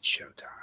It's showtime.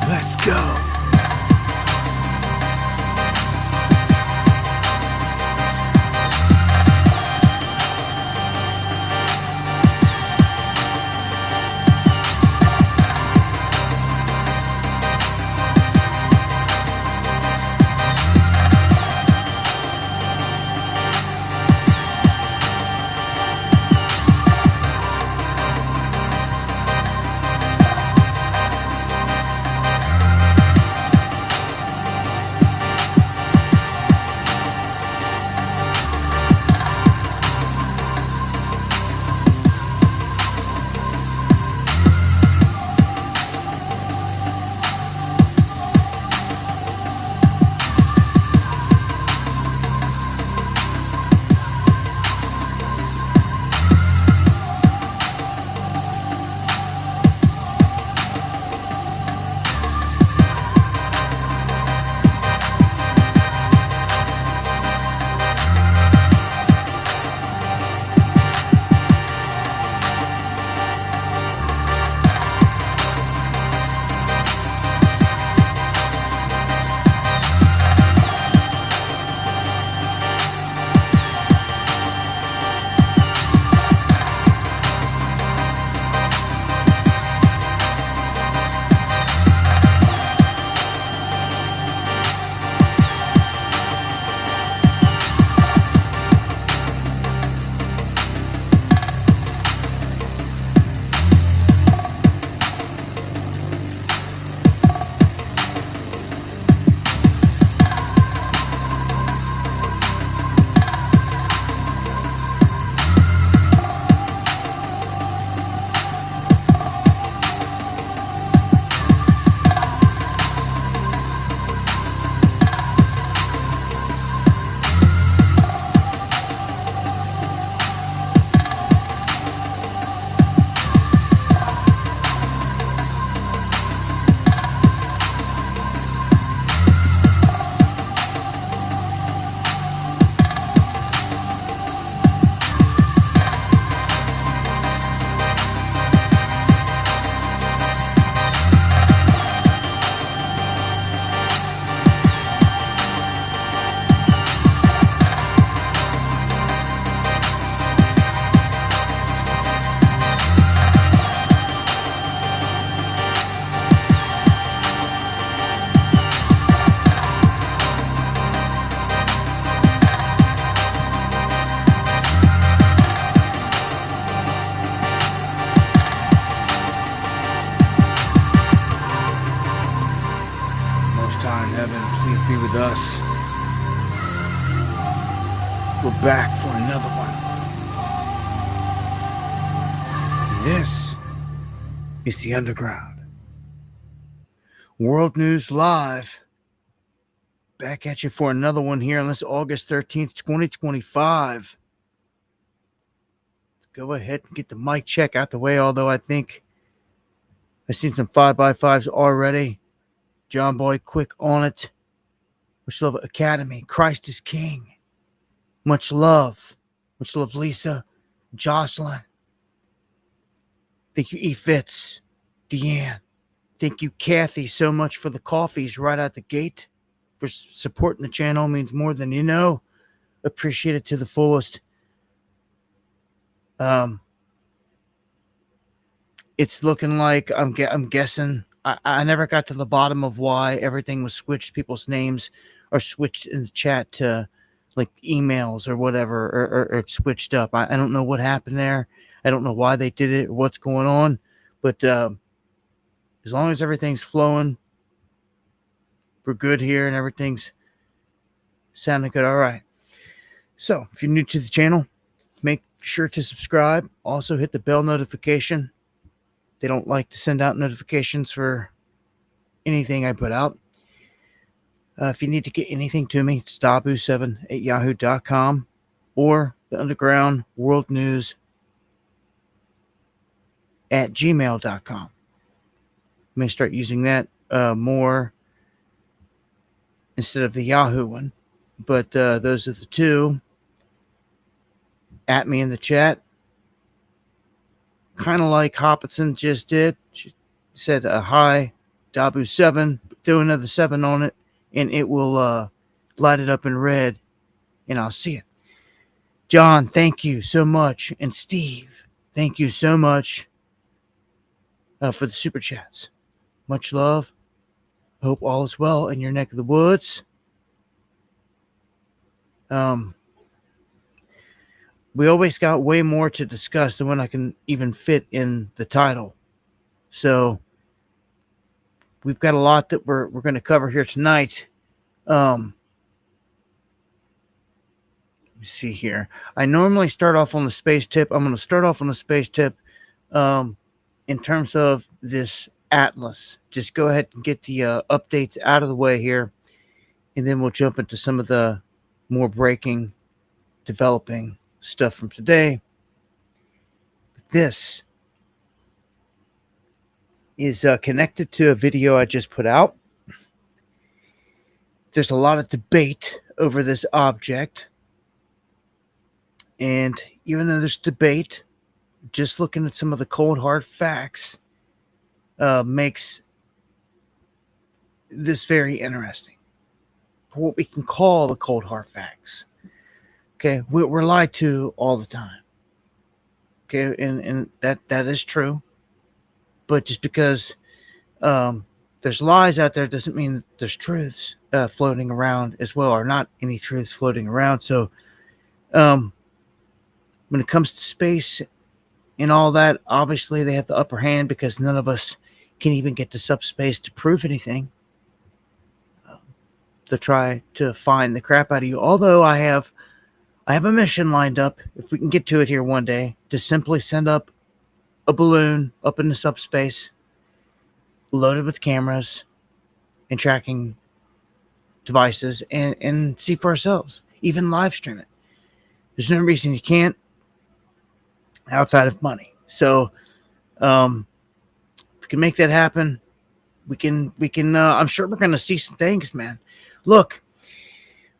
Let's go. Be with us. We're back for another one. This is the Underground. World News Live. Back at you for another one here on this August 13th, 2025. It's go ahead and get the mic check out the way, although I think I've seen some 5x5s already. John Boy, quick on it. Much love, Academy. Christ is King. Much love. Much love, Lisa. Jocelyn. Thank you, E. Fitz. Deanne. Thank you, Kathy, so much for the coffees right out the gate. For supporting the channel means more than you know. Appreciate it to the fullest. It's looking like I'm guessing. I never got to the bottom of why everything was switched. People's names are switched in the chat to like emails or whatever, or it's switched up. I don't know what happened there. I don't know why they did it or what's going on. But as long as everything's flowing, we're good here and everything's sounding good. All right. So if you're new to the channel, make sure to subscribe. Also hit the bell notification. They don't like to send out notifications for anything I put out. If you need to get anything to me, it's dabu7@yahoo.com or the Underground World News @gmail.com. I may start using that more instead of the Yahoo one. But those are the two. At me in the chat. Kind of like Hopkinson just did. She said, hi, Dabu7. Throw another 7 on it, and it will light it up in red, and I'll see it. John, thank you so much. And Steve, thank you so much for the super chats. Much love. Hope all is well in your neck of the woods. We always got way more to discuss than what I can even fit in the title. So we've got a lot that we're going to cover here tonight. Let me see here. I normally start off on the space tip. I'm going to start off on the space tip in terms of this Atlas. Just go ahead and get the updates out of the way here, and then we'll jump into some of the more breaking, developing stuff from today. This is connected to a video I just put out. There's a lot of debate over this object, and even though there's debate, just looking at some of the cold hard facts makes this very interesting. What we can call the cold hard facts. Okay, we're lied to all the time. Okay, and that is true. But just because there's lies out there doesn't mean there's truths floating around as well, or not any truths floating around. So when it comes to space and all that, obviously they have the upper hand because none of us can even get to subspace to prove anything. To try to find the crap out of you. Although I have a mission lined up, if we can get to it here one day, to simply send up a balloon up into subspace, loaded with cameras and tracking devices, and see for ourselves, even live stream it. There's no reason you can't, outside of money. So if we can make that happen, we can I'm sure we're going to see some things, man. Look,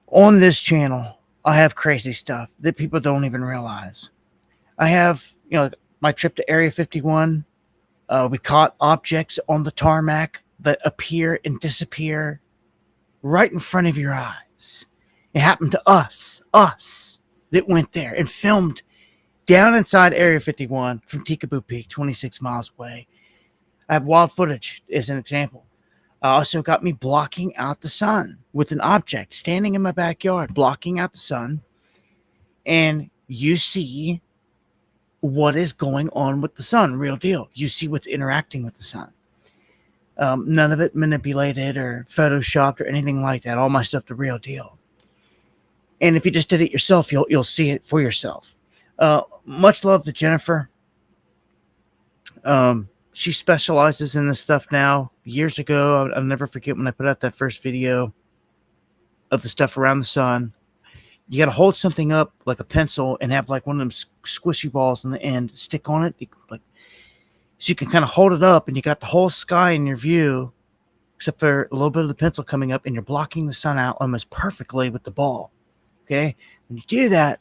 on this channel, I have crazy stuff that people don't even realize. I have, my trip to Area 51. We caught objects on the tarmac that appear and disappear right in front of your eyes. It happened to us that went there and filmed down inside Area 51 from Tikaboo Peak, 26 miles away. I have wild footage as an example. Also got me blocking out the sun with an object standing in my backyard, blocking out the sun. And you see what is going on with the sun, real deal. You see what's interacting with the sun. None of it manipulated or photoshopped or anything like that. All my stuff, the real deal. And if you just did it yourself, you'll see it for yourself. Much love to Jennifer. She specializes in this stuff now. Years ago, I'll never forget when I put out that first video of the stuff around the sun. You got to hold something up like a pencil and have like one of them squishy balls on the end, stick on it, like so you can kind of hold it up, and you got the whole sky in your view, except for a little bit of the pencil coming up, and you're blocking the sun out almost perfectly with the ball. Okay, when you do that,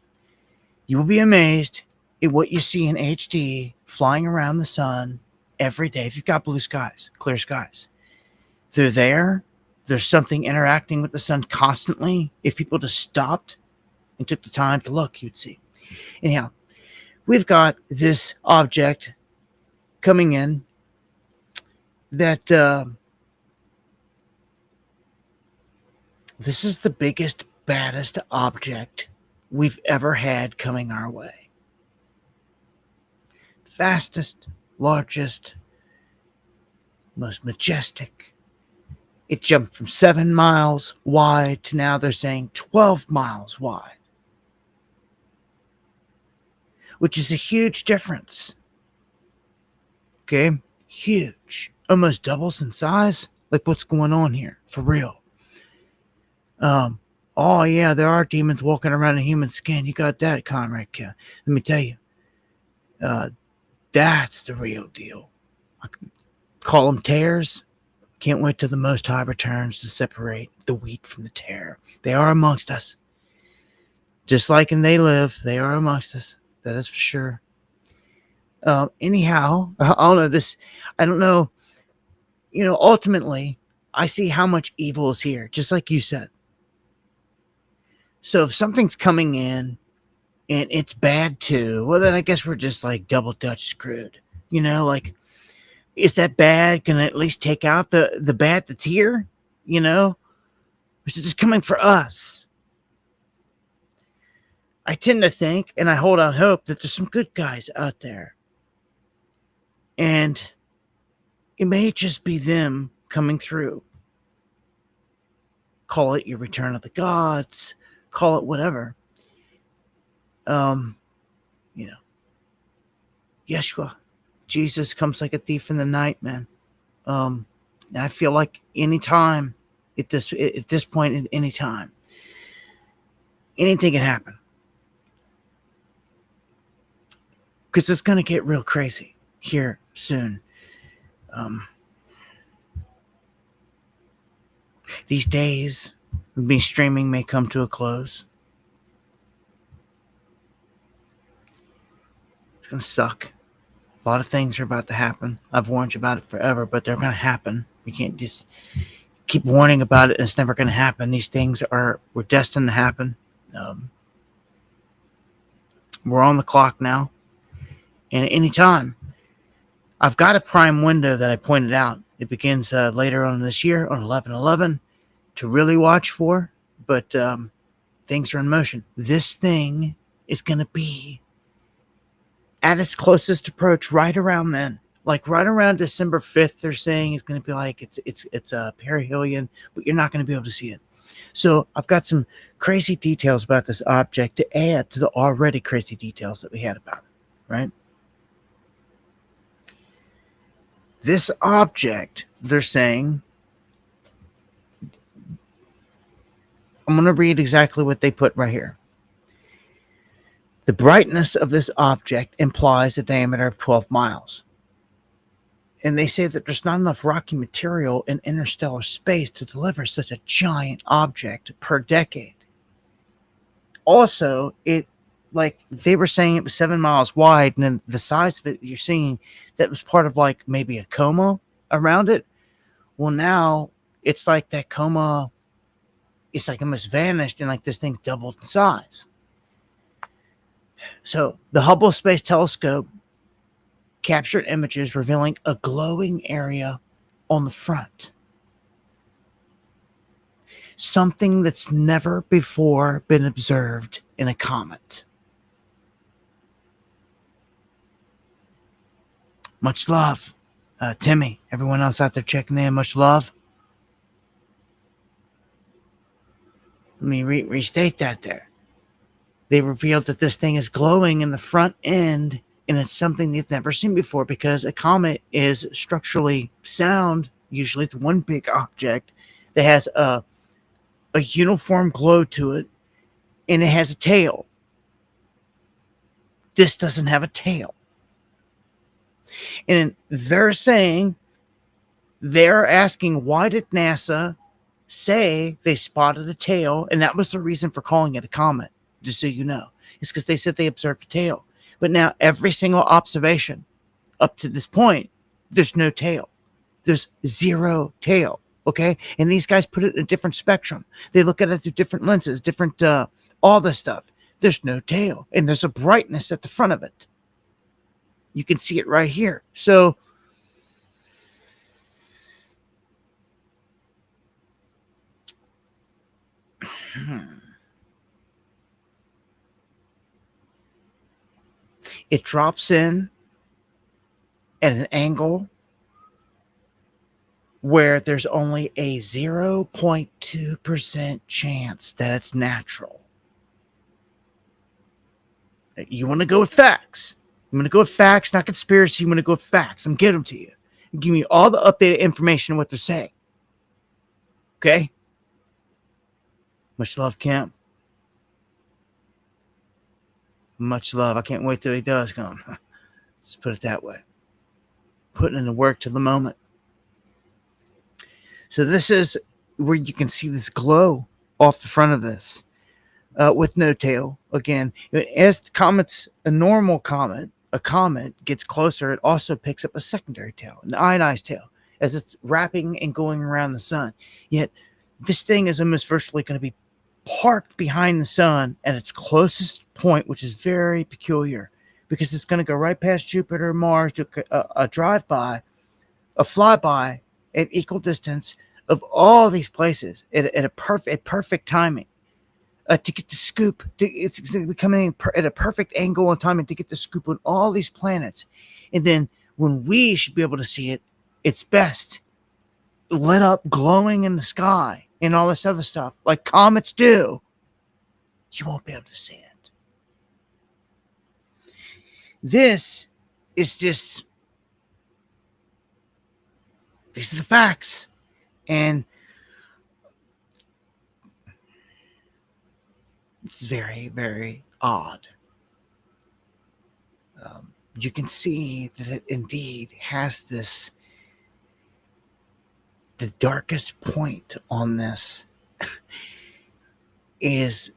you will be amazed at what you see in HD flying around the sun every day. If you've got blue skies, clear skies, they're there. There's something interacting with the sun constantly. If people just stopped and took the time to look, you'd see. Anyhow, we've got this object coming in that this is the biggest, baddest object we've ever had coming our way. Fastest, largest, most majestic. It jumped from 7 miles wide to now they're saying 12 miles wide, which is a huge difference. Okay? Huge. Almost doubles in size. Like, what's going on here? For real. Oh, yeah, there are demons walking around in human skin. You got that, Conrad. Let me tell you. That's the real deal. I could call them tares. Can't wait till the Most High returns to separate the wheat from the tare. They are amongst us. Just like in They Live, they are amongst us. That is for sure. Anyhow, I don't know this. I don't know. Ultimately, I see how much evil is here, just like you said. So if something's coming in and it's bad too, well, then I guess we're just like double Dutch screwed. Like, is that bad? Can it at least take out the bad that's here? Or is it just coming for us? I tend to think, and I hold out hope, that there's some good guys out there. And it may just be them coming through. Call it your return of the gods. Call it whatever. Yeshua, Jesus comes like a thief in the night, man. And I feel like any time, at this point, at any time, anything can happen. Because it's going to get real crazy here soon. These days, me streaming may come to a close. It's going to suck. A lot of things are about to happen. I've warned you about it forever, but they're going to happen. We can't just keep warning about it and it's never going to happen. These things we're destined to happen. We're on the clock now. And at any time, I've got a prime window that I pointed out. It begins later on this year on 11/11 to really watch for. But things are in motion. This thing is going to be at its closest approach right around then. Like right around December 5th, they're saying it's going to be like it's a perihelion, but you're not going to be able to see it. So I've got some crazy details about this object to add to the already crazy details that we had about it, right? This object, they're saying, I'm going to read exactly what they put right here. The brightness of this object implies a diameter of 12 miles. And they say that there's not enough rocky material in interstellar space to deliver such a giant object per decade. Also, like they were saying it was 7 miles wide, and then the size of it, you're seeing that was part of like maybe a coma around it. Well, now it's like that coma, it's like almost vanished, and like this thing's doubled in size. So the Hubble Space Telescope captured images revealing a glowing area on the front. Something that's never before been observed in a comet. Much love. Timmy, everyone else out there checking in, much love. Let me restate that there. They revealed that this thing is glowing in the front end, and it's something they've never seen before because a comet is structurally sound. Usually it's one big object that has a uniform glow to it, and it has a tail. This doesn't have a tail. And they're asking, why did NASA say they spotted a tail? And that was the reason for calling it a comet, just so you know. It's because they said they observed a tail. But now every single observation up to this point, there's no tail. There's zero tail. Okay? And these guys put it in a different spectrum. They look at it through different lenses, different, all this stuff. There's no tail. And there's a brightness at the front of it. You can see it right here. So, it drops in at an angle where there's only a 0.2% chance that it's natural. You want to go with facts. You want to go with facts, not conspiracy. You want to go with facts. I'm getting them to you. Give me all the updated information on what they're saying. Okay? Much love, Kemp. Much love. I can't wait till he does come. Let's put it that way. Putting in the work to the moment. So this is where you can see this glow off the front of this with no tail. Again, as the comet's a normal comet, a comet gets closer, it also picks up a secondary tail, an ionized tail, as it's wrapping and going around the sun. Yet this thing is almost virtually going to be parked behind the sun at its closest point, which is very peculiar because it's going to go right past Jupiter, Mars, do a drive-by, a flyby at equal distance of all these places at perfect timing to get the scoop. It's going to be coming at a perfect angle and timing to get the scoop on all these planets. And then when we should be able to see it, it's best lit up, glowing in the sky and all this other stuff like comets do. You won't be able to see it. This is just, these are the facts. And it's very, very odd. You can see that it indeed has this, the darkest point on this is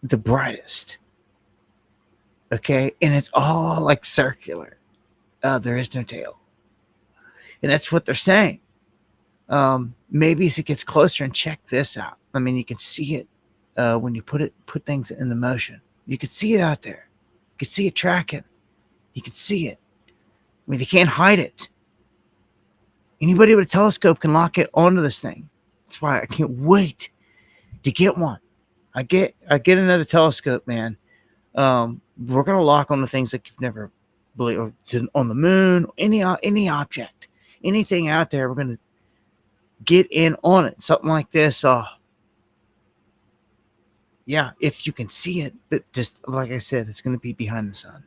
the brightest. Okay? And it's all like circular. There is no tail. And that's what they're saying. Maybe as it gets closer, and check this out. I mean, you can see it when you put things into motion. You can see it out there. You can see it tracking. You can see it. I mean, they can't hide it. Anybody with a telescope can lock it onto this thing. That's why I can't wait to get one. I get another telescope, man. We're gonna lock on the things like you've never believed, on the moon, any object, anything out there. We're gonna get in on it. Something like this. Yeah, if you can see it, but just like I said, it's gonna be behind the sun.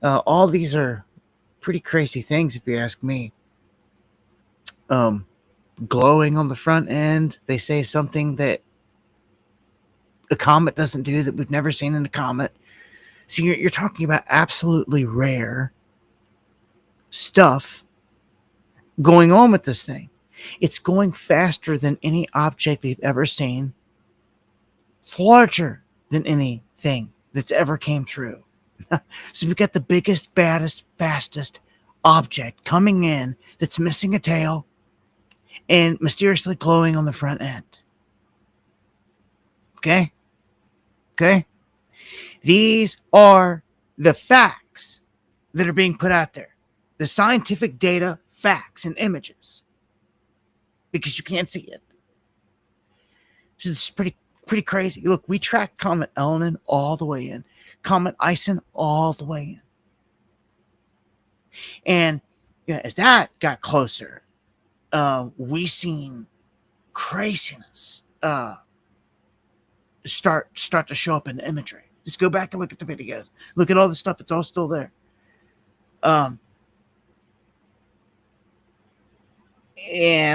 All these are pretty crazy things, if you ask me. Glowing on the front end. They say something that a comet doesn't do, that we've never seen in a comet. So you're talking about absolutely rare stuff going on with this thing. It's going faster than any object we've ever seen. It's larger than anything that's ever came through. So we've got the biggest, baddest, fastest object coming in that's missing a tail and mysteriously glowing on the front end. Okay? Okay? These are the facts that are being put out there. The scientific data, facts, and images. Because you can't see it. So this is pretty crazy. Look, we tracked Comet Elenin all the way in. Comet Ison all the way in. And as that got closer, we seen craziness start to show up in the imagery. Just go back and look at the videos. Look at all the stuff. It's all still there. And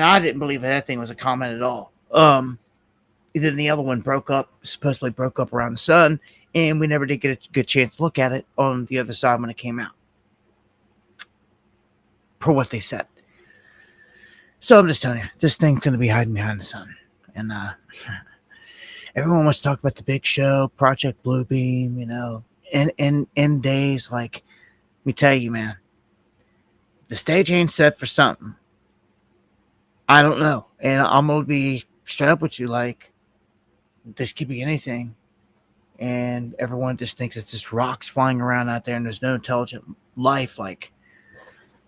I didn't believe that thing was a comet at all. Then the other one supposedly broke up around the sun, and we never did get a good chance to look at it on the other side when it came out, per what they said. So I'm just telling you, this thing's going to be hiding behind the sun. And everyone wants to talk about the big show, Project Bluebeam, in days. Like, let me tell you, man, the stage ain't set for something. I don't know. And I'm going to be straight up with you. Like, this could be anything. And everyone just thinks it's just rocks flying around out there and there's no intelligent life. Like,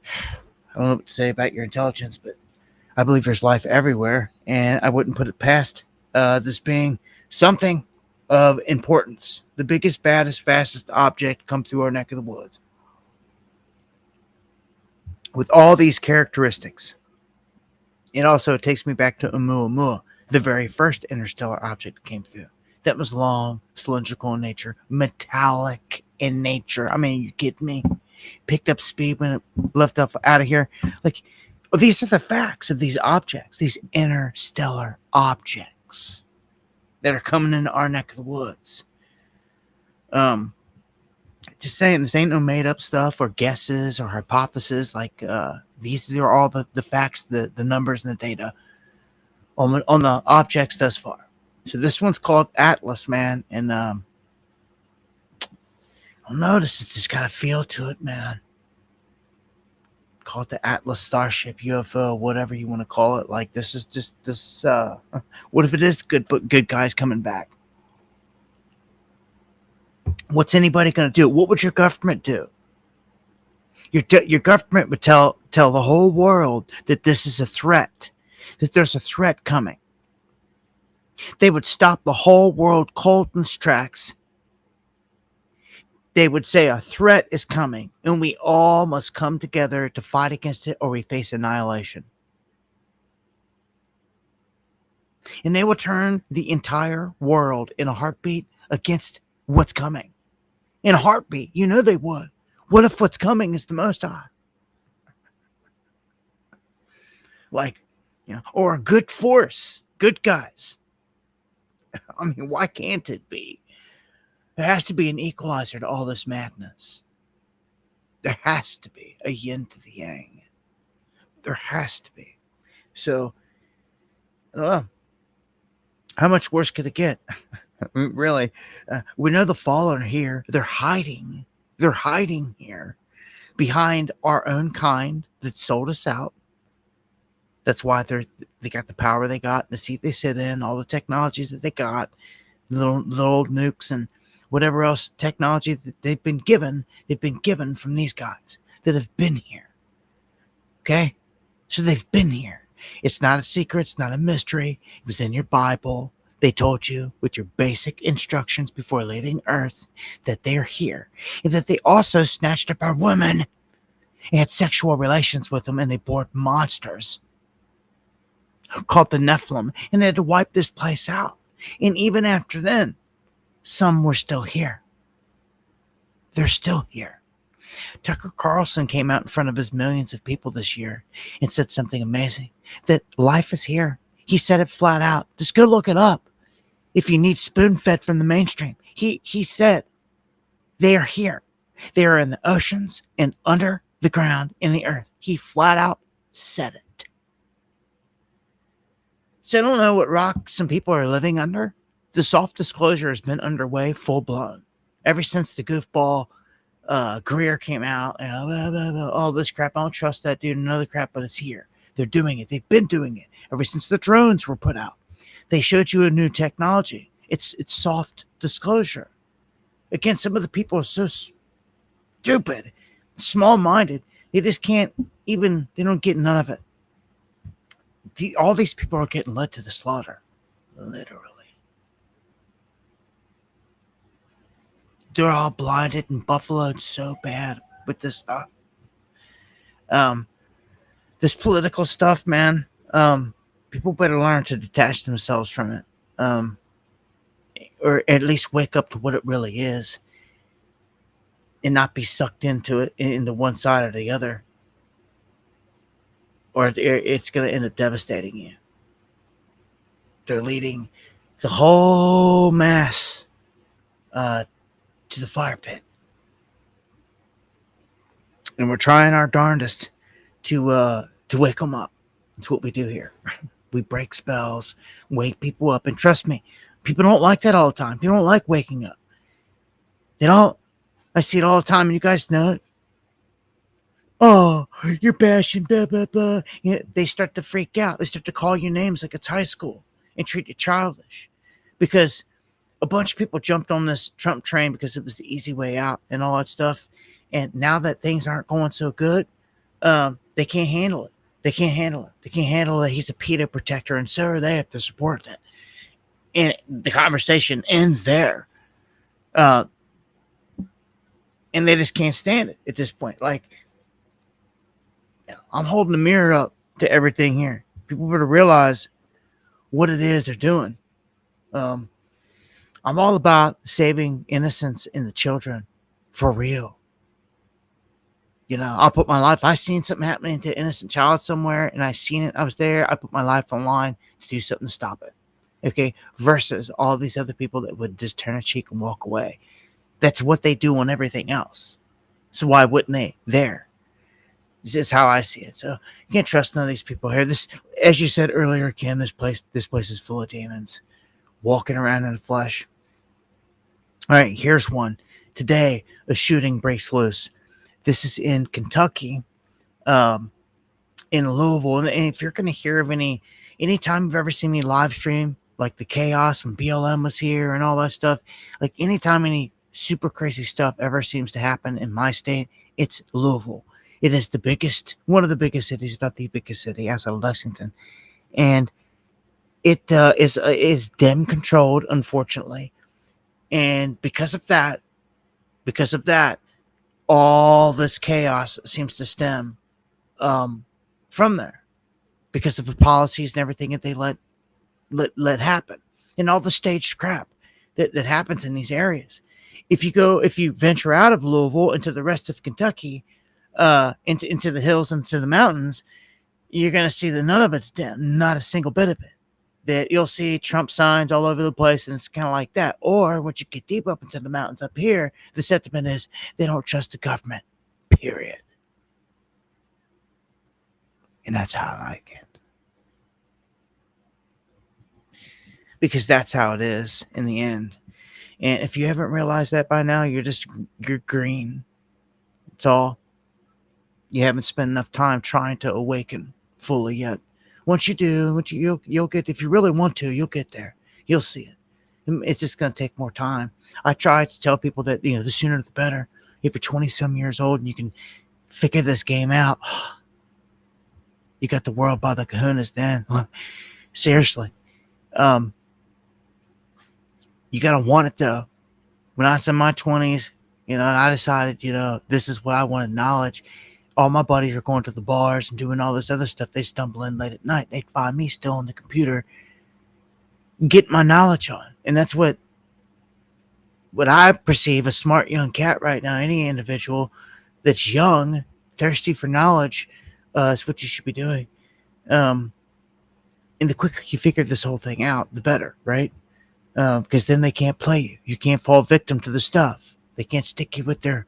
I don't know what to say about your intelligence, but I believe there's life everywhere. And I wouldn't put it past this being something of importance. The biggest, baddest, fastest object come through our neck of the woods. With all these characteristics. It also takes me back to Oumuamua, the very first interstellar object that came through. That was long, cylindrical in nature, metallic in nature. I mean, you kidding me? Picked up speed when it left off out of here. Like, these are the facts of these objects, these interstellar objects that are coming into our neck of the woods. Just saying, this ain't no made up stuff or guesses or hypotheses. Like, these are all the facts, the numbers, and the data on the objects thus far. So this one's called Atlas, man, and I'll notice it's just got a feel to it, man. Call it the Atlas Starship, UFO, whatever you want to call it. Like, this is just this. What if it is good guys coming back? What's anybody going to do? What would your government do? Your government would tell the whole world that this is a threat, that there's a threat coming. They would stop the whole world cold in its tracks. They would say a threat is coming, and we all must come together to fight against it, or we face annihilation. And they will turn the entire world in a heartbeat against what's coming. In a heartbeat, you know they would. What if what's coming is the Most High? Like, or a good force, good guys. I mean, why can't it be? There has to be an equalizer to all this madness. There has to be a yin to the yang. There has to be. So, I don't know. How much worse could it get? Really? We know the fallen are here. They're hiding. They're hiding here behind our own kind that sold us out. That's why they got the power they got, the seat they sit in, all the technologies that they got, little old nukes and whatever else technology that they've been given from these guys that have been here. Okay? So they've been here. It's not a secret. It's not a mystery. It was in your Bible. They told you with your basic instructions before leaving Earth that they're here. And that they also snatched up our women and had sexual relations with them, and they bore monsters called the Nephilim, and they had to wipe this place out. And even after then, some were still here. They're still here. Tucker Carlson came out in front of his millions of people this year and said something amazing, that life is here. He said it flat out. Just go look it up if you need spoon-fed from the mainstream. He said they are here. They are in the oceans and under the ground in the earth. He flat out said it. So I don't know what rock some people are living under. The soft disclosure has been underway full blown ever since the goofball Greer came out and all this crap. I don't trust that dude and other crap, but it's here. They're doing it. They've been doing it ever since the drones were put out. They showed you a new technology. It's soft disclosure. Again, some of the people are so stupid, small-minded. They just can't even. They don't get none of it. All these people are getting led to the slaughter, literally. They're all blinded and buffaloed so bad with this stuff. This political stuff, man. People better learn to detach themselves from it, or at least wake up to what it really is, and not be sucked into it, into one side or the other, or it's going to end up devastating you. They're leading the whole mass to the fire pit. And we're trying our darndest to wake them up. That's what we do here. We break spells, wake people up, and trust me, people don't like that all the time. People don't like waking up. They don't. I see it all the time, and you guys know it. Oh, you're bashing, blah, blah, blah. You know, they start to freak out. They start to call you names like it's high school and treat you childish. Because a bunch of people jumped on this Trump train because it was the easy way out and all that stuff. And now that things aren't going so good, they can't handle it. They can't handle it. They can't handle that he's a PETA protector, and so are they if they're supporting it. And the conversation ends there. And they just can't stand it at this point. Like, I'm holding the mirror up to everything here. People better realize what it is they're doing. I'm all about saving innocence in the children for real. You know, I'll put my life. I seen something happening to an innocent child somewhere, and I seen it. I was there. I put my life on line to do something to stop it. Okay, versus all these other people that would just turn a cheek and walk away. That's what they do on everything else. So why wouldn't they? There. This is how I see it. So you can't trust none of these people here. This, as you said earlier, Kim, this place is full of demons walking around in the flesh. All right, here's one. Today, a shooting breaks loose. This is in Kentucky, in Louisville. And if you're going to hear of anytime you've ever seen me live stream, like the chaos when BLM was here and all that stuff, like anytime any super crazy stuff ever seems to happen in my state, it's Louisville. It is the biggest, one of the biggest cities, if not the biggest city, outside of Lexington. And it is Dem controlled, unfortunately. And because of that, all this chaos seems to stem from there, because of the policies and everything that they let happen, and all the staged crap that happens in these areas. If you venture out of Louisville into the rest of Kentucky, into the hills and to the mountains, you're going to see that none of it's down, not a single bit of it. That you'll see Trump signs all over the place, and it's kind of like that. Or once you get deep up into the mountains up here, the sentiment is they don't trust the government, period. And that's how I like it. Because that's how it is in the end. And if you haven't realized that by now, you're green. That's all. You haven't spent enough time trying to awaken fully yet. Once you do, you'll get. If you really want to, you'll get there. You'll see it. It's just going to take more time. I try to tell people that the sooner the better. If you're 20-some years old and you can figure this game out, you got the world by the kahunas. Then, seriously, you got to want it though. When I was in my 20s, I decided, this is what I wanted, knowledge. All my buddies are going to the bars and doing all this other stuff. They stumble in late at night. They'd find me still on the computer, getting my knowledge on. And that's what I perceive a smart young cat right now. Any individual that's young, thirsty for knowledge, is what you should be doing. And the quicker you figure this whole thing out, the better, right? Because then they can't play you. You can't fall victim to the stuff. They can't stick you with their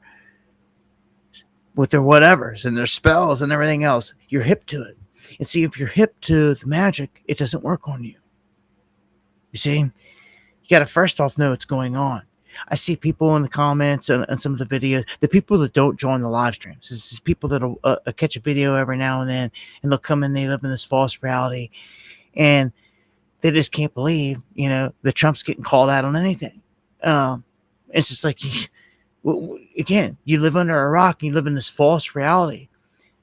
whatevers and their spells and everything else. You're hip to it. And see, if you're hip to the magic, it doesn't work on you. You see? You got to first off know what's going on. I see people in the comments and some of the videos, the people that don't join the live streams. This is people that'll catch a video every now and then, and they'll come in, they live in this false reality, and they just can't believe, that Trump's getting called out on anything. It's just like, again, you live under a rock, and you live in this false reality,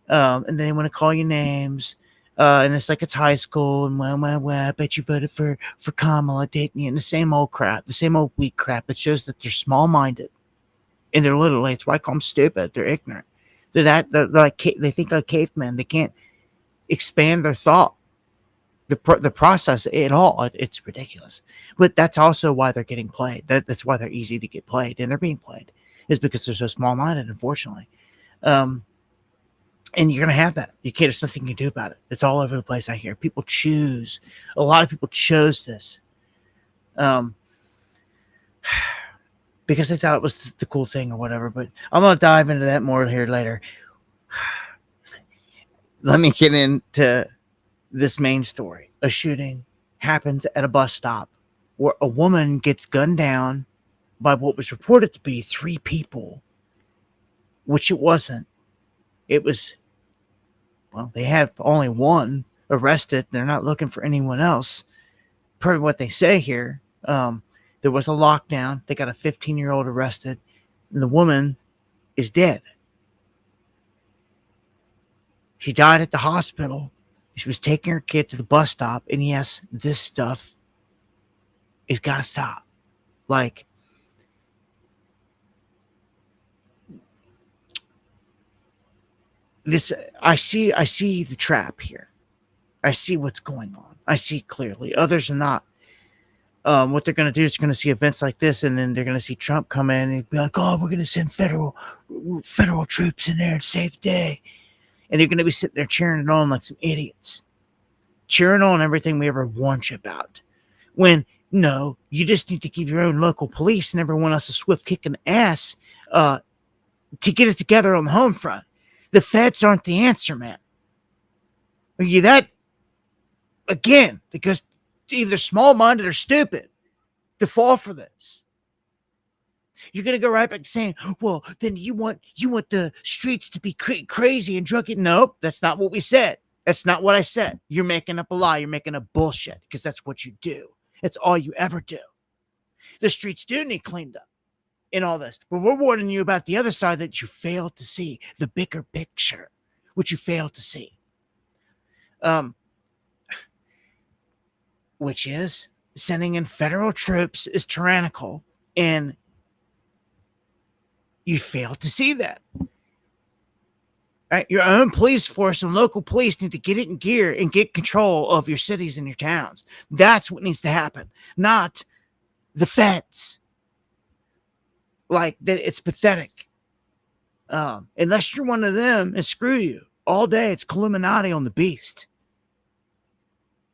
and they want to call you names, and it's like it's high school, and well, I bet you voted for Kamala, didn't you? And the same old crap, the same old weak crap. It shows that they're small-minded, and they're literally, it's why I call them stupid. They're ignorant. They're like, they think like cavemen. They can't expand their thought, the process at all. It's ridiculous. But that's also why they're getting played. That's why they're easy to get played, and they're being played. Is because they're so small-minded, unfortunately. And you're going to have that. You can't, there's nothing you can do about it. It's all over the place. I hear people choose. A lot of people chose this. um, because they thought it was the cool thing or whatever. But I'm gonna dive into that more here later. Let me get into this main story. A shooting happens at a bus stop where a woman gets gunned down by what was reported to be 3 people, which it wasn't. It was, well, they had only one arrested. They're not looking for anyone else. Per what they say here, there was a lockdown. They got a 15-year-old arrested, and the woman is dead. She died at the hospital. She was taking her kid to the bus stop, and yes, this stuff has got to stop. Like, this, I see the trap here. I see what's going on. I see clearly. Others are not. What they're going to do is they're going to see events like this, and then they're going to see Trump come in and be like, "Oh, we're going to send federal troops in there and save the day," and they're going to be sitting there cheering it on like some idiots, cheering on everything we ever warned you about. When no, you just need to give your own local police and everyone else a swift kick in the ass to get it together on the home front. The feds aren't the answer, man. Are you that? Again, because either small-minded or stupid to fall for this. You're gonna go right back to saying, "Well, then you want the streets to be crazy and drug it." Nope, that's not what we said. That's not what I said. You're making up a lie. You're making up bullshit because that's what you do. It's all you ever do. The streets do need cleaned up in all this, but we're warning you about the other side that you failed to see, the bigger picture, which you failed to see. Which is sending in federal troops is tyrannical, and you failed to see that. Right? Your own police force and local police need to get it in gear and get control of your cities and your towns. That's what needs to happen, not the feds. Like that, it's pathetic. Unless you're one of them, and screw you all day. It's Illuminati on the beast.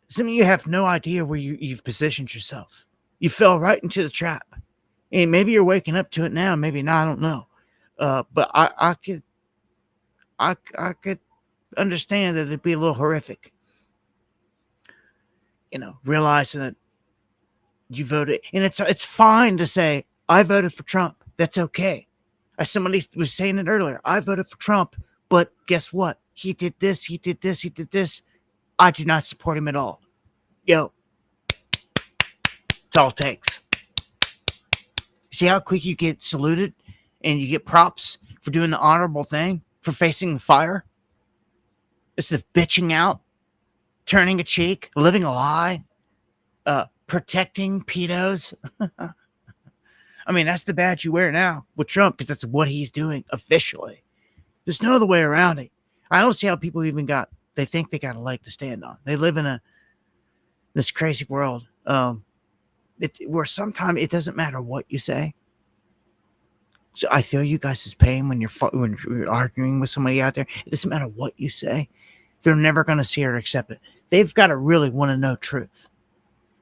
Some of you have no idea where you've positioned yourself. You fell right into the trap. And maybe you're waking up to it now, maybe not, I don't know. But I could understand that it'd be a little horrific. You know, realizing that you voted, and it's fine to say, I voted for Trump. That's okay. As somebody was saying it earlier, I voted for Trump, but guess what? He did this, he did this, he did this. I do not support him at all. Yo, it's all it takes. See how quick you get saluted and you get props for doing the honorable thing, for facing the fire? Instead of bitching out, turning a cheek, living a lie, protecting pedos. I mean, that's the badge you wear now with Trump because that's what he's doing officially. There's no other way around it. I don't see how people even they think they got a leg to stand on. They live in this crazy world where sometimes it doesn't matter what you say. So I feel you guys' pain when you're arguing with somebody out there. It doesn't matter what you say. They're never going to see or accept it. They've got to really want to know truth.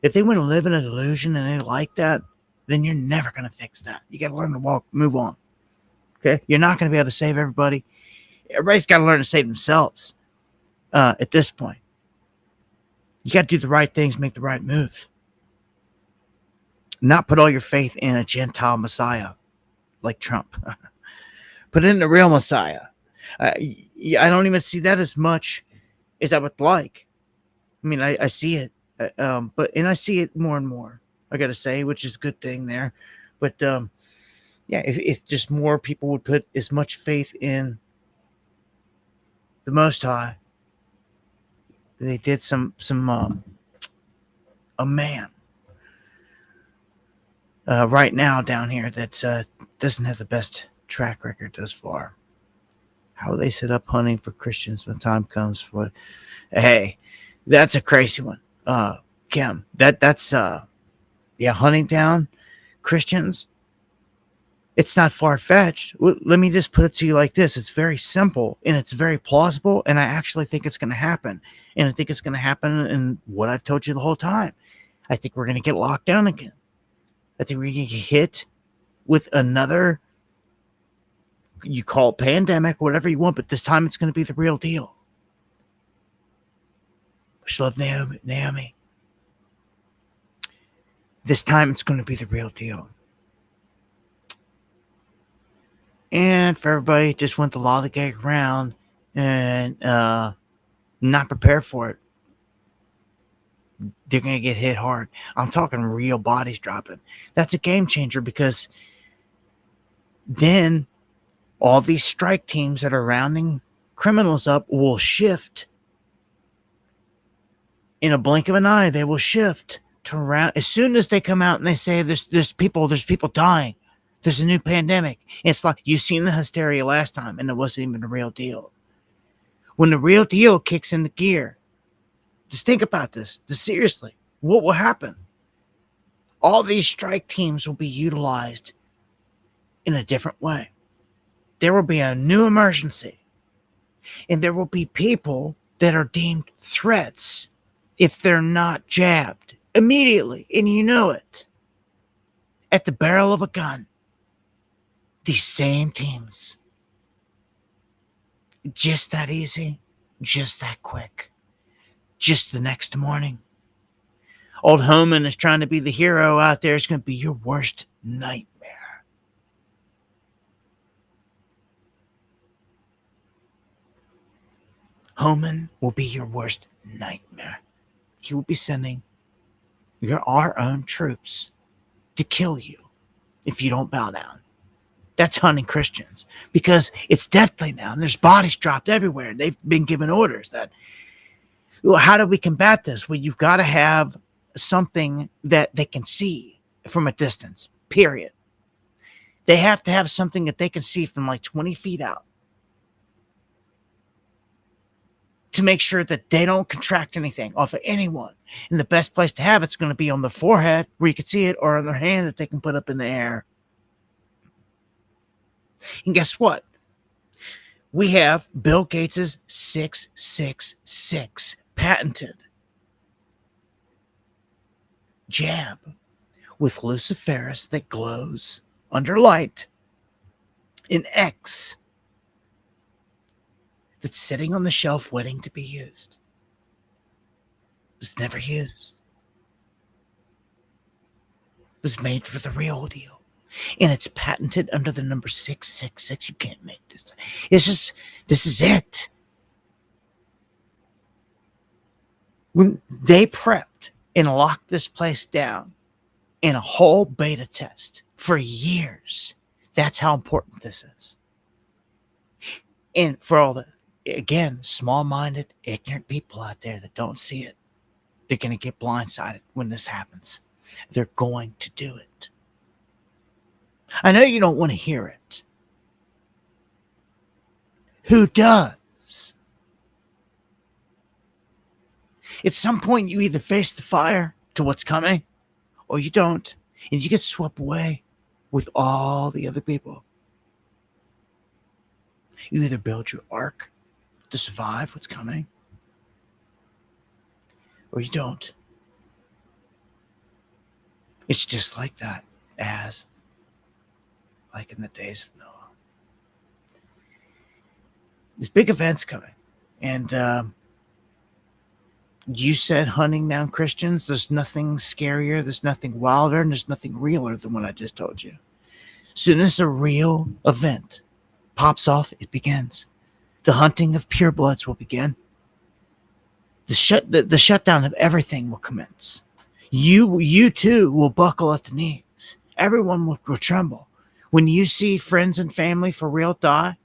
If they want to live in a delusion and they like that, then you're never going to fix that. You got to learn to move on. Okay? You're not going to be able to save everybody. Everybody's got to learn to save themselves at this point. You got to do the right things, make the right moves. Not put all your faith in a Gentile Messiah like Trump. Put it in the real Messiah. I don't even see that as much as I would like. I mean, I see it, and I see it more and more, I got to say, which is a good thing there. But yeah, if just more people would put as much faith in the Most High, they did a man right now down here that doesn't have the best track record thus far. How they set up hunting for Christians when time comes for, hey, that's a crazy one. Kim, that's hunting down Christians. It's not far-fetched. Let me just put it to you like this. It's very simple, and it's very plausible, and I actually think it's going to happen. And I think it's going to happen in what I've told you the whole time. I think we're going to get locked down again. I think we're going to get hit with another, you call it pandemic, whatever you want, but this time it's going to be the real deal. Much love, Naomi. This time it's going to be the real deal. And for everybody just want the law to get around and not prepare for it, they're going to get hit hard. I'm talking real bodies dropping. That's a game changer, because then all these strike teams that are rounding criminals up will shift. In a blink of an eye, they will shift to around. As soon as they come out and they say there's people dying, there's a new pandemic. It's like, you've seen the hysteria last time, and it wasn't even the real deal. When the real deal kicks into gear, just think about this. Seriously, what will happen? All these strike teams will be utilized in a different way. There will be a new emergency, and there will be people that are deemed threats if they're not jabbed immediately, and you know it. At the barrel of a gun, these same teams. Just that easy, just that quick, just the next morning. Old Homan is trying to be the hero out there. It's going to be your worst nightmare. Homan will be your worst nightmare. He will be sending our own troops to kill you if you don't bow down. That's hunting Christians, because it's deathly now, and there's bodies dropped everywhere. They've been given orders that, well, how do we combat this? Well, you've got to have something that they can see from a distance, period. They have to have something that they can see from like 20 feet out to make sure that they don't contract anything off of anyone. And the best place to have it's going to be on the forehead, where you can see it, or on their hand that they can put up in the air. And guess what? We have Bill Gates' 666 patented jab with luciferase that glows under light, an X that's sitting on the shelf waiting to be used. It was never used. It was made for the real deal. And it's patented under the number 666. You can't make this. This is it. When they prepped and locked this place down in a whole beta test for years, that's how important this is. And for all the, again, small-minded, ignorant people out there that don't see it, they're going to get blindsided when this happens. They're going to do it. I know you don't want to hear it. Who does? At some point, you either face the fire to what's coming, or you don't, and you get swept away with all the other people. You either build your ark to survive what's coming, or you don't. It's just like that, as like in the days of Noah. There's big events coming, and you said hunting down Christians. There's nothing scarier, there's nothing wilder, and there's nothing realer than what I just told you. As soon as a real event pops off, it begins. The hunting of purebloods will begin. The shutdown of everything will commence. You too will buckle at the knees. Everyone will tremble. When you see friends and family for real die,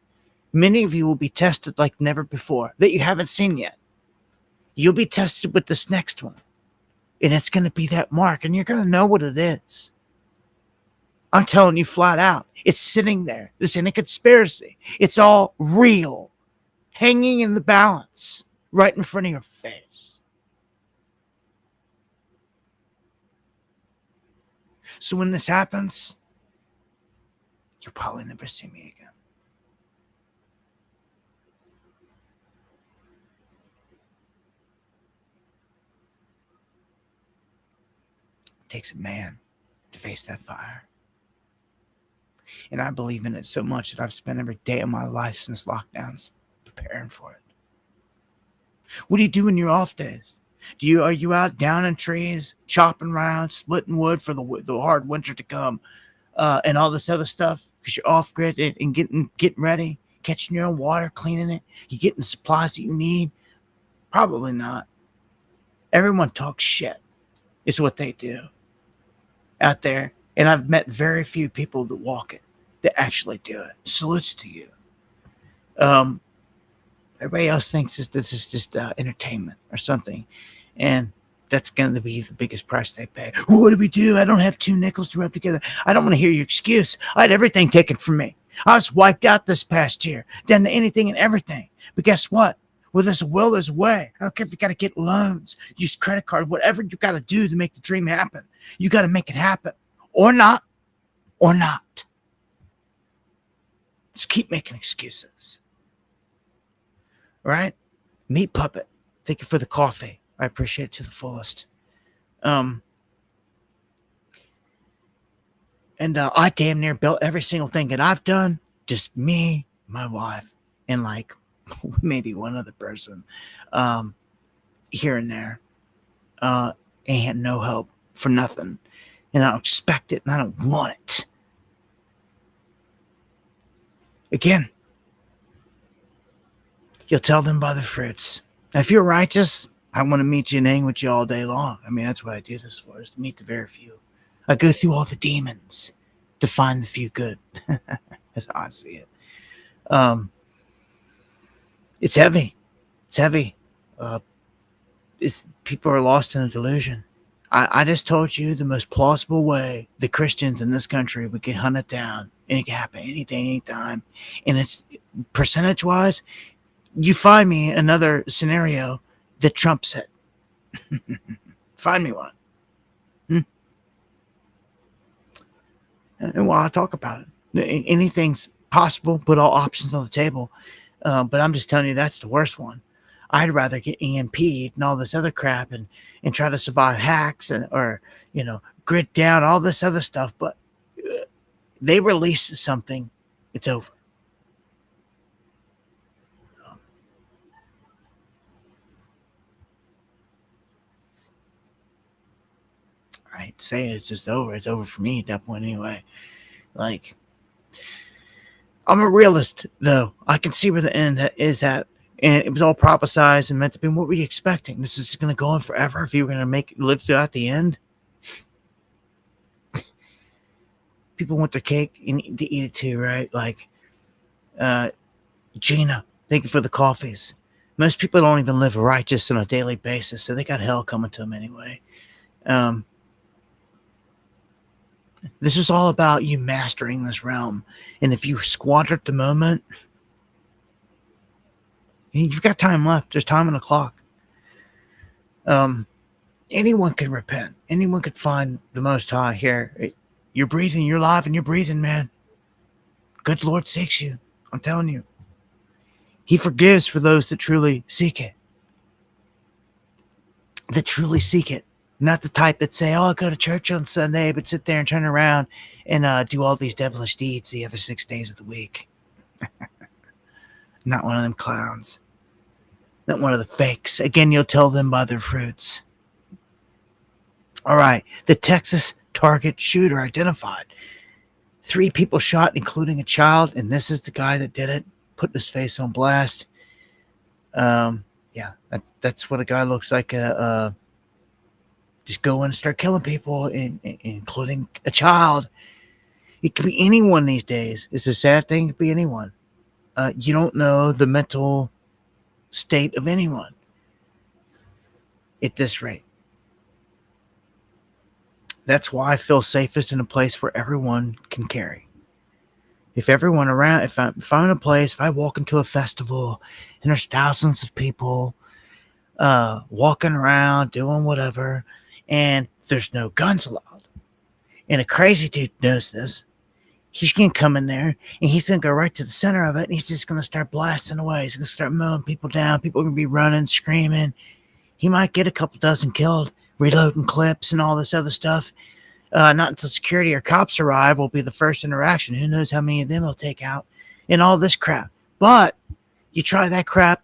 many of you will be tested like never before, that you haven't seen yet. You'll be tested with this next one, and it's going to be that mark, and you're going to know what it is. I'm telling you flat out, it's sitting there. This ain't a conspiracy. It's all real, hanging in the balance right in front of your face. So when this happens, you'll probably never see me again. It takes a man to face that fire. And I believe in it so much that I've spent every day of my life since lockdowns preparing for it. What do you do in your off days? Are you out down in trees, chopping around, splitting wood for the hard winter to come, and all this other stuff because you're off grid and getting ready, catching your own water, cleaning it? You getting the supplies that you need? Probably not. Everyone talks shit. Is what they do out there, and I've met very few people that walk it, that actually do it. Salutes to you. Everybody else thinks this is just entertainment or something, and that's going to be the biggest price they pay. Well, what do we do? I don't have 2 nickels to rub together. I don't want to hear your excuse. I had everything taken from me. I was wiped out this past year, done anything and everything. But guess what? Where there's a will, there's a way. I don't care if you got to get loans, use credit card, whatever you got to do to make the dream happen. You got to make it happen, or not, or not. Just keep making excuses. Right? Meat Puppet, thank you for the coffee. I appreciate it to the fullest. And I damn near built every single thing that I've done. Just me, my wife, and like maybe one other person here and there. And had no help for nothing. And I don't expect it and I don't want it. Again, you'll tell them by the fruits. Now, if you're righteous, I want to meet you and hang with you all day long. I mean, that's what I do this for, is to meet the very few. I go through all the demons to find the few good. That's how I see it. It's heavy. It's heavy. People are lost in a delusion. I just told you the most plausible way the Christians in this country would get hunted down. And it can happen anything, anytime. And it's percentage-wise, you find me another scenario that trumps it. Find me one. And while I talk about it, anything's possible, put all options on the table. But I'm just telling you, that's the worst one. I'd rather get EMP'd and all this other crap and try to survive hacks or grit down, all this other stuff. But they release something, it's over. Right? Say it's just over. It's over for me at that point anyway. Like, I'm a realist, though. I can see where the end is at. And it was all prophesized and meant to be. What were you expecting? This is going to go on forever if you were going to live throughout the end? People want their cake and to eat it too, right? Like, Gina, thank you for the coffees. Most people don't even live righteous on a daily basis, so they got hell coming to them anyway. This is all about you mastering this realm. And if you squandered the moment, you've got time left. There's time on the clock. Anyone can repent. Anyone could find the Most High here. You're breathing. You're alive and you're breathing, man. Good Lord seeks you. I'm telling you. He forgives for those that truly seek it. That truly seek it. Not the type that say, I go to church on Sunday, but sit there and turn around and do all these devilish deeds the other 6 days of the week. Not one of them clowns. Not one of the fakes. Again, you'll tell them by their fruits. All right. The Texas target shooter identified. 3 people shot, including a child, and this is the guy that did it, putting his face on blast. Yeah, that's what a guy looks like. Just go in and start killing people, including a child. It could be anyone these days. It's a sad thing. It could be anyone. You don't know the mental state of anyone at this rate. That's why I feel safest in a place where everyone can carry. If everyone around, if I'm in a place, if I walk into a festival and there's thousands of people walking around doing whatever, and there's no guns allowed, and a crazy dude knows this, he's going to come in there and he's going to go right to the center of it and he's just going to start blasting away. He's going to start mowing people down. People are going to be running, screaming. He might get a couple dozen killed, reloading clips and all this other stuff. Not until security or cops arrive will be the first interaction. Who knows how many of them will take out and all this crap. But you try that crap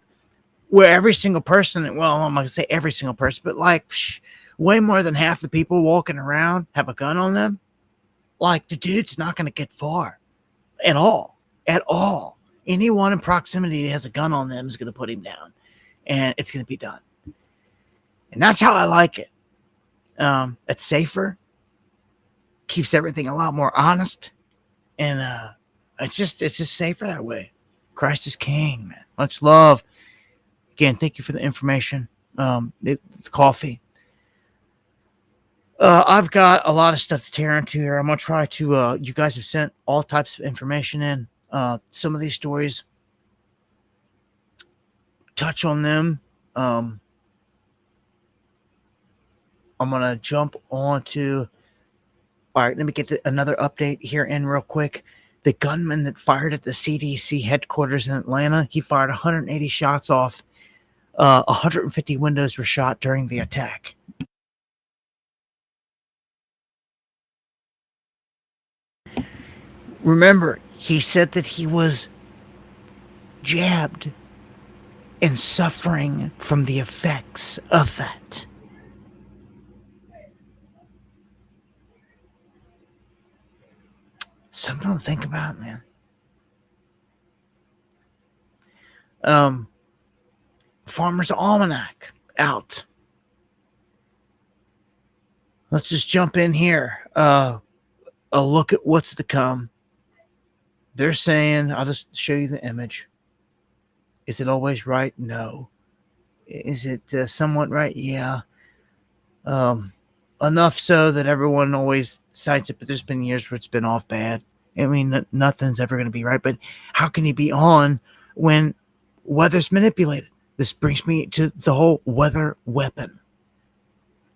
where every single person, well, I'm not going to say every single person, but like way more than half the people walking around have a gun on them. Like, the dude's not going to get far at all. At all. Anyone in proximity that has a gun on them is going to put him down. And it's going to be done. And that's how I like it. It's safer. Keeps everything a lot more honest. And it's just safer that way. Christ is king, man. Much love. Again, thank you for the information. The coffee. I've got a lot of stuff to tear into here. I'm going to try to, you guys have sent all types of information in. Some of these stories, touch on them. I'm going to jump on to, all right, let me get another update here in real quick. The gunman that fired at the CDC headquarters in Atlanta, he fired 180 shots off. 150 windows were shot during the attack. Remember, he said that he was jabbed and suffering from the effects of that. Something to think about, man. Farmer's Almanac out. Let's just jump in here. A look at what's to come. They're saying, I'll just show you the image. Is it always right? No. Is it somewhat right? Yeah. Enough so that everyone always cites it, but there's been years where it's been off bad. I mean, nothing's ever going to be right, but how can you be on when weather's manipulated? This brings me to the whole weather weapon.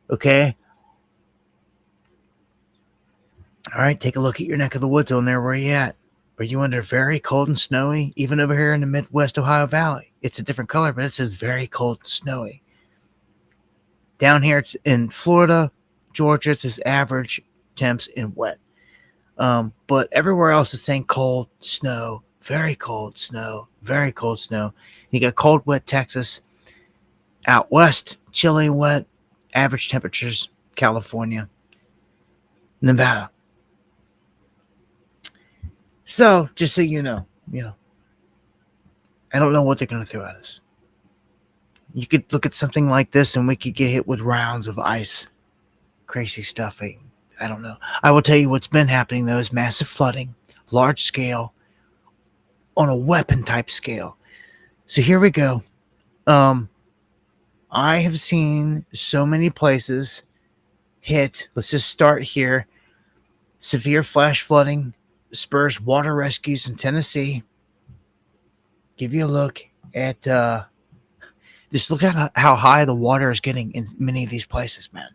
Okay? All right, take a look at your neck of the woods on there. Where are you at? Are you under very cold and snowy? Even over here in the Midwest Ohio Valley. It's a different color, but it says very cold and snowy. Down here, it's in Florida, Georgia, it says average temps and wet. But everywhere else it's saying cold, snow, very cold, snow, very cold, snow. You got cold, wet Texas. Out west, chilly, wet, average temperatures, California, Nevada. So, just so you know, I don't know what they're going to throw at us. You could look at something like this and we could get hit with rounds of ice. Crazy stuff. I don't know. I will tell you what's been happening, though, is massive flooding, large scale, on a weapon type scale. So here we go. I have seen so many places hit. Let's just start here. Severe flash flooding spurs water rescues in Tennessee. Give you a look at just look at how high the water is getting in many of these places, man.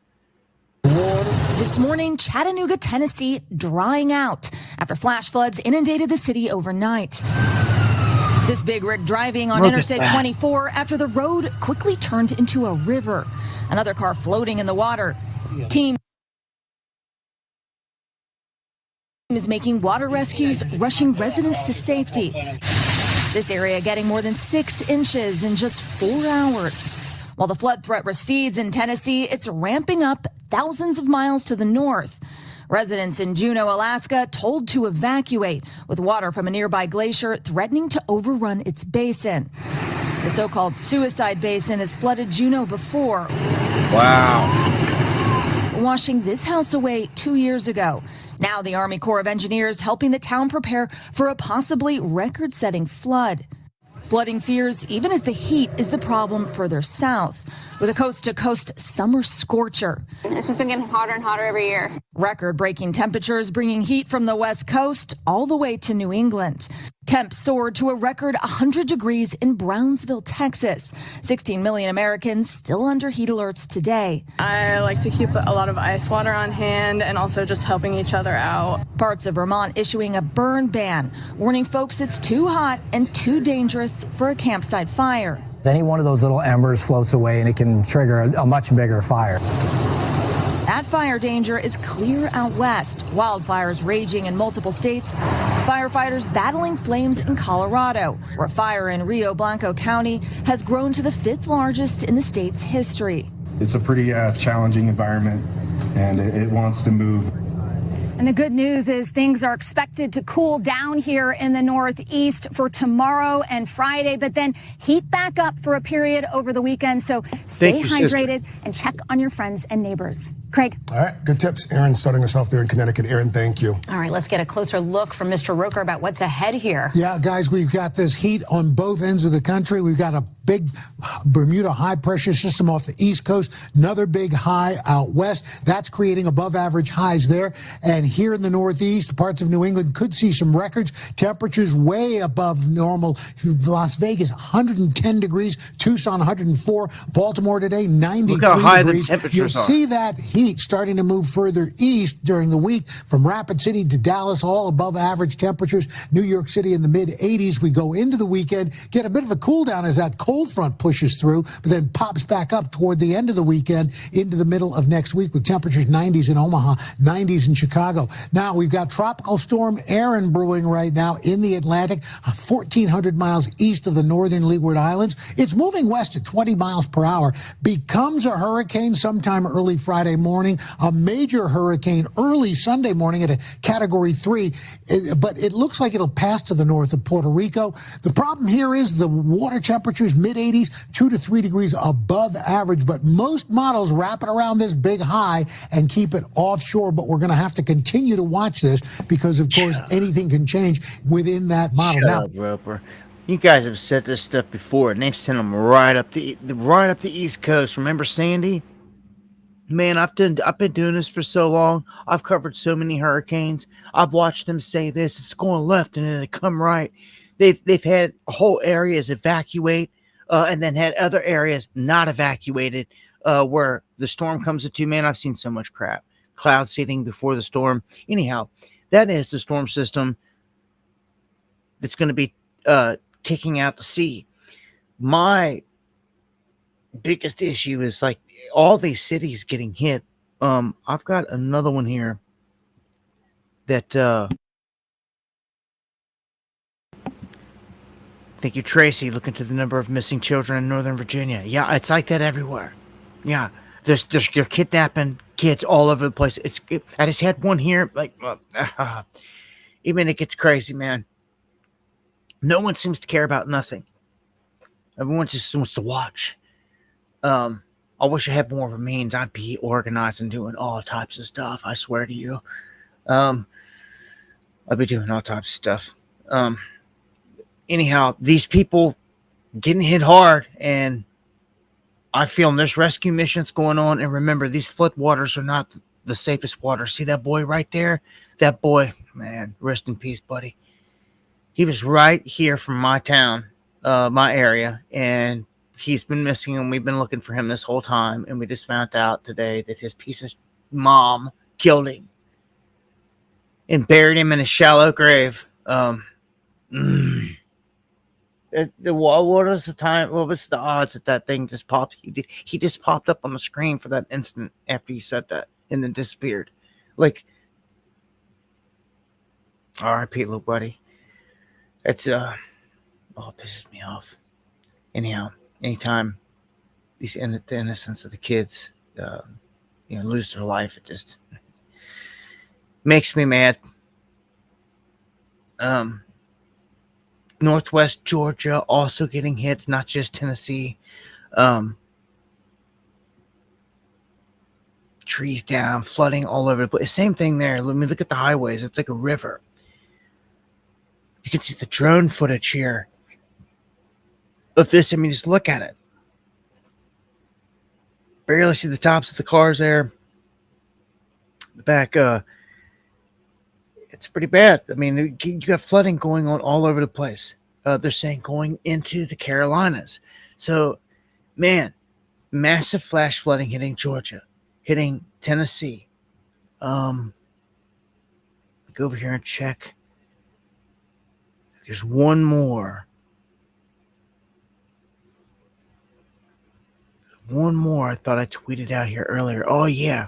This morning, Chattanooga, Tennessee, drying out after flash floods inundated the city overnight. This big rig driving on Interstate 24 after the road quickly turned into a river. Another car floating in the water. Team is making water rescues, rushing residents to safety. This area getting more than 6 inches in just 4 hours. While the flood threat recedes in Tennessee, it's ramping up thousands of miles to the north. Residents in Juneau, Alaska, told to evacuate, with water from a nearby glacier threatening to overrun its basin. The so-called suicide basin has flooded Juneau before. Wow. Washing this house away 2 years ago. Now the Army Corps of Engineers helping the town prepare for a possibly record-setting flood. Flooding fears even as the heat is the problem further south, with a coast-to-coast summer scorcher. It's just been getting hotter and hotter every year. Record-breaking temperatures bringing heat from the west coast all the way to New England. Temps soared to a record 100 degrees in Brownsville, Texas. 16 million Americans still under heat alerts today. I like to keep a lot of ice water on hand and also just helping each other out. Parts of Vermont issuing a burn ban, warning folks it's too hot and too dangerous for a campsite fire. Any one of those little embers floats away and it can trigger a much bigger fire. That fire danger is clear out west. Wildfires raging in multiple states. Firefighters battling flames in Colorado, where fire in Rio Blanco County has grown to the 5th largest in the state's history. It's a pretty challenging environment, and it wants to move. And the good news is things are expected to cool down here in the Northeast for tomorrow and Friday, but then heat back up for a period over the weekend. So stay hydrated and check on your friends and neighbors. Craig. All right, good tips. Aaron starting us off there in Connecticut. Aaron, thank you. All right, let's get a closer look from Mr. Roker about what's ahead here. Yeah, guys, we've got this heat on both ends of the country. We've got a big Bermuda high pressure system off the East Coast, another big high out west. That's creating above average highs there. And here in the Northeast, parts of New England could see some records. Temperatures way above normal. Las Vegas, 110 degrees. Tucson, 104. Baltimore today, 93 Look how high degrees. the temperatures You'll are. see that heat starting to move further east during the week from Rapid City to Dallas, all above average temperatures. New York City in the mid 80s. We go into the weekend, get a bit of a cool down as that cold front pushes through, but then pops back up toward the end of the weekend into the middle of next week with temperatures 90s in Omaha, 90s in Chicago. Now we've got tropical storm Aaron brewing right now in the Atlantic, 1,400 miles east of the northern Leeward Islands. It's moving west at 20 miles per hour, becomes a hurricane sometime early Friday morning, a major hurricane early Sunday morning at a category 3, but it looks like it'll pass to the north of Puerto Rico. The problem here is the water temperatures mid 80s, 2 to 3 degrees above average, but most models wrap it around this big high and keep it offshore, but we're going to have to continue to watch this because, of course, anything can change within that model. Shut Now, up, Roper. You guys have said this stuff before, and they've sent them right up the East Coast. Remember Sandy? Man, I've been doing this for so long. I've covered so many hurricanes. I've watched them say this. It's going left, and then it come right. They've had whole areas evacuate, and then had other areas not evacuated, where the storm comes into. Man, I've seen so much crap. Cloud seeding before the storm. Anyhow, that is the storm system that's going to be kicking out to sea. My biggest issue is like all these cities getting hit. I've got another one here that thank you, Tracy. Look into the number of missing children in Northern Virginia. Yeah, it's like that everywhere. Yeah, there's you're kidnapping kids all over the place. I just had one here. Like, even it gets crazy, man. No one seems to care about nothing. Everyone just wants to watch. I wish I had more of a means. I'd be organized and doing all types of stuff. I swear to you. I'd be doing all types of stuff. Anyhow, these people getting hit hard, and I feel there's rescue missions going on. And remember, these floodwaters are not the safest water. See that boy right there? That boy, man, rest in peace, buddy. He was right here from my town, my area, and he's been missing, and we've been looking for him this whole time. And we just found out today that his piece of mom killed him and buried him in a shallow grave. What was the time? What was the odds that thing just popped? He just popped up on the screen for that instant after you said that, and then disappeared. Like, R.I.P. little buddy. It's it pisses me off. Anyhow, anytime the innocence of the kids, lose their life, it just makes me mad. Northwest Georgia also getting hits, not just Tennessee. Trees down, flooding all over the place. Same thing there. Let me look at the highways. It's like a river. You can see the drone footage here of this. I mean, just look at it. Barely see the tops of the cars there. The back, it's pretty bad. I mean, you got flooding going on all over the place. They're saying going into the Carolinas. So, man, massive flash flooding hitting Georgia, hitting Tennessee. Go over here and check. There's one more. One more I thought I tweeted out here earlier. Oh, yeah.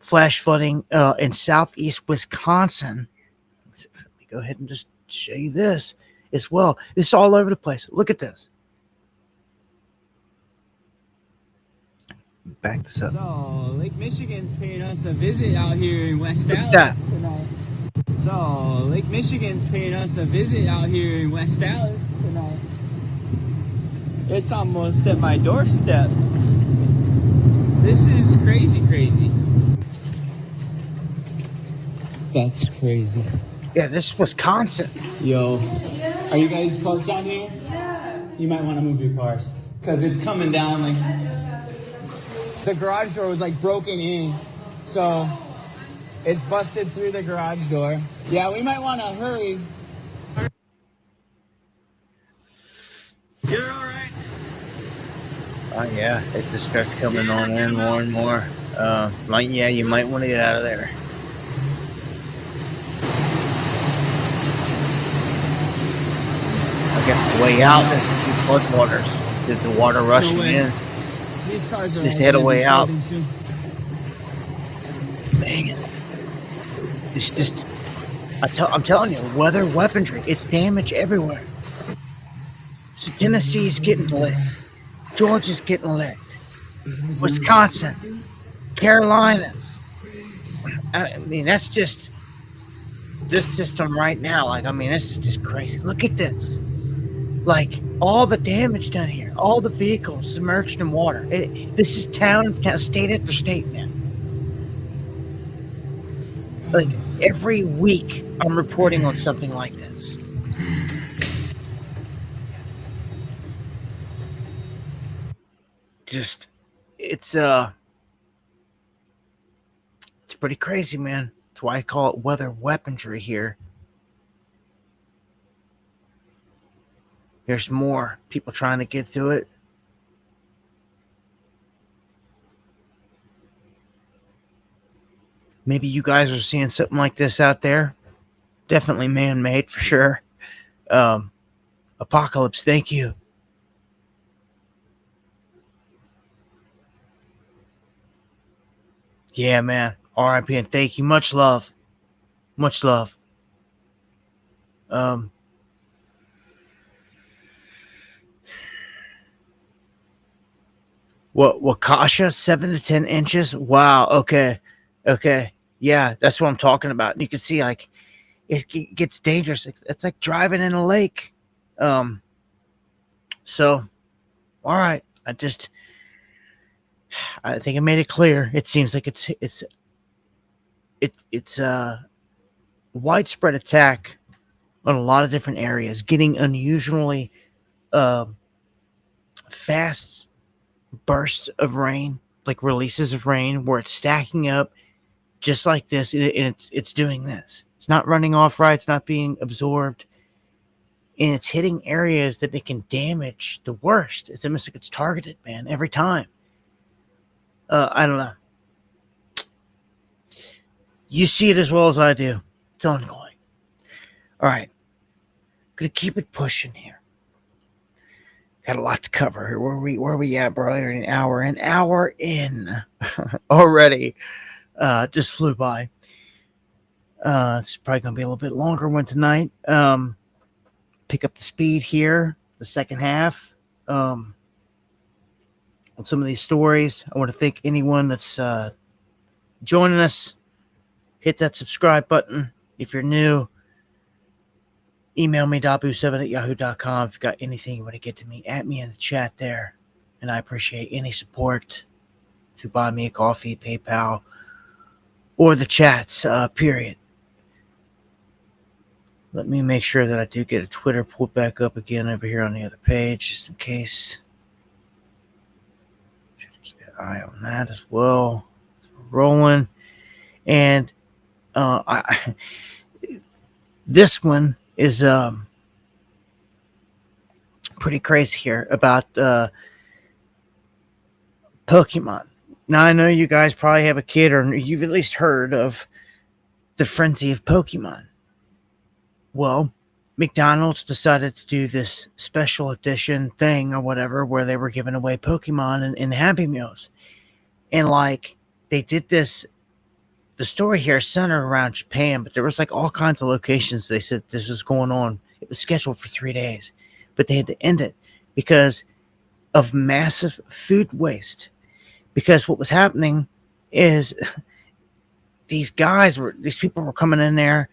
flash flooding in southeast Wisconsin. Let me go ahead and just show you this as well. This is all over the place. Look at this. Back this up. So, Lake Michigan's paying us a visit out here in West Dallas tonight. So, Lake Michigan's paying us a visit out here in West Dallas tonight. It's almost at my doorstep. This is crazy. That's crazy. Yeah, this is Wisconsin. Yo, are you guys parked down here? Yeah. You might want to move your cars because it's coming down like. The garage door was like broken in, so it's busted through the garage door. Yeah, we might want to hurry. You're all right. Oh yeah, it just starts coming on in more and more. Yeah, you might want to get out of there. I guess the way out is the floodwaters. Did the water rushing in? These cars are just head a way out. Soon. Man, it's just, I'm telling you, weather weaponry, it's damage everywhere. So Tennessee's getting licked. Georgia's getting licked. Wisconsin, Carolinas. I mean, that's just this system right now. Like, I mean, this is just crazy. Look at this. Like, all the damage done here, all the vehicles submerged in water. This is state after state, man. Like, every week I'm reporting on something like this. Just, it's pretty crazy, man. That's why I call it weather weaponry here. There's more people trying to get through it. Maybe you guys are seeing something like this out there. Definitely man-made for sure. Apocalypse, thank you. Yeah, man. R.I.P. and thank you. Much love. Much love. What, Wakasha, 7 to 10 inches? Wow, okay. Yeah, that's what I'm talking about. And you can see, like, it gets dangerous. It's like driving in a lake. So, all right. I think I made it clear. It seems like it's a widespread attack on a lot of different areas, getting unusually fast bursts of rain, like releases of rain, where it's stacking up just like this, and it's doing this. It's not running off right. It's not being absorbed, and it's hitting areas that it can damage the worst. It's almost like it's targeted, man, every time. I don't know. You see it as well as I do. It's ongoing. All right. Gonna keep it pushing here. Got a lot to cover here. Where are we at, bro? An hour in already. Just flew by. It's probably gonna be a little bit longer one tonight. Pick up the speed here, the second half. On some of these stories, I want to thank anyone that's joining us. Hit that subscribe button if you're new. Email me, dabu7@yahoo.com. If you've got anything you want to get to me, at me in the chat there. And I appreciate any support to buy me a coffee, PayPal, or the chats, period. Let me make sure that I do get a Twitter pulled back up again over here on the other page, just in case. Try to keep an eye on that as well. So we're rolling. And this one is pretty crazy here about Pokemon. Now, I know you guys probably have a kid, or you've at least heard of the frenzy of Pokemon. Well, McDonald's decided to do this special edition thing or whatever, where they were giving away Pokemon in Happy Meals. And like, they did this the story here is centered around Japan, but there was like all kinds of locations. They said this was going on. It was scheduled for 3 days, but they had to end it because of massive food waste. Because what was happening is these people were coming in there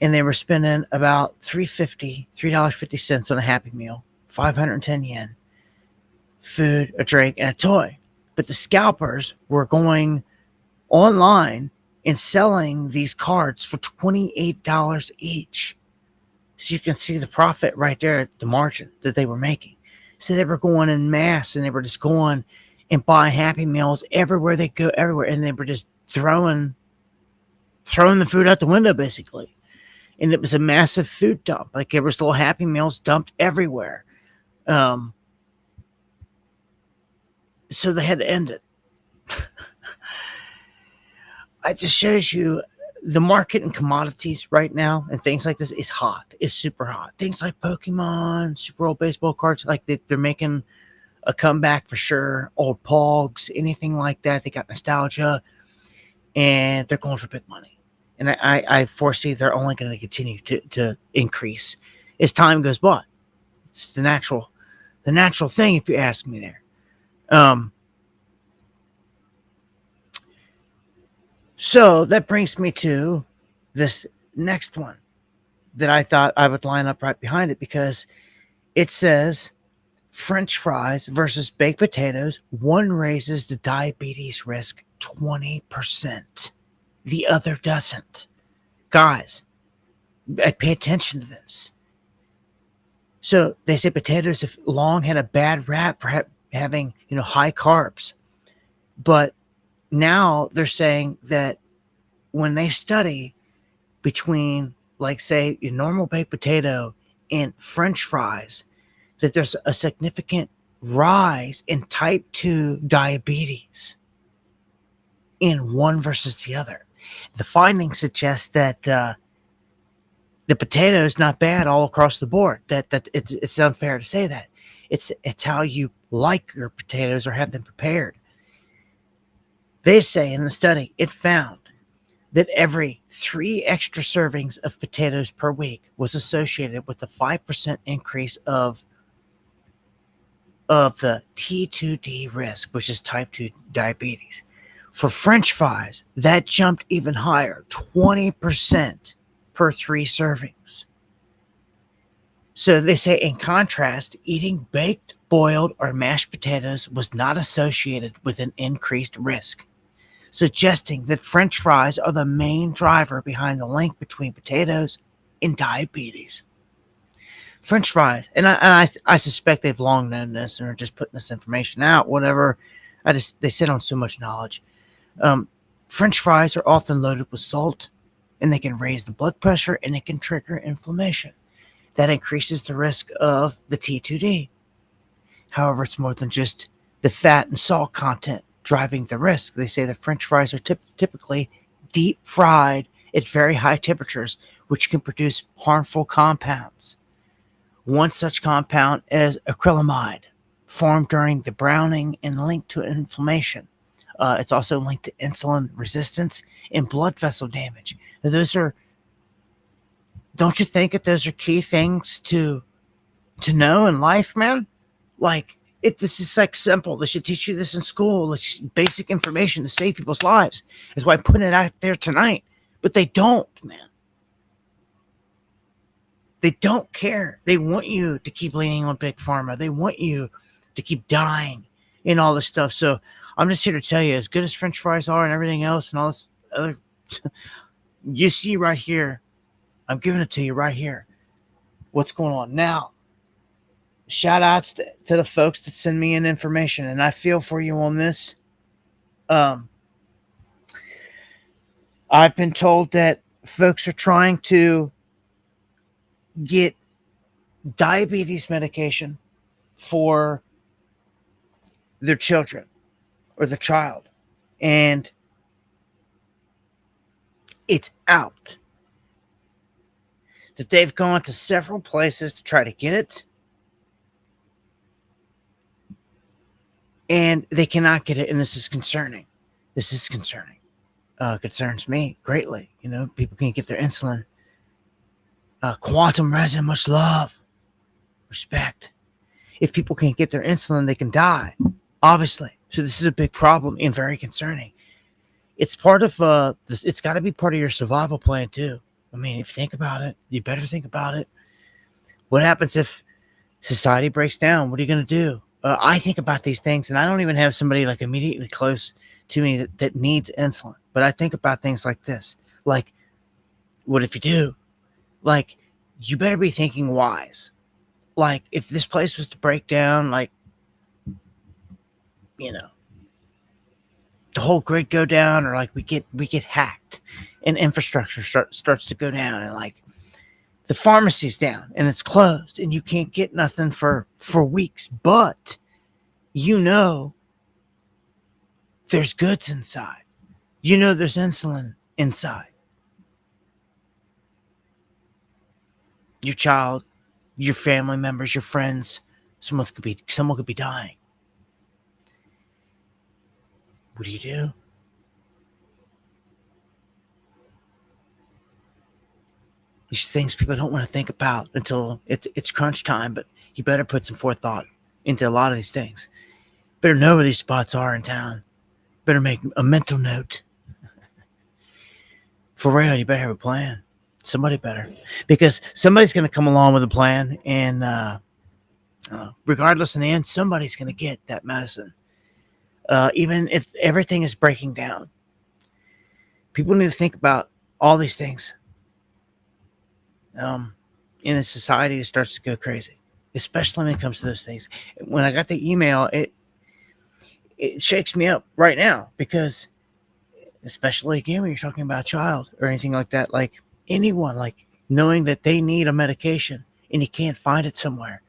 and they were spending about $3.50 on a Happy Meal, 510 yen, food, a drink, and a toy. But the scalpers were going online and selling these cards for $28 each. So you can see the profit right there at the margin that they were making. So they were going in mass and they were just going and buying Happy Meals everywhere they go, everywhere. And they were just throwing the food out the window, basically. And it was a massive food dump. Like there was little Happy Meals dumped everywhere. So they had to end it. It just shows you the market and commodities right now and things like this is hot. It's super hot. Things like Pokemon, Super Bowl baseball cards, like they're making a comeback for sure. Old Pogs, anything like that. They got nostalgia and they're going for big money. And I foresee they're only going to continue to increase as time goes by. It's the natural thing, if you ask me there. So that brings me to this next one that I thought I would line up right behind it, because it says French fries versus baked potatoes. One raises the diabetes risk 20%. The other doesn't. Guys, pay attention to this. So they say potatoes have long had a bad rap for having, high carbs. But now they're saying that when they study between, like, say, a normal baked potato and French fries, that there's a significant rise in type 2 diabetes in one versus the other. The findings suggest that the potato is not bad all across the board. That it's unfair to say that. It's how you like your potatoes or have them prepared. They say in the study, it found that every 3 extra servings of potatoes per week was associated with a 5% increase of the T2D risk, which is type 2 diabetes. For French fries, that jumped even higher, 20% per 3 servings. So they say, in contrast, eating baked, boiled, or mashed potatoes was not associated with an increased risk, suggesting that French fries are the main driver behind the link between potatoes and diabetes. French fries, and I suspect they've long known this and are just putting this information out, whatever. They sit on so much knowledge. French fries are often loaded with salt, and they can raise the blood pressure, and it can trigger inflammation. That increases the risk of the T2D. However, it's more than just the fat and salt content driving the risk. They say that French fries are typically deep fried at very high temperatures, which can produce harmful compounds. One such compound is acrylamide, formed during the browning and linked to inflammation. It's also linked to insulin resistance and blood vessel damage. Now, don't you think that those are key things to know in life, man? Like, this is like simple. They should teach you this in school. It's just basic information to save people's lives. That's why I'm putting it out there tonight. But they don't, man. They don't care. They want you to keep leaning on Big Pharma. They want you to keep dying and all this stuff. So I'm just here to tell you, as good as French fries are and everything else and all this other, you see right here, I'm giving it to you right here, what's going on. Now, shout outs to the folks that send me in information, and I feel for you on this. I've been told that folks are trying to get diabetes medication for their children or the child, and it's out that they've gone to several places to try to get it, and they cannot get it, and this is concerning. concerns me greatly. You know, people can't get their insulin. Quantum resin, much love, respect. If people can't get their insulin, they can die, obviously. So this is a big problem and very concerning. It's part of, it's got to be part of your survival plan too. I mean, if you think about it, you better think about it. What happens if society breaks down? What are you going to do? I think about these things, and I don't even have somebody like immediately close to me that needs insulin. But I think about things like this. Like, what if you do? Like, you better be thinking wise. Like, if this place was to break down, like, you know, the whole grid go down, or like we get hacked and infrastructure starts to go down, and like the pharmacy's down and it's closed and you can't get nothing for weeks, but you know there's goods inside. You know there's insulin inside. Your child, your family members, your friends, someone could be dying. What do you do? These things people don't want to think about until it's crunch time, but you better put some forethought into a lot of these things. Better know where these spots are in town. Better make a mental note. For real, you better have a plan. Somebody better. Because somebody's going to come along with a plan, and regardless in the end, somebody's going to get that medicine. Even if everything is breaking down. People need to think about all these things. In a society, it starts to go crazy, especially when it comes to those things. When I got the email, it shakes me up right now, because especially again when you're talking about a child or anything like that, like anyone, like knowing that they need a medication and you can't find it somewhere,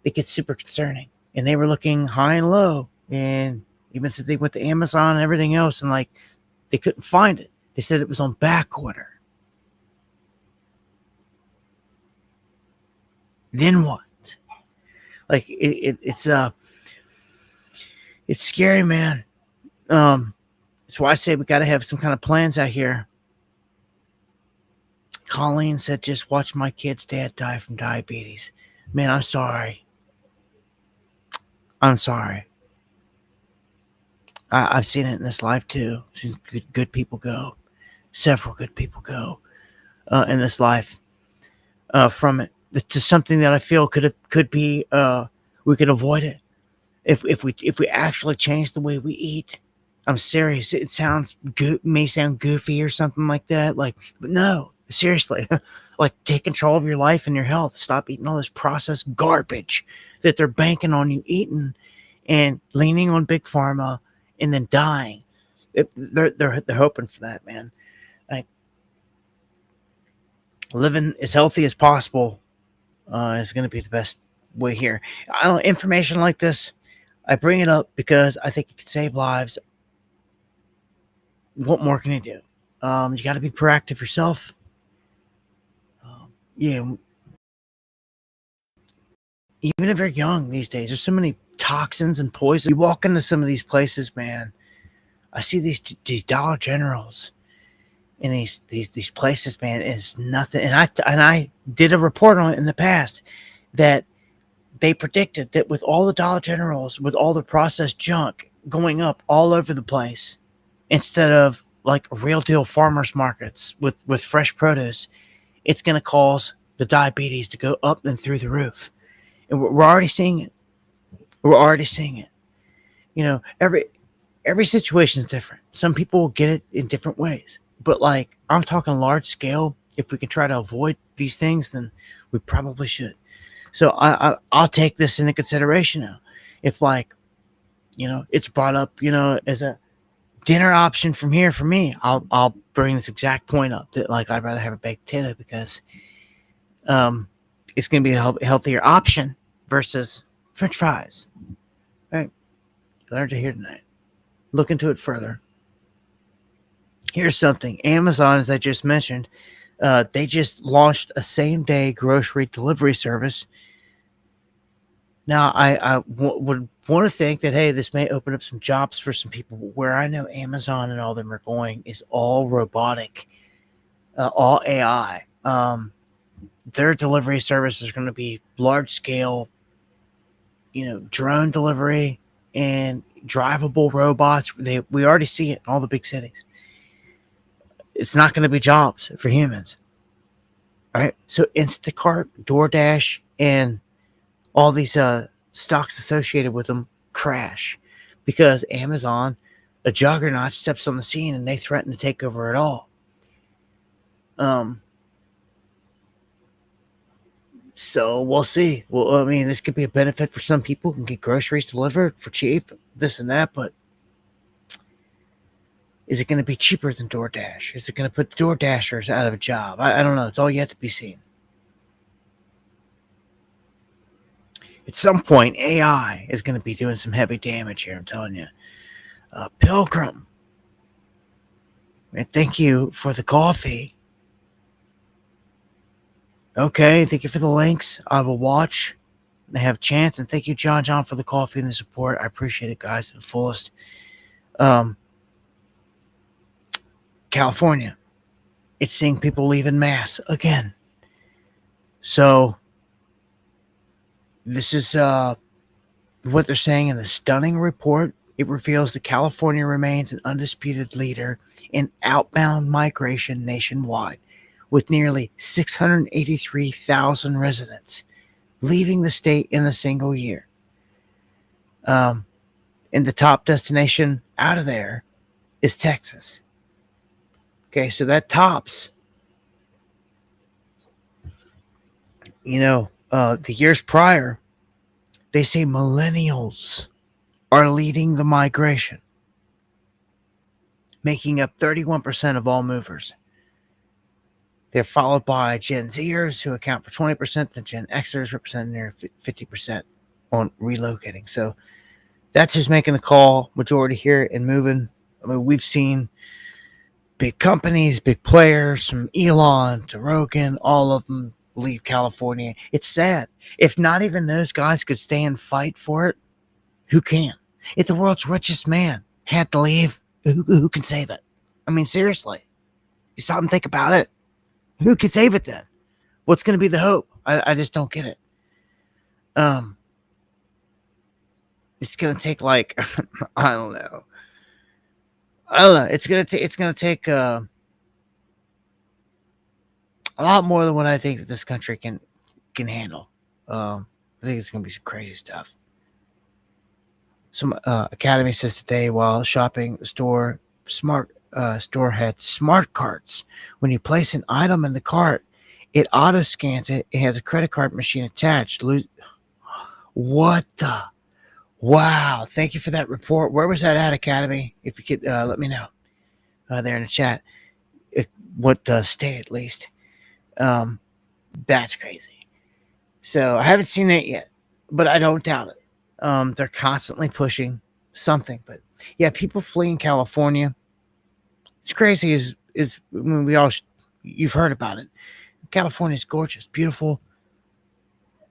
it gets super concerning. And they were looking high and low, and even said they went to Amazon and everything else, and like they couldn't find it. They said it was on back order. Then what? Like it's scary, man. That's why I say we got to have some kind of plans out here. Colleen said, "Just watch my kid's dad die from diabetes." Man, I'm sorry. I'm sorry. I've seen it in this life too. Seen good people go. Several good people go in this life from it to something that I feel could be we could avoid it if we actually change the way we eat. I'm serious. It sounds may sound goofy or something like that. Like, but no, seriously. Like, take control of your life and your health. Stop eating all this processed garbage that they're banking on you eating, and leaning on big pharma, and then dying. They're hoping for that, man. Like, living as healthy as possible is going to be the best way here. I don't information like this. I bring it up because I think it could save lives. What more can you do? You got to be proactive yourself. Even if you're young these days, there's so many toxins and poison. You walk into some of these places, man. I see these Dollar Generals in these places, man. It's nothing. And I did a report on it in the past that they predicted that with all the Dollar Generals, with all the processed junk going up all over the place, instead of like real deal farmers markets with fresh produce, it's going to cause the diabetes to go up and through the roof. And we're already seeing it. We're already seeing it. You know, every situation is different. Some people will get it in different ways. But like, I'm talking large scale. If we can try to avoid these things, then we probably should. So I'll take this into consideration now. If like, you know, it's brought up, you know, as a dinner option from here for me, I'll bring this exact point up that like I'd rather have a baked potato because it's going to be a healthier option versus French fries. All right, you learned it here tonight. Look into it further. Here's something. Amazon, as I just mentioned, they just launched a same-day grocery delivery service. Now, I would want to think that, hey, this may open up some jobs for some people. But where I know Amazon and all them are going is all robotic, all AI. Their delivery service is going to be large scale, drone delivery and drivable robots. We already see it in all the big cities. It's not going to be jobs for humans. All right. So Instacart, DoorDash, and all these stocks associated with them crash because Amazon, a juggernaut, steps on the scene and they threaten to take over it all. So we'll see. Well, I mean, this could be a benefit for some people who can get groceries delivered for cheap, this and that, but is it going to be cheaper than DoorDash? Is it going to put DoorDashers out of a job? I don't know. It's all yet to be seen. At some point, AI is going to be doing some heavy damage here, I'm telling you. Pilgrim, and thank you for the coffee. Okay, thank you for the links. I will watch and have a chance. And thank you, John, for the coffee and the support. I appreciate it, guys, to the fullest. California, it's seeing people leave en masse again. So this is what they're saying in a stunning report. It reveals that California remains an undisputed leader in outbound migration nationwide, with nearly 683,000 residents leaving the state in a single year. And the top destination out of there is Texas. Okay, so that tops, the years prior, they say millennials are leading the migration, making up 31% of all movers. They're followed by Gen Zers, who account for 20%. The Gen Xers represent near 50% on relocating. So that's who's making the call, majority here and moving. I mean, we've seen big companies, big players, from Elon to Rogan, all of them leave California. It's sad. If not even those guys could stay and fight for it, who can? If the world's richest man had to leave, who can save it? I mean, seriously. You stop and think about it. Who can save it then? What's going to be the hope? I just don't get it. It's going to take like, I don't know. It's going to take a lot more than what I think that this country can handle. I think it's going to be some crazy stuff. Some Academy says today while shopping the store, store had smart carts. When you place an item in the cart, it auto scans it. It has a credit card machine attached. What the? Wow. Thank you for that report. Where was that at, Academy? If you could let me know there in the chat. What state at least. That's crazy. So I haven't seen it yet, but I don't doubt it. They're constantly pushing something. But yeah, people fleeing California. It's crazy. I mean, you've heard about it. California is gorgeous, beautiful.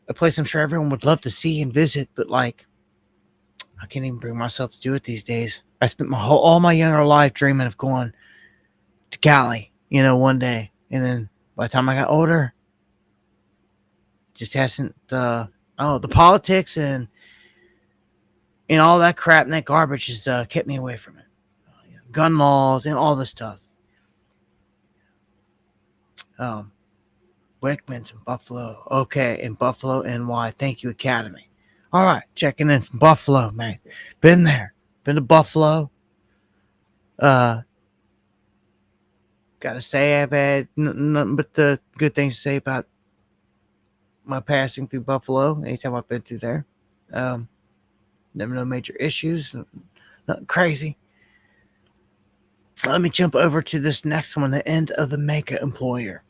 A place I'm sure everyone would love to see and visit, but like, I can't even bring myself to do it these days. I spent all my younger life dreaming of going to Cali, one day. And then by the time I got older, it just hasn't, the politics and all that crap and that garbage has kept me away from it. Gun laws and all this stuff. Wickman's in Buffalo. Okay, in Buffalo, NY. Thank you, Academy. All right, checking in from Buffalo, man. Been there. Been to Buffalo. Gotta say, I've had nothing but the good things to say about my passing through Buffalo. Anytime I've been through there. Never no major issues. Nothing crazy. Let me jump over to this next one, the end of the mega employer.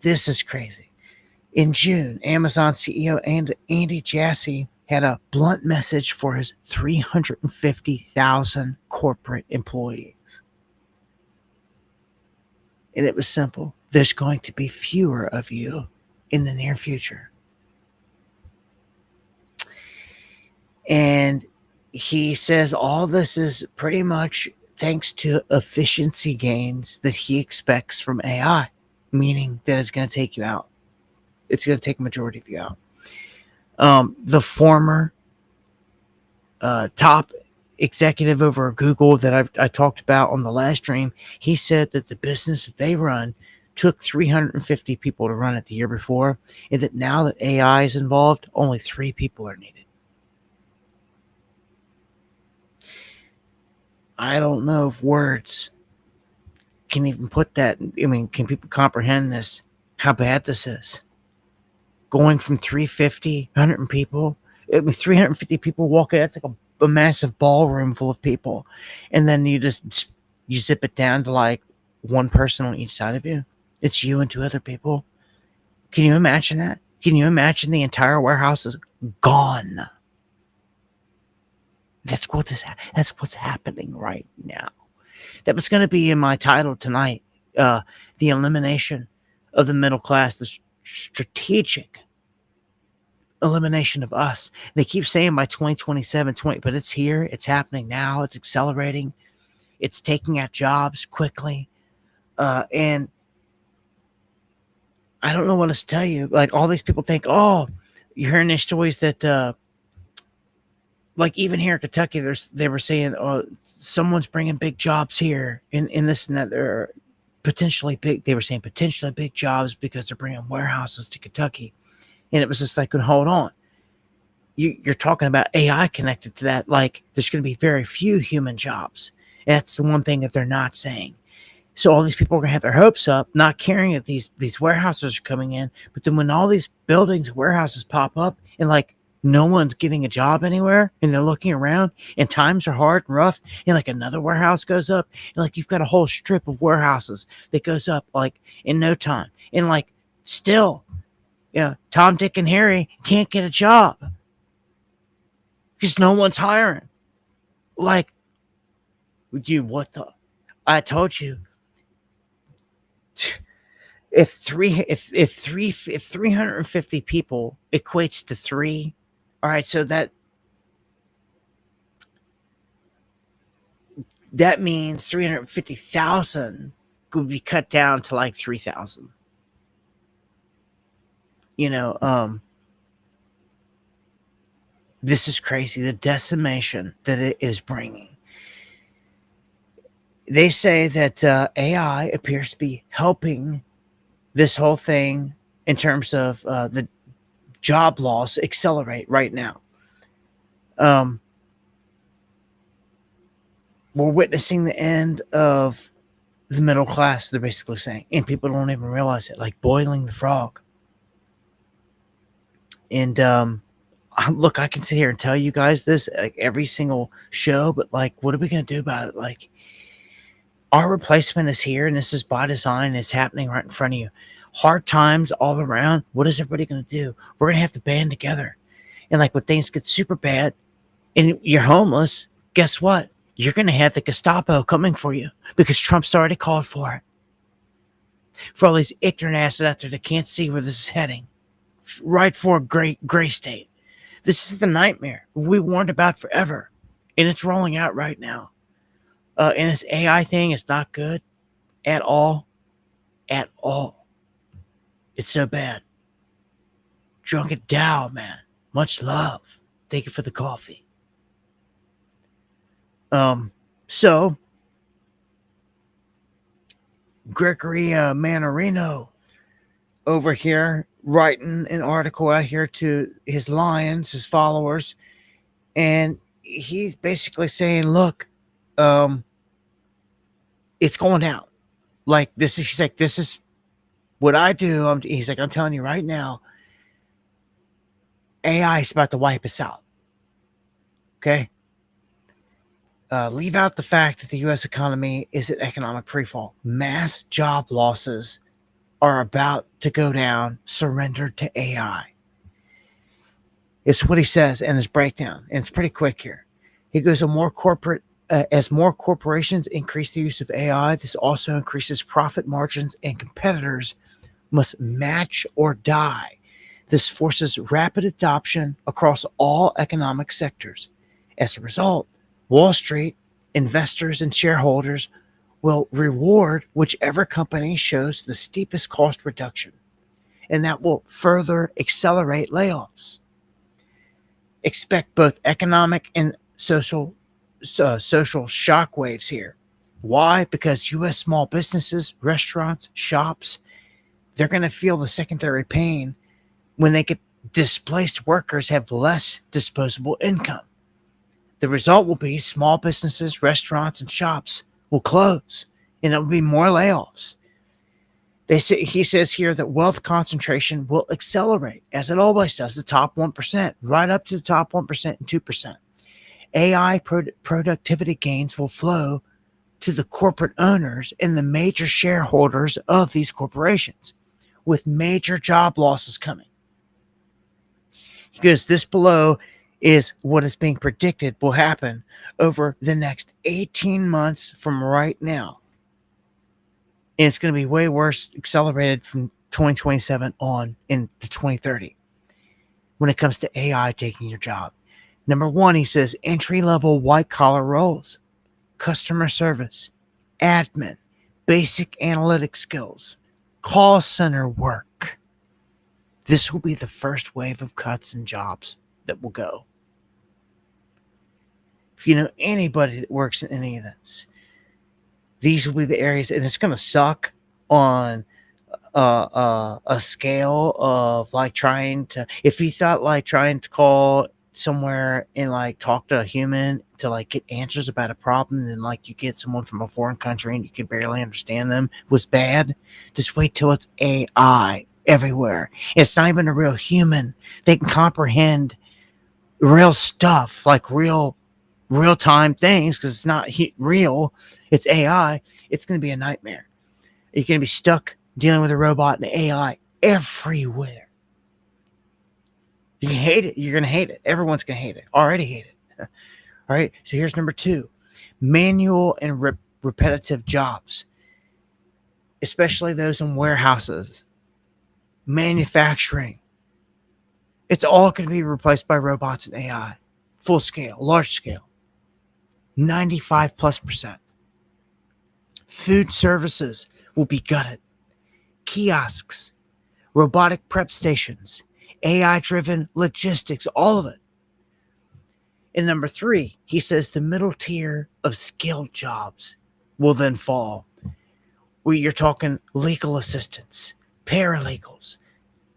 This is crazy. In June, Amazon CEO Andy Jassy had a blunt message for his 350,000 corporate employees. And it was simple. There's going to be fewer of you in the near future. And he says all this is pretty much thanks to efficiency gains that he expects from AI, meaning that it's going to take you out. It's going to take a majority of you out. The former top executive over Google that I talked about on the last stream, he said that the business that they run took 350 people to run it the year before, and that now that AI is involved, only 3 people are needed. I don't know if words can even put that. I mean, can people comprehend this? How bad this is? Going from 350, 100 people, I mean, 350 people walking, that's like a massive ballroom full of people. And then you zip it down to like 1 person on each side of you. It's you and 2 other people. Can you imagine that? Can you imagine the entire warehouse is gone? That's what's happening right now. That was going to be in my title tonight. The elimination of the middle class, the strategic elimination of us. They keep saying by 2027, but it's here. It's happening now. It's accelerating. It's taking out jobs quickly. And I don't know what else to tell you. Like, all these people think, oh, you're hearing these stories that, like, even here in Kentucky, they were saying, oh, someone's bringing big jobs here in this and that. They're potentially big. They were saying potentially big jobs because they're bringing warehouses to Kentucky. And it was just like, hold on. You're talking about AI connected to that. Like, there's going to be very few human jobs. And that's the one thing that they're not saying. So all these people are going to have their hopes up, not caring that these warehouses are coming in. But then when all these buildings, warehouses pop up and like no one's getting a job anywhere and they're looking around and times are hard and rough and like another warehouse goes up and like you've got a whole strip of warehouses that goes up like in no time. And like still, Tom, Dick, and Harry can't get a job because no one's hiring. Like, what the? I told you. If 350 people equates to 3, all right, so that means 350,000 could be cut down to like 3,000. This is crazy. The decimation that it is bringing. They say that AI appears to be helping this whole thing in terms of the job loss accelerate right now. We're witnessing the end of the middle class, they're basically saying, and people don't even realize it, like boiling the frog. And look, I can sit here and tell you guys this like every single show, but like, what are we going to do about it? Like, our replacement is here, and this is by design. It's happening right in front of you. Hard times all around. What is everybody going to do? We're going to have to band together. And like when things get super bad and you're homeless, guess what? You're going to have the Gestapo coming for you because Trump's already called for it. For all these ignorant asses out there that can't see where this is heading. Right for a gray state. This is the nightmare we warned about forever. And it's rolling out right now. And this AI thing is not good at all. At all. It's so bad. Drunken Dow, man. Much love. Thank you for the coffee. So Gregory Mannarino over here writing an article out here to his lions, his followers, and he's basically saying, look, it's going down. Like this, he's like, this is what I do. He's like, I'm telling you right now, AI is about to wipe us out. Okay. Leave out the fact that the U.S. economy is at economic freefall. Mass job losses are about to go down. Surrender to AI. It's what he says in his breakdown, and it's pretty quick here. He goes, as more corporations increase the use of AI, this also increases profit margins, and competitors must match or die. This forces rapid adoption across all economic sectors. As a result, Wall Street, investors, and shareholders will reward whichever company shows the steepest cost reduction, and that will further accelerate layoffs. Expect both economic and social shockwaves here. Why? Because U.S. small businesses, restaurants, shops, they're going to feel the secondary pain when they get displaced workers have less disposable income. The result will be small businesses, restaurants, and shops will close, and it will be more layoffs. He says here that wealth concentration will accelerate, as it always does, the top 1%, right up to the top 1% and 2%. AI productivity gains will flow to the corporate owners and the major shareholders of these corporations, with major job losses coming. He goes, this below is what is being predicted will happen over the next 18 months from right now. And it's going to be way worse, accelerated from 2027 on into 2030 when it comes to AI taking your job. Number one, he says entry-level white-collar roles, customer service, admin, basic analytic skills, call center work. This will be the first wave of cuts in jobs that will go. If you know anybody that works in any of this, these will be the areas, and it's going to suck on a scale of like trying to, if you thought like trying to call somewhere and like talk to a human to like get answers about a problem, and then like you get someone from a foreign country and you can barely understand them was bad, just wait till it's AI everywhere. It's not even a real human. They can comprehend real stuff, like real-time things, because it's not real. It's AI. It's going to be a nightmare. You're going to be stuck dealing with a robot and AI everywhere. You can hate it. You're going to hate it. Everyone's going to hate it. Already hate it. All right. So here's number two: manual and repetitive jobs, especially those in warehouses, manufacturing. It's all going to be replaced by robots and AI, full scale, large scale. 95+%. Food services will be gutted. Kiosks, robotic prep stations, AI-driven logistics, all of it. And number three, he says the middle tier of skilled jobs will then fall, where you're talking legal assistants, paralegals,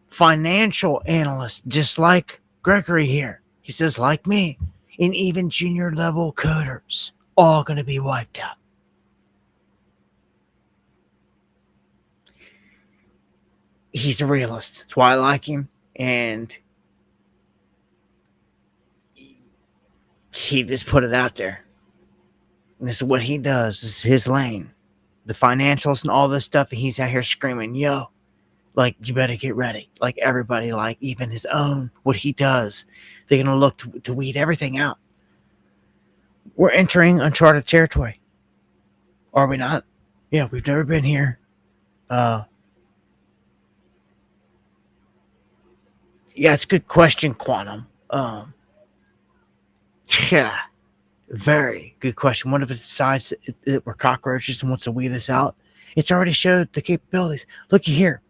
financial analysts, just like Gregory here. He says, like me, and even junior level coders, all going to be wiped out. He's a realist. That's why I like him. And he just put it out there. And this is what he does. This is his lane. The financials and all this stuff. And he's out here screaming, yo, like, you better get ready. Like everybody, like even his own, what he does, they're going to look to weed everything out. We're entering uncharted territory. Are we not? Yeah, we've never been here. Yeah, it's a good question, Quantum. Yeah, very good question. What if it decides that we're cockroaches and wants to weed us out? It's already showed the capabilities. Looky here.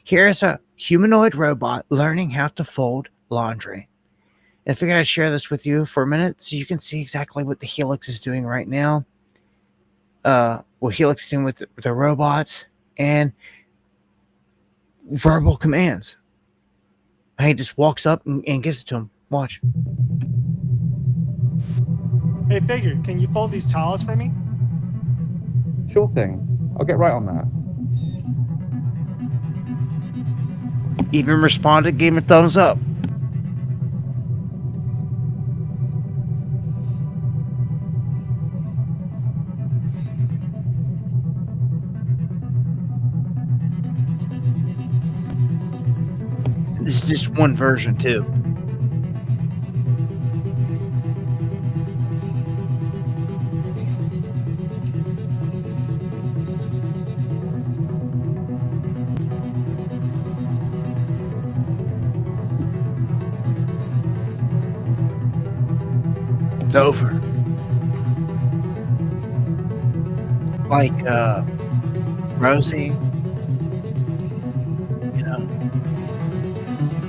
Here's a humanoid robot learning how to fold laundry. And I figured I'd share this with you for a minute so you can see exactly what the Helix is doing right now. What Helix is doing with the robots and verbal commands. He just walks up and gives it to him. Watch. Hey, Figure, can you fold these towels for me? Sure thing. I'll get right on that. Even responded, gave him a thumbs up. This is just one version, too. It's over. Like Rosie, you know,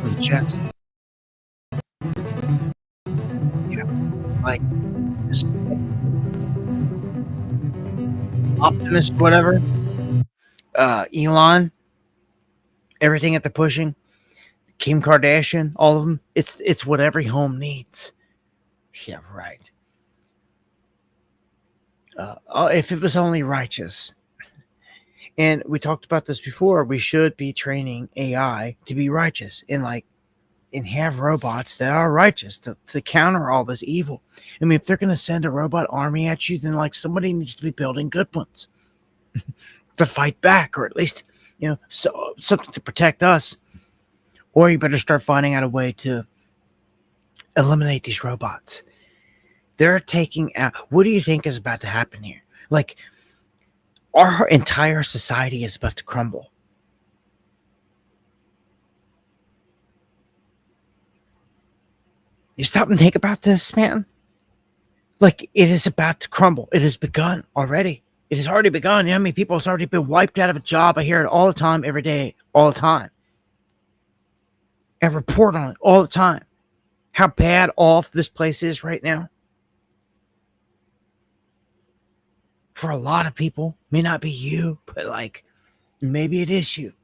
with Jetsons. You know, like this optimist, whatever. Elon, everything that they're pushing, Kim Kardashian, all of them. It's what every home needs. Yeah, right. If it was only righteous, and we talked about this before, we should be training AI to be righteous and have robots that are righteous to counter all this evil. I mean, if they're going to send a robot army at you, then somebody needs to be building good ones to fight back, or at least something to protect us. Or you better start finding out a way to eliminate these robots. They're taking out. What do you think is about to happen here? Our entire society is about to crumble. You stop and think about this, man. It is about to crumble. It has begun already. It has already begun. You know how many people has already been wiped out of a job? I hear it all the time, every day, all the time. I report on it all the time. How bad off this place is right now. For a lot of people, may not be you, but maybe it is you.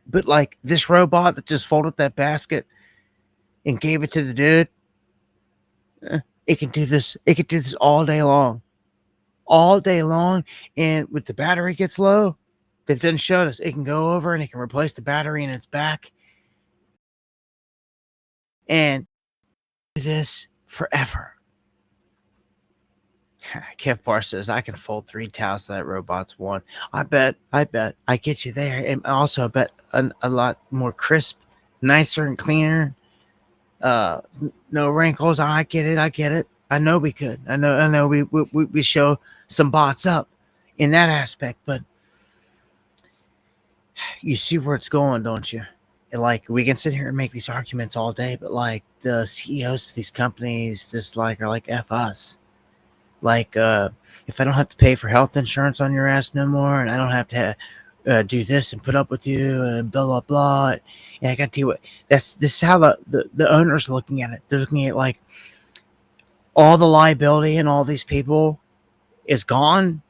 But this robot that just folded that basket and gave it to the dude, it can do this. It can do this all day long. All day long. And if the battery gets low, they've done showed us it can go over and it can replace the battery in its back. And do this forever. Kev Barr says, I can fold 3 towels to that robot's one. I bet I get you there. And also I bet a lot more crisp, nicer and cleaner. No wrinkles. I get it. I know we could. I know we show some bots up in that aspect, but you see where it's going, don't you? We can sit here and make these arguments all day, but the CEOs of these companies just are F us. If I don't have to pay for health insurance on your ass no more, and I don't have to do this and put up with you and blah blah blah, and I got to tell you what, this is how the owners are looking at it. They're looking at all the liability and all these people is gone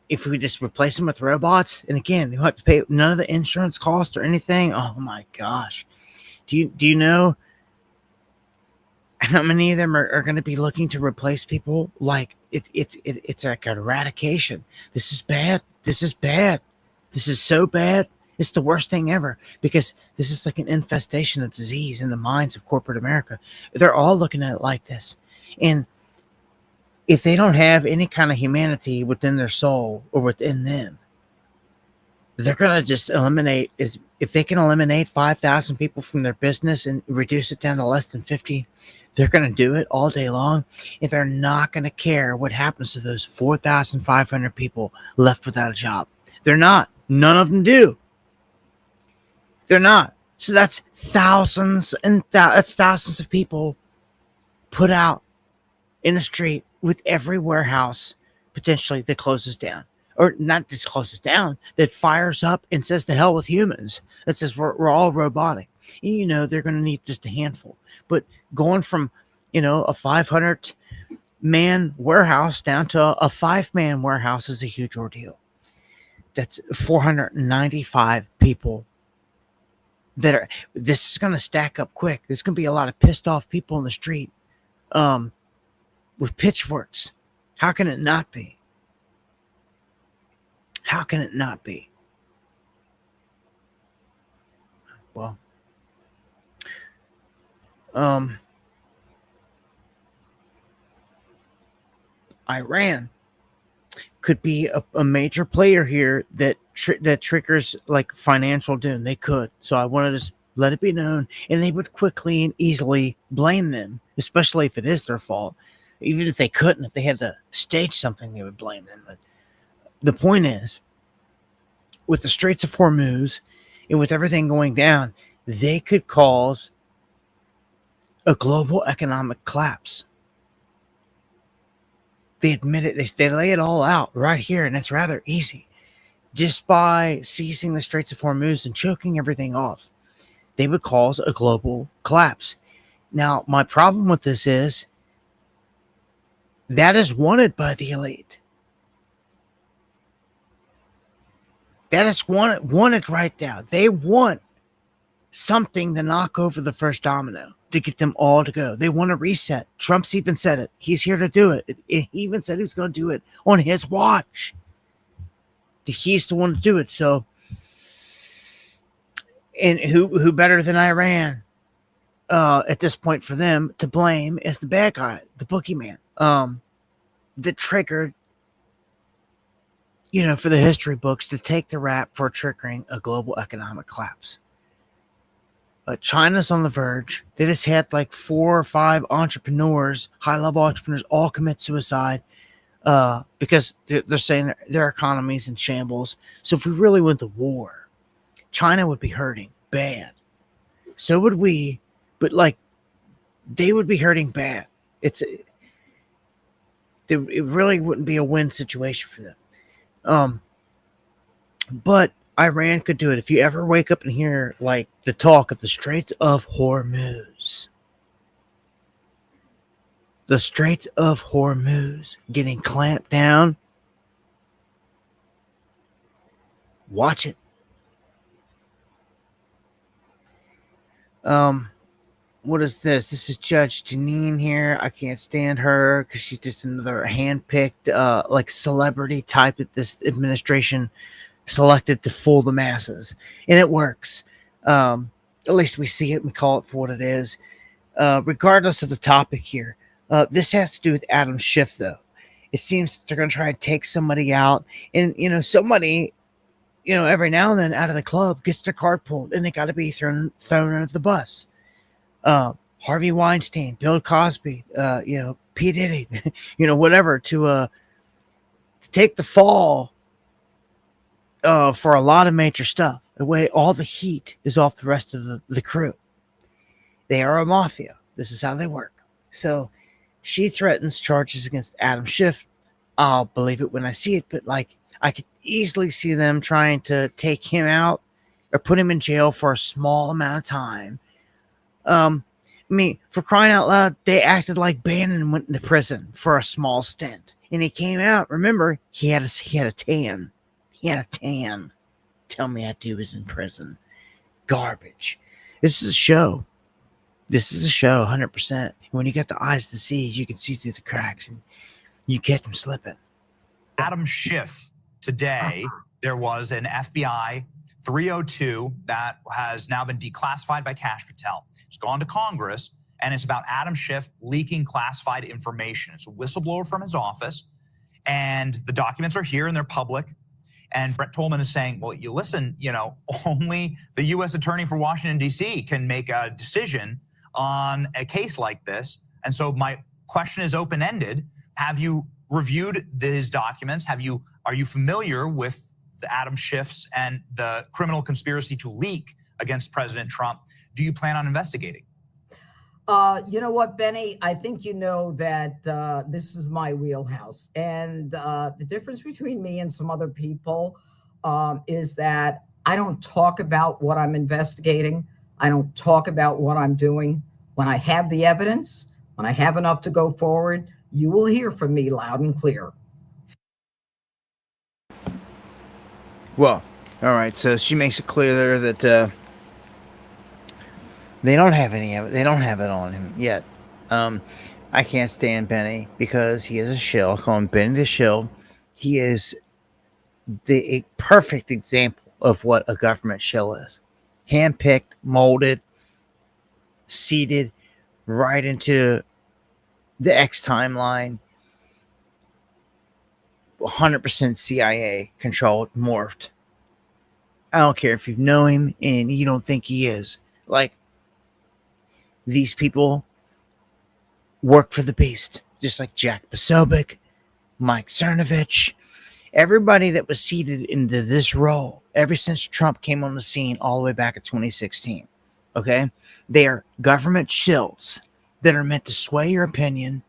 if we just replace them with robots. And again, you have to pay none of the insurance cost or anything. Oh my gosh, do you know how many of them are going to be looking to replace people? It's like an eradication. This is bad. This is so bad. It's the worst thing ever, because this is like an infestation of disease in the minds of corporate America. They're all looking at it like this. And if they don't have any kind of humanity within their soul or within them, they're going to just eliminate. If they can eliminate 5,000 people from their business and reduce it down to less than 50, they're going to do it all day long. And they're not going to care what happens to those 4,500 people left without a job. They're not. None of them do. They're not. So that's thousands and that's thousands of people put out in the street with every warehouse potentially that closes down. Or not just closes down, that fires up and says to hell with humans. That says we're all robotic. And they're going to need just a handful. But going from, a 500-man warehouse down to a 5-man warehouse is a huge ordeal. That's 495 people this is going to stack up quick. There's going to be a lot of pissed off people in the street with pitchforks. How can it not be? How can it not be? Well, Iran could be a major player here that triggers financial doom. They could. So I want to just let it be known, and they would quickly and easily blame them, especially if it is their fault. Even if they couldn't, if they had to stage something, they would blame them. But the point is, with the Straits of Hormuz and with everything going down, they could cause a global economic collapse. They admit it. They lay it all out right here, and it's rather easy. Just by seizing the Straits of Hormuz and choking everything off, they would cause a global collapse. Now, my problem with this is that is wanted by the elite. That is wanted right now. They want something to knock over the first domino to get them all to go. They want a reset. Trump's even said it. He's here to do it. He even said he's going to do it on his watch. He's the one to do it. So, and who better than Iran at this point for them to blame as the bad guy, the boogeyman, that triggered, for the history books to take the rap for triggering a global economic collapse. China's on the verge. They just had like 4 or 5 entrepreneurs, high-level entrepreneurs, all commit suicide because they're saying their economy's in shambles. So if we really went to war, China would be hurting bad. So would we, but they would be hurting bad. It really wouldn't be a win situation for them. But Iran could do it. If you ever wake up and hear the talk of the Straits of Hormuz, getting clamped down, watch it. What is this? This is Judge Janine here. I can't stand her because she's just another handpicked, celebrity type that this administration selected to fool the masses, and it works. At least we see it and we call it for what it is. Regardless of the topic here, this has to do with Adam Schiff, though. It seems that they're going to try and take somebody out, and somebody, every now and then out of the club gets their card pulled, and they got to be thrown under the bus. Harvey Weinstein, Bill Cosby, P. Diddy, whatever, to take the fall for a lot of major stuff. The way all the heat is off the rest of the crew. They are a mafia. This is how they work. So she threatens charges against Adam Schiff. I'll believe it when I see it, but I could easily see them trying to take him out or put him in jail for a small amount of time. For crying out loud, they acted like Bannon went into prison for a small stint, and he came out. Remember, he had a tan. He had a tan. Tell me that dude was in prison. Garbage. This is a show. 100%. When you got the eyes to see, you can see through the cracks, and you catch them slipping. Adam Schiff, today, there was an FBI 302 that has now been declassified by Kash Patel. It's gone to Congress, and it's about Adam Schiff leaking classified information. It's a whistleblower from his office, and the documents are here and they're public. And Brett Tolman is saying, well, you listen, only the U.S. Attorney for Washington, D.C. can make a decision on a case like this. And so my question is open-ended. Have you reviewed his documents? Are you familiar with the Adam Schiff's and the criminal conspiracy to leak against President Trump? Do you plan on investigating? You know what, Benny? I think you know that this is my wheelhouse. And the difference between me and some other people is that I don't talk about what I'm investigating. I don't talk about what I'm doing. When I have the evidence, when I have enough to go forward, you will hear from me loud and clear. Well, all right. So she makes it clear there that they don't have any of it. They don't have it on him yet. I can't stand Benny because he is a shill. I call him Benny the shill. He is the perfect example of what a government shill is. Handpicked, molded, seeded right into the X timeline. 100% CIA controlled, morphed. I don't care if you know him and you don't think he is. These people work for the beast, just like Jack Posobiec, Mike Cernovich, everybody that was seated into this role ever since Trump came on the scene all the way back in 2016. Okay? They are government shills that are meant to sway your opinion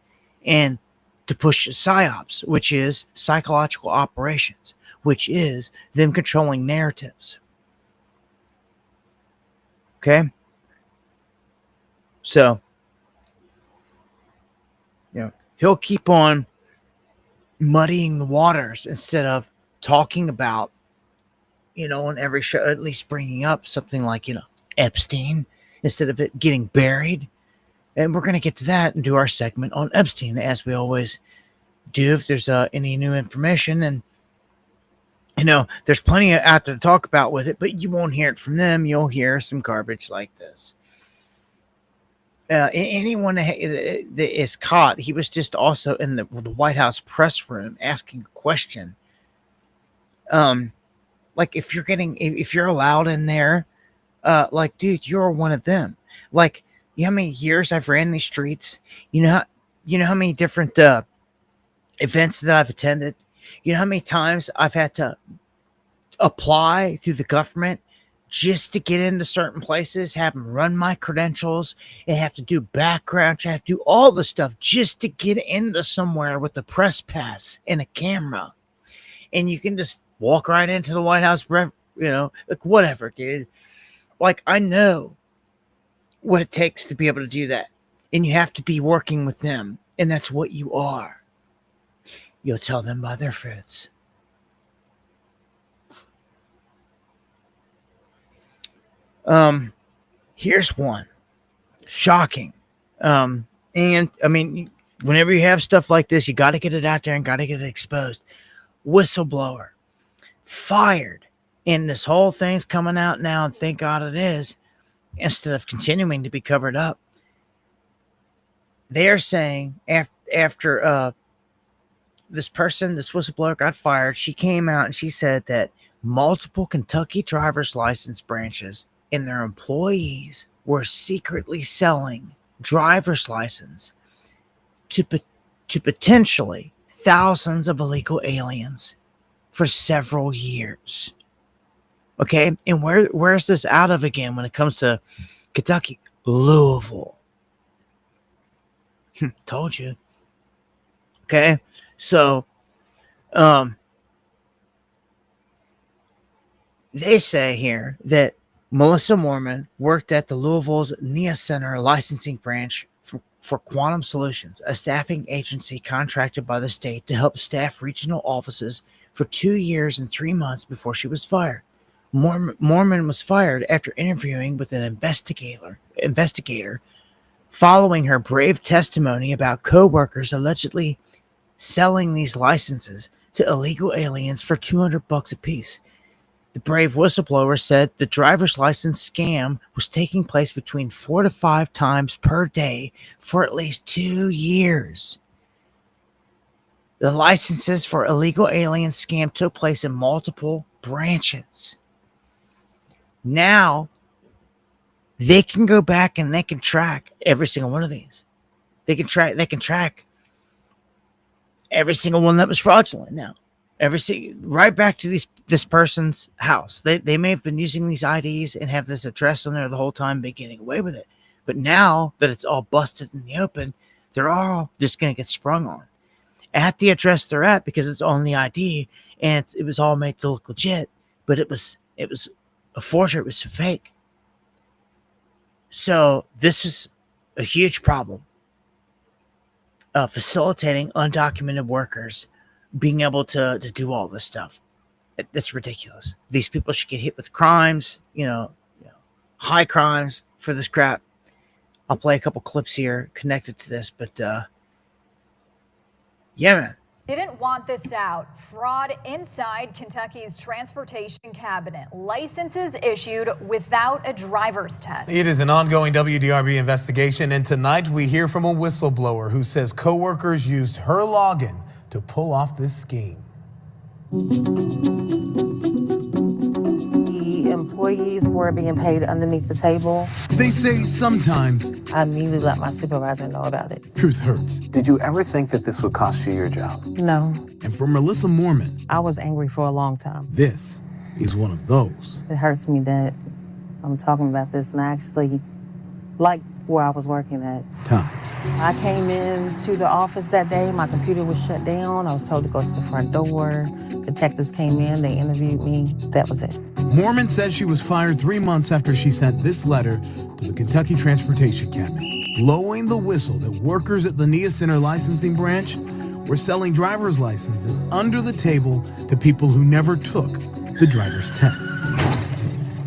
and to push psyops, which is psychological operations, which is them controlling narratives. Okay? So, he'll keep on muddying the waters instead of talking about, on every show, at least bringing up something like, Epstein, instead of it getting buried. And we're going to get to that and do our segment on Epstein, as we always do, if there's any new information. And, there's plenty out there to talk about with it, but you won't hear it from them. You'll hear some garbage like this. Anyone that is caught, he was just also in the White House press room asking a question. Like if you're allowed in there, like, dude, you're one of them. Like, you know how many years I've ran these streets? You know how many different events that I've attended? You know how many times I've had to apply through the government just to get into certain places, have them run my credentials, and have to do background check, have to do all the stuff just to get into somewhere with a press pass and a camera. And you can just walk right into the White House, like whatever, dude. Like, I know what it takes to be able to do that. And you have to be working with them. And that's what you are. You'll tell them by their fruits. Here's one. Shocking. And I mean, whenever you have stuff like this, you got to get it out there and got to get it exposed. Whistleblower fired. And this whole thing's coming out now, and thank God it is, instead of continuing to be covered up. They're saying after this whistleblower got fired, she came out and she said that multiple Kentucky driver's license branches and their employees were secretly selling driver's license to potentially thousands of illegal aliens for several years. Okay, and where's this out of again when it comes to Kentucky? Louisville. Told you. Okay, so they say here that Melissa Mormon worked at the Louisville's NIA Center licensing branch for Quantum Solutions, a staffing agency contracted by the state to help staff regional offices for 2 years and 3 months before she was fired. Mormon was fired after interviewing with an investigator following her brave testimony about co-workers allegedly selling these licenses to illegal aliens for $200 a piece. The brave whistleblower said the driver's license scam was taking place between 4 to 5 times per day for at least 2 years. The licenses for illegal alien scam took place in multiple branches. Now, they can go back and they can track every single one of these. They can track every single one that was fraudulent now. Right back to this person's house. They may have been using these IDs and have this address on there the whole time, been getting away with it. But now that it's all busted in the open, they're all just going to get sprung on at the address they're at because it's on the ID and it was all made to look legit, but it was a forgery. It was fake. So this is a huge problem. Facilitating undocumented workers being able to do all this stuff. That's ridiculous. These people should get hit with crimes, high crimes for this crap. I'll play a couple clips here connected to this, but yeah, man. Didn't want this out. Fraud inside Kentucky's transportation cabinet. Licenses issued without a driver's test. It is an ongoing WDRB investigation, and tonight we hear from a whistleblower who says coworkers used her login to pull off this scheme. The employees were being paid underneath the table. They say sometimes I immediately let my supervisor know about it. truth hurts. Did you ever think that this would cost you your job? No. And for Melissa Mormon, I was angry for a long time. this is one of those. It hurts me that I'm talking about this and I actually like where I was working at. Times. I came into the office that day. My computer was shut down. I was told to go to the front door. Detectives came in. They interviewed me. That was it. Mormon says she was fired 3 months after she sent this letter to the Kentucky Transportation Cabinet, blowing the whistle that workers at the NIA Center licensing branch were selling driver's licenses under the table to people who never took the driver's test.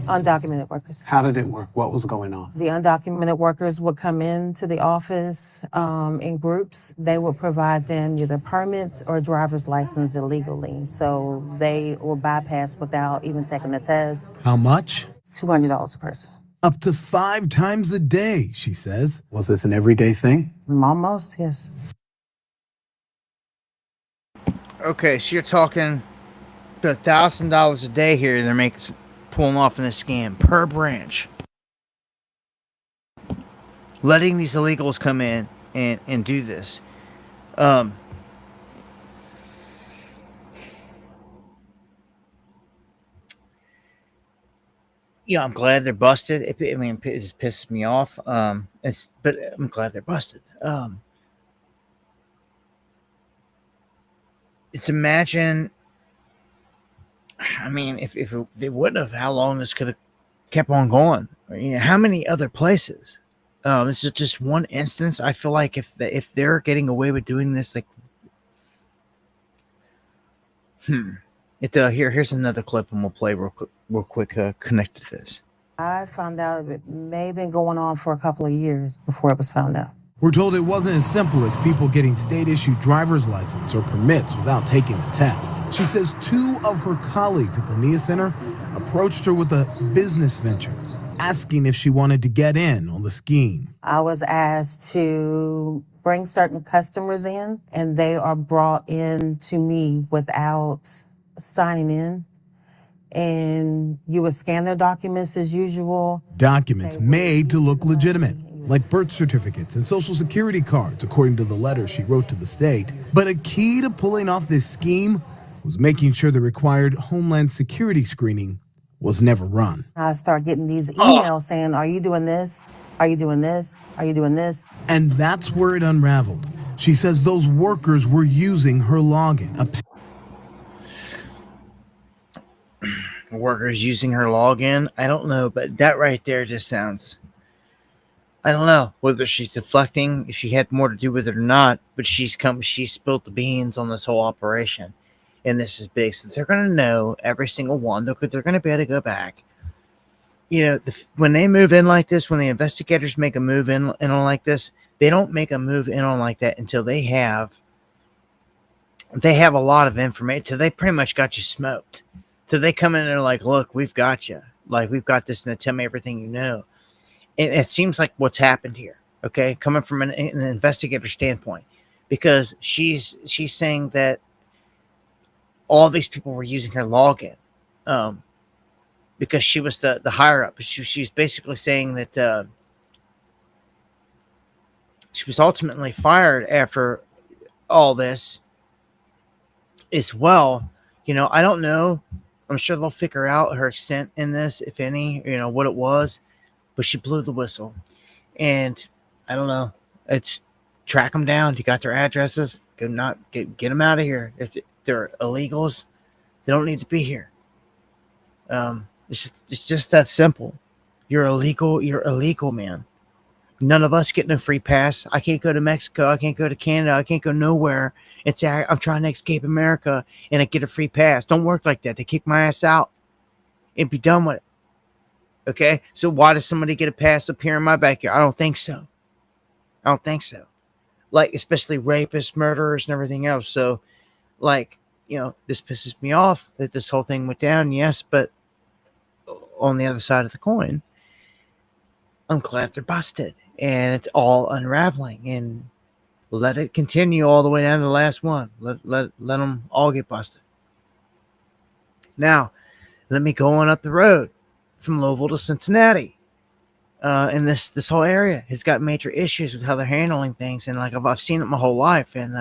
Undocumented workers. How did it work? What was going on? The undocumented workers would come into the office in groups. They would provide them either permits or driver's license illegally. So they were bypassed without even taking the test. How much? $200 a person. Up to 5 times a day, she says. Was this an everyday thing? Almost, yes. Okay, so you're talking $1,000 a day here. They're pulling off in a scam per branch, letting these illegals come in and do this. Yeah, I'm glad they're busted. It just pisses me off. But I'm glad they're busted. It's imagine. I mean, if they wouldn't have, how long this could have kept on going? How many other places? This is just one instance. I feel like if they're getting away with doing this, like, here's another clip, and we'll play real quick connected to this. I found out it may have been going on for a couple of years before it was found out. We're told it wasn't as simple as people getting state-issued driver's license or permits without taking the test. She says 2 of her colleagues at the NIA Center approached her with a business venture, asking if she wanted to get in on the scheme. I was asked to bring certain customers in, and they are brought in to me without signing in. And you would scan their documents as usual. Documents made to look legitimate, like birth certificates and social security cards, according to the letter she wrote to the state. But a key to pulling off this scheme was making sure the required Homeland Security screening was never run. I start getting these emails saying, are you doing this? Are you doing this? Are you doing this? And that's where it unraveled. She says those workers were using her login. Workers using her login? I don't know, but that right there just sounds... I don't know whether she's deflecting, if she had more to do with it or not, but she spilled the beans on this whole operation. And this is big. So they're going to know every single one. They're going to be able to go back. When they move in like this, when the investigators make a move in on like this, they don't make a move in on like that until they have a lot of information. Till they pretty much got you smoked. Till they come in and they're like, look, we've got you. Like, we've got this, and tell me everything you know. It seems like what's happened here, okay, coming from an investigator standpoint, because she's saying that all these people were using her login, because she was the higher up. She's basically saying that she was ultimately fired after all this as well. I don't know. I'm sure they'll figure out her extent in this, if any, what it was. But she blew the whistle, and I don't know. It's track them down. You got their addresses. Get them out of here. If they're illegals, they don't need to be here. It's just that simple. You're illegal. You're illegal, man. None of us get no free pass. I can't go to Mexico. I can't go to Canada. I can't go nowhere and say I'm trying to escape America and I get a free pass. Don't work like that. They kick my ass out and be done with it. Okay, so why does somebody get a pass up here in my backyard? I don't think so. Like, especially rapists, murderers, and everything else. So, like, this pisses me off that this whole thing went down, yes, but on the other side of the coin, I'm glad they're busted. And it's all unraveling. And let it continue all the way down to the last one. Let them all get busted. Now, let me go on up the road from Louisville to Cincinnati. And this whole area has got major issues with how they're handling things. And like I've seen it my whole life. And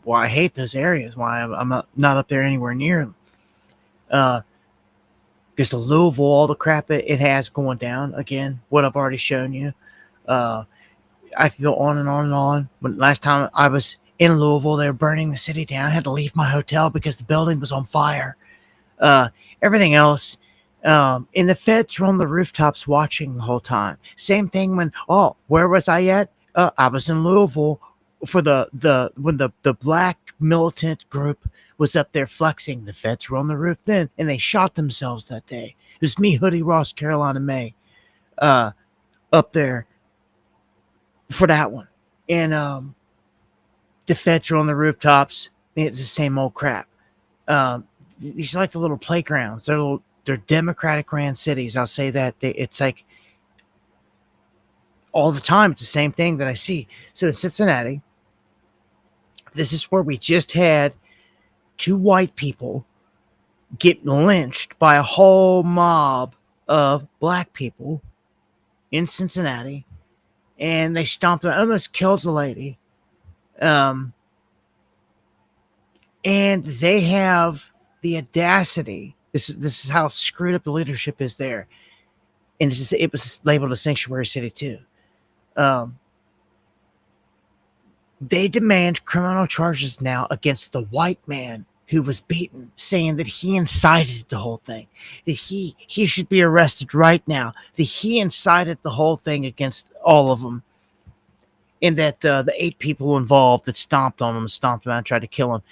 why I hate those areas, why I'm not up there anywhere near them. Because Louisville, all the crap it has going down, again, what I've already shown you. I could go on and on and on. But last time I was in Louisville, they were burning the city down. I had to leave my hotel because the building was on fire. Everything else, and the feds were on the rooftops watching the whole time. Same thing when, where was I at? I was in Louisville for when the black militant group was up there flexing. The feds were on the roof then, and they shot themselves that day. It was me, Hoodie Ross, Carolina May, up there for that one. And the feds were on the rooftops. It's the same old crap. These are like the little playgrounds. They're Democratic ran cities. I'll say that. It's like all the time. It's the same thing that I see. So in Cincinnati, this is where we just had 2 white people get lynched by a whole mob of black people in Cincinnati, and they stomped them, almost killed the lady. And they have the audacity. This is how screwed up the leadership is there. And it was labeled a sanctuary city too. They demand criminal charges now against the white man who was beaten, saying that he incited the whole thing, that he should be arrested right now, that he incited the whole thing against all of them, and that the 8 people involved that stomped on him, stomped him out, and tried to kill him.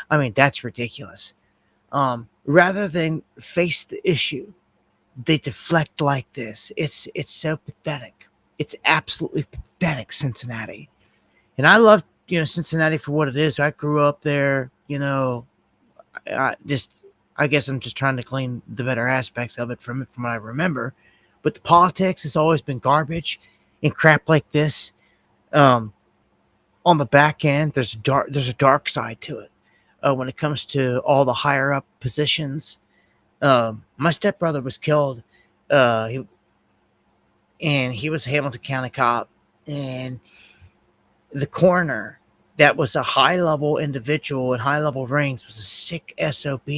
I mean, that's ridiculous. Rather than face the issue, they deflect like this. It's so pathetic. It's absolutely pathetic, Cincinnati. And I love, Cincinnati for what it is. I grew up there, I guess I'm just trying to clean the better aspects of it from what I remember. But the politics has always been garbage and crap like this. On the back end, there's a dark side to it. When it comes to all the higher up positions, my stepbrother was killed. He was a Hamilton County cop, and the coroner, that was a high level individual in high level ranks, was a sick SOB.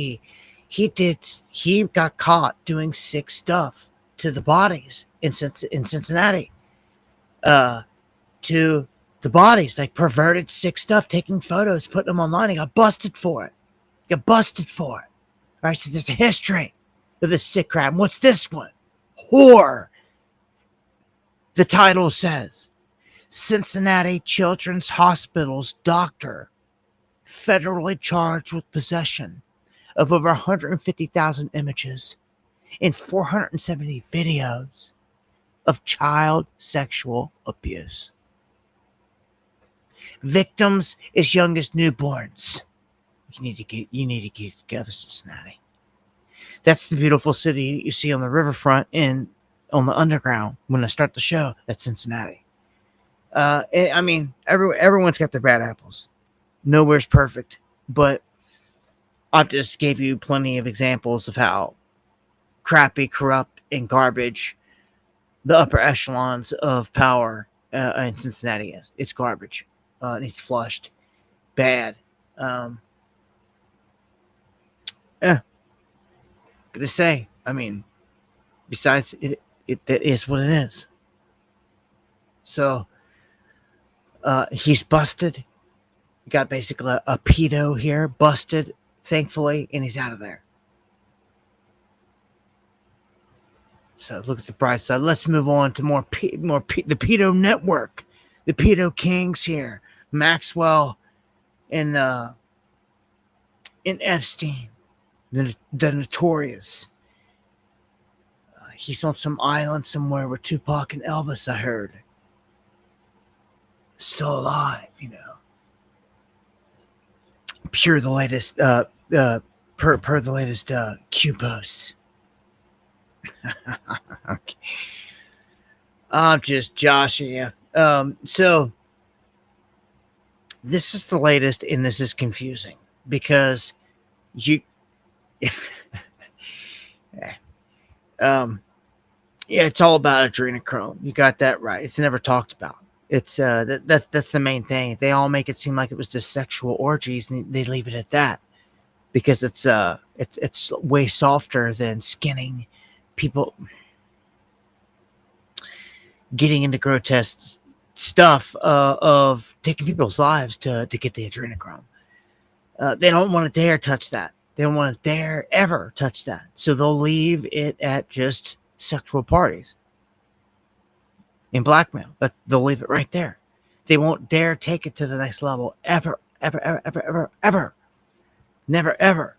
He got caught doing sick stuff to the bodies in Cincinnati. To the bodies, like perverted sick stuff, taking photos, putting them online. He got busted for it. All right, so there's a history of this sick crap. What's this one? Whore. The title says, Cincinnati Children's Hospital's doctor federally charged with possession of over 150,000 images and 470 videos of child sexual abuse. Victims as young as newborns. You need to get together, Cincinnati. That's the beautiful city you see on the riverfront and on the underground when I start the show. That's Cincinnati. I mean, everyone's got their bad apples. Nowhere's perfect, but I've just gave you plenty of examples of how crappy, corrupt, and garbage the upper echelons of power in Cincinnati is. It's garbage. It needs flushed. Bad. Good to say. I mean, besides, it is what it is. So, he's busted. Got basically a pedo here, busted, thankfully, and he's out of there. So look at the bright side. Let's move on to the pedo network, the pedo kings here, Maxwell and Epstein, the notorious. He's on some island somewhere with Tupac and Elvis, I heard. Still alive, Per the latest Q posts. Okay. I'm just joshing you. So this is the latest, and this is confusing because it's all about adrenochrome. You got that right. It's never talked about. It's that's the main thing. They all make it seem like it was just sexual orgies, and they leave it at that because it's way softer than skinning people. getting into grotesque stuff of taking people's lives to get the adrenochrome. They don't want to dare touch that. They don't want to dare ever touch that. So they'll leave it at just sexual parties and blackmail. They'll leave it right there. They won't dare take it to the next level ever, ever, ever, ever, ever, ever. Never, ever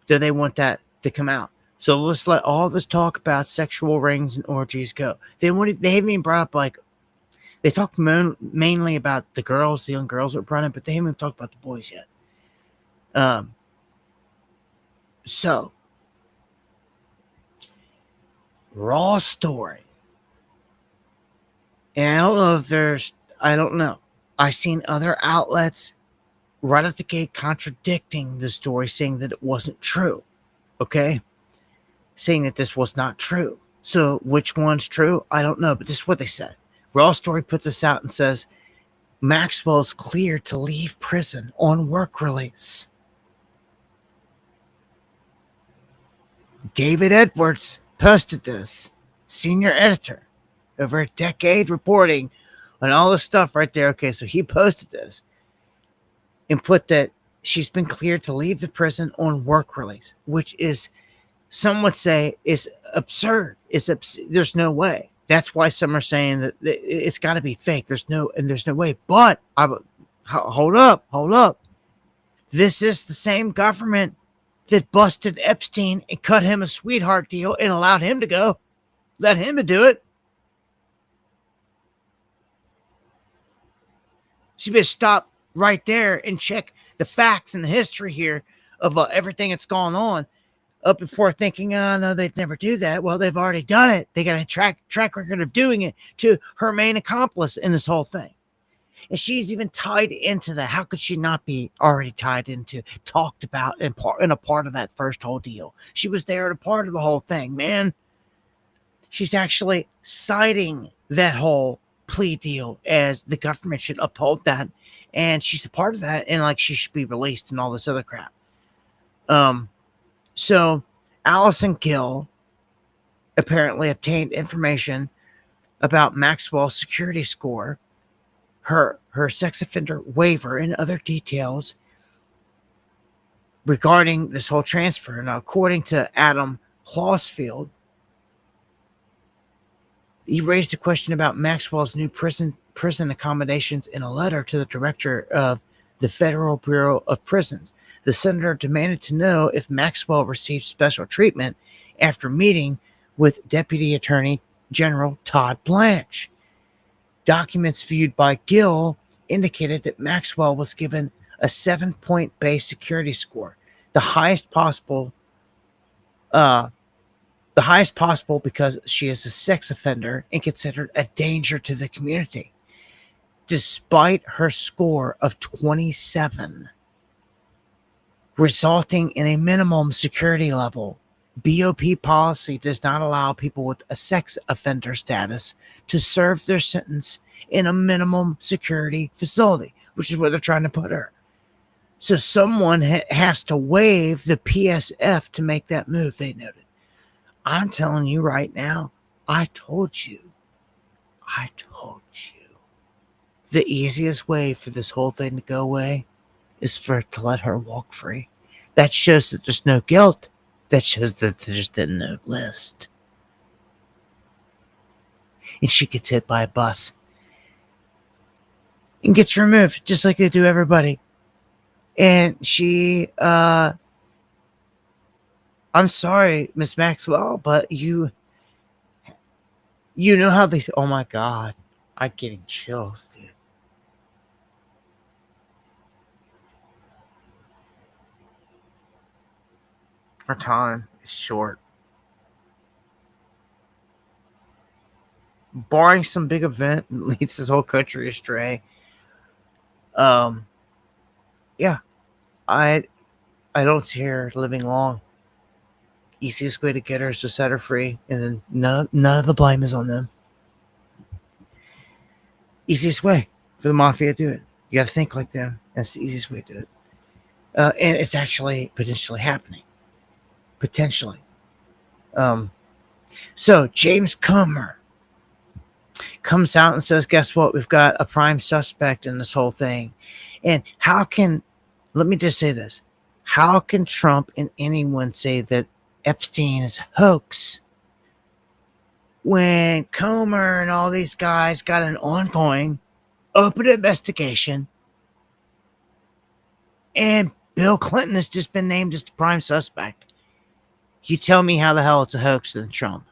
do they want that to come out. So let's let all this talk about sexual rings and orgies go. They haven't even brought up, like, they talked mainly about the girls, the young girls that were brought in, but they haven't even talked about the boys yet. So, raw story. And I don't know. I've seen other outlets right at the gate contradicting the story, saying that it wasn't true. Okay? Saying that this was not true. So, which one's true? I don't know, but this is what they said. Raw Story puts this out and says, Maxwell's cleared to leave prison on work release. David Edwards posted this, senior editor, over a decade reporting on all this stuff right there. Okay, so he posted this and put that she's been cleared to leave the prison on work release, which is, some would say, is absurd. There's no way. That's why some are saying that it's got to be fake. There's no way. But hold up. This is the same government that busted Epstein and cut him a sweetheart deal and allowed him to go. Let him to do it. So you better stop right there and check the facts and the history here of everything that's gone on up before thinking, oh, no, they'd never do that. Well, they've already done it. They got a track record of doing it to her main accomplice in this whole thing. And she's even tied into that. How could she not be already tied into, talked about, and a part of that first whole deal? She was there at a part of the whole thing, man. She's actually citing that whole plea deal as the government should uphold that. And she's a part of that. And like, she should be released and all this other crap. So Allison Gill apparently obtained information about Maxwell's security score, her sex offender waiver, and other details regarding this whole transfer. Now, according to Adam Clausfield, he raised a question about Maxwell's new prison accommodations in a letter to the director of the Federal Bureau of Prisons. The senator demanded to know if Maxwell received special treatment after meeting with Deputy Attorney General Todd Blanche. Documents viewed by Gill indicated that Maxwell was given a 7-point base security score, the highest possible because she is a sex offender and considered a danger to the community. Despite her score of 27, resulting in a minimum security level, BOP policy does not allow people with a sex offender status to serve their sentence in a minimum security facility, which is where they're trying to put her. So someone has to waive the PSF to make that move, they noted. I'm telling you right now, I told you. The easiest way for this whole thing to go away is to let her walk free. That shows that there's no guilt. That shows that they just didn't know list. And she gets hit by a bus and gets removed, just like they do everybody. And she, I'm sorry, Miss Maxwell, but you know how they, oh my God, I'm getting chills, dude. Our time is short. Barring some big event that leads this whole country astray. Yeah, I don't see her living long. Easiest way to get her is to set her free, and then none of the blame is on them. Easiest way for the mafia to do it. You got to think like them. That's the easiest way to do it. And it's actually potentially happening. Potentially. So James Comer comes out and says, guess what? We've got a prime suspect in this whole thing. And let me just say this. How can Trump and anyone say that Epstein is a hoax when Comer and all these guys got an ongoing open investigation and Bill Clinton has just been named as the prime suspect? You tell me how the hell it's a hoax than Trump.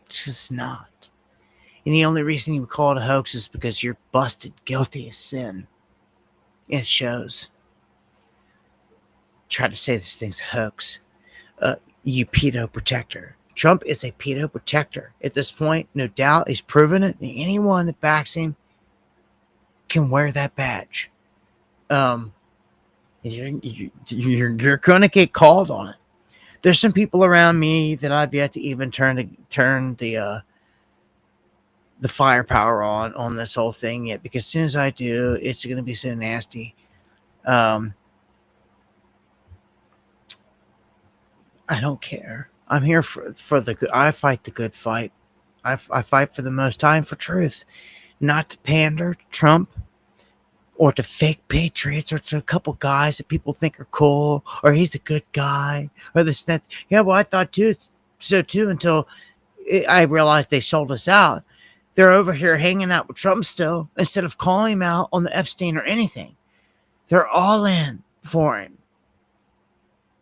It's just not. And the only reason you would call it a hoax is because you're busted guilty of sin. It shows. Try to say this thing's a hoax. You pedo protector. Trump is a pedo protector. At this point, no doubt, he's proven it. And anyone that backs him can wear that badge. You're going to get called on it. There's some people around me that I've yet to even turn the firepower on this whole thing yet, because as soon as I do, it's going to be so nasty. I don't care. I'm here for the good. I fight the good fight. I fight for the most time for truth, not to pander to Trump or to fake patriots or to a couple guys that people think are cool or he's a good guy or this that. Yeah, well, I thought so too until I realized they sold us out. They're over here hanging out with Trump still instead of calling him out on the Epstein or anything. They're all in for him.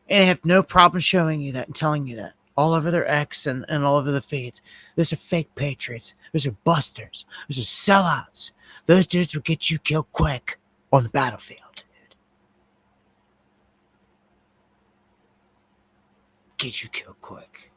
And I have no problem showing you that and telling you that all over their X and all over the feeds. Those are fake patriots. Those are busters. Those are sellouts. Those dudes will get you killed quick on the battlefield, dude. Get you killed quick.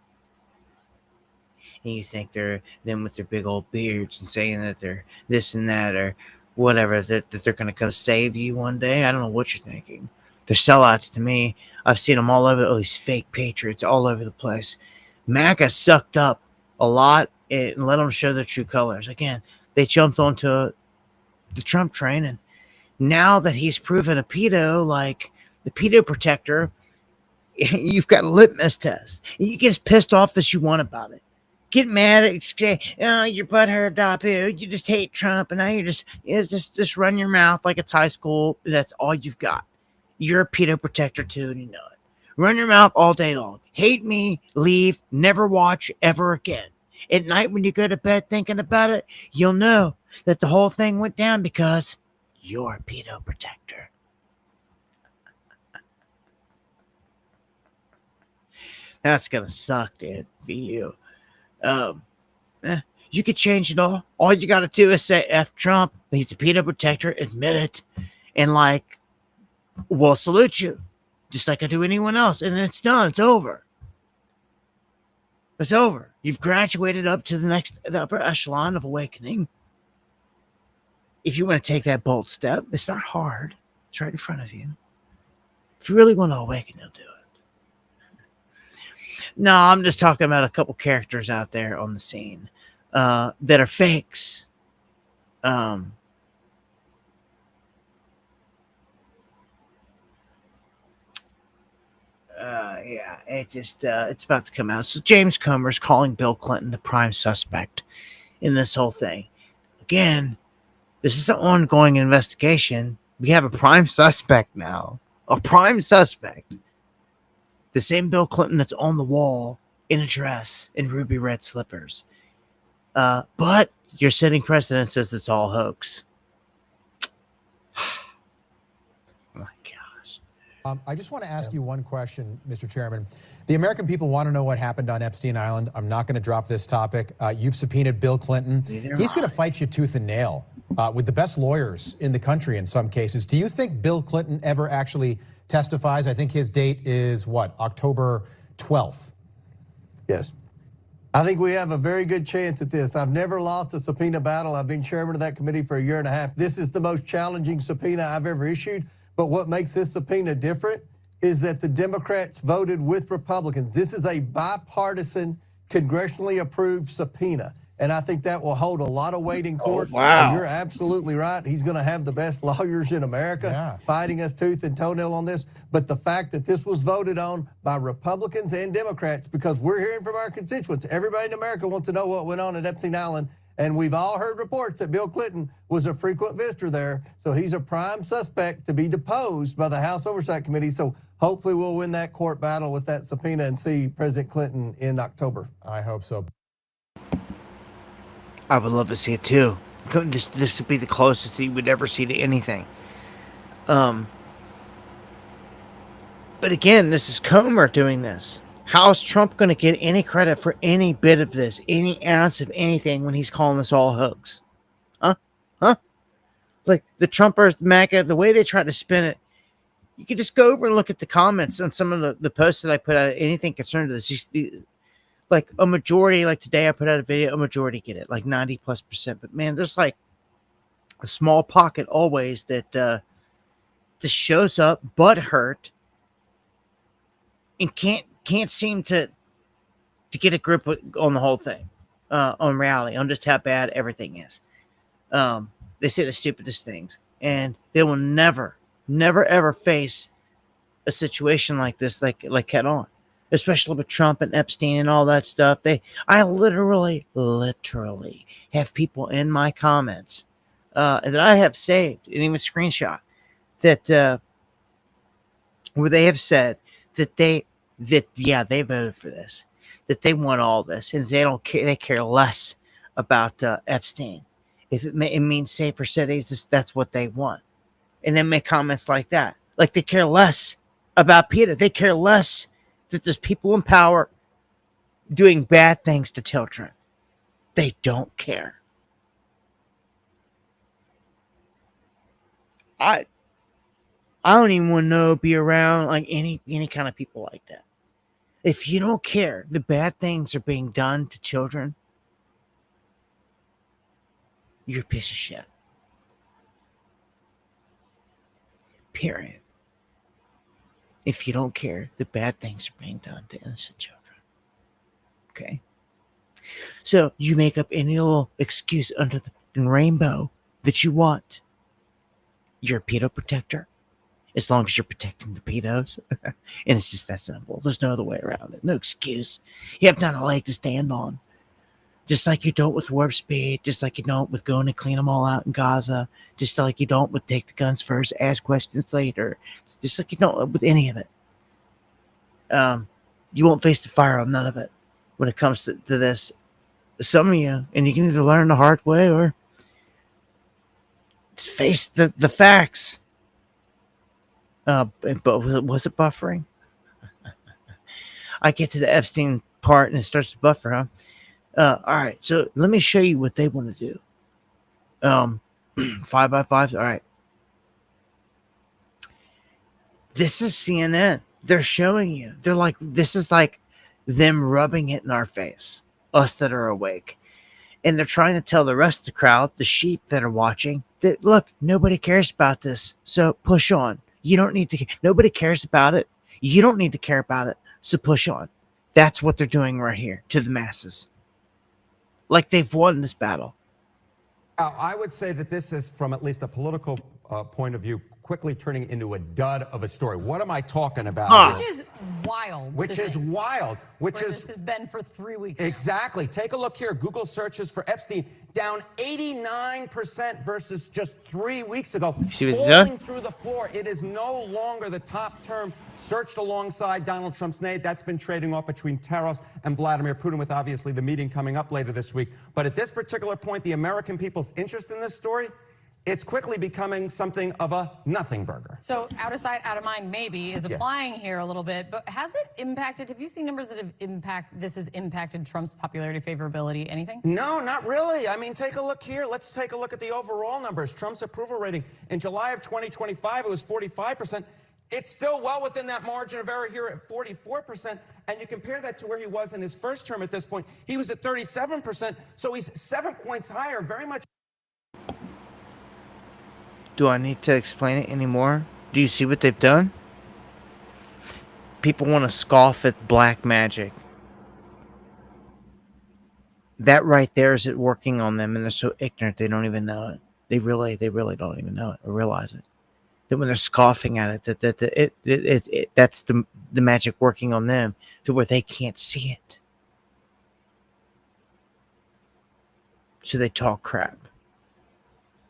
And you think they're them with their big old beards and saying that they're this and that or whatever, that they're going to come save you one day? I don't know what you're thinking. They're sellouts to me. I've seen them all over, all these fake patriots all over the place. MAGA sucked up a lot and let them show their true colors. Again, they jumped onto the Trump train, and now that he's proven a pedo, like the pedo protector, you've got a litmus test. You get as pissed off as you want about it. Get mad at say, oh, your butthurt Dapu. You just hate Trump, and now you're just run your mouth like it's high school. That's all you've got. You're a pedo protector too, and you know it. Run your mouth all day long. Hate me, leave, never watch ever again. At night when you go to bed thinking about it, you'll know that the whole thing went down because you're a pedo protector. That's gonna suck, dude, for you. You could change it all. All you gotta do is say F Trump. He's a pedo protector. Admit it, and we'll salute you, just like I do anyone else. And then it's done. It's over. It's over. You've graduated up to the upper echelon of awakening. If you want to take that bold step, it's not hard. It's right in front of you. If you really want to awaken, you'll do it. No, I'm just talking about a couple characters out there on the scene that are fakes. Yeah, it's about to come out. So James Comer's calling Bill Clinton the prime suspect in this whole thing. Again, this is an ongoing investigation. We have a prime suspect now. A prime suspect. The same Bill Clinton that's on the wall in a dress in ruby red slippers. But your sitting president says it's all hoax. I just want to ask you one question, Mr. Chairman. The American people want to know what happened on Epstein Island. I'm not going to drop this topic. You've subpoenaed Bill Clinton. He's going to fight you tooth and nail with the best lawyers in the country in some cases. Do you think Bill Clinton ever actually testifies? I think his date is what, October 12th? Yes. I think we have a very good chance at this. I've never lost a subpoena battle. I've been chairman of that committee for a year and a half. This is the most challenging subpoena I've ever issued. But what makes this subpoena different is that the Democrats voted with Republicans. This is a bipartisan, congressionally approved subpoena. And I think that will hold a lot of weight in court. wow. And you're absolutely right. He's going to have the best lawyers in America fighting us tooth and toenail on this. But the fact that this was voted on by Republicans and Democrats, because we're hearing from our constituents, everybody in America wants to know what went on at Epstein Island. And we've all heard reports that Bill Clinton was a frequent visitor there. So he's a prime suspect to be deposed by the House Oversight Committee. So hopefully we'll win that court battle with that subpoena and see President Clinton in October. I hope so. I would love to see it too. This would be the closest you would ever see to anything. But again, this is Comer doing this. How is Trump going to get any credit for any bit of this, any ounce of anything when he's calling this all hoax? Huh? Like the Trumpers, the MAGA, the way they try to spin it. You can just go over and look at the comments on some of the posts that I put out, anything concerned to this. Like a majority, like today I put out a video, a majority get it, like 90+%. But man, there's like a small pocket always that just shows up, butthurt, and can't seem to get a grip on the whole thing, on reality, on just how bad everything is. They say the stupidest things, and they will never ever face a situation like this, like head on. Especially with Trump and Epstein and all that stuff. I literally have people in my comments that I have saved and even screenshot that where they have said that they voted for this, that they want all this, and they don't care. They care less about Epstein. If it means safer cities, that's what they want, and then make comments like that. Like they care less about Peter. They care less that there's people in power doing bad things to children. They don't care. I don't even want to be around like any kind of people like that. If you don't care, the bad things are being done to children, you're a piece of shit. Period. If you don't care, the bad things are being done to innocent children. Okay? So you make up any little excuse under the rainbow that you want. You're a pedo protector, as long as you're protecting the pedos. And it's just that simple. There's no other way around it. No excuse. You have not a leg to stand on. Just like you don't with warp speed, just like you don't with going to clean them all out in Gaza, just like you don't with take the guns first, ask questions later, just like you don't with any of it. You won't face the fire of none of it when it comes to this. Some of you, and you can either learn the hard way or just face the facts. But was it buffering? I get to the Epstein part and it starts to buffer, huh? All right, so let me show you what they want to do. 5x5s. All right. This is CNN. They're showing you. They're like, this is like them rubbing it in our face, us that are awake. And they're trying to tell the rest of the crowd, the sheep that are watching, that look, nobody cares about this. So push on. You don't need to. Nobody cares about it. You don't need to care about it. So push on. That's what they're doing right here to the masses. Like they've won this battle. I would say that this is, from at least a political point of view, quickly turning into a dud of a story. What am I talking about? Which is wild. Which is wild. Which where is this has been for 3 weeks now. Exactly. Take a look here. Google searches for Epstein down 89% versus just 3 weeks ago. See what Falling through the floor. It is no longer the top term searched alongside Donald Trump's name. That's been trading off between Taros and Vladimir Putin, with obviously the meeting coming up later this week. But at this particular point, the American people's interest in this story, it's quickly becoming something of a nothing burger. So out of sight, out of mind, maybe, is applying here a little bit. But has it impacted, have you seen numbers that have this has impacted Trump's popularity, favorability, anything? No, not really. I mean, take a look here. Let's take a look at the overall numbers. Trump's approval rating in July of 2025, it was 45%. It's still well within that margin of error here at 44%. And you compare that to where he was in his first term at this point. He was at 37%. So he's 7 points higher, very much. Do I need to explain it anymore? Do you see what they've done? People want to scoff at black magic. That right there is it working on them, and they're so ignorant they don't even know it. They really don't even know it or realize it. That when they're scoffing at it, that's the magic working on them to where they can't see it. So they talk crap,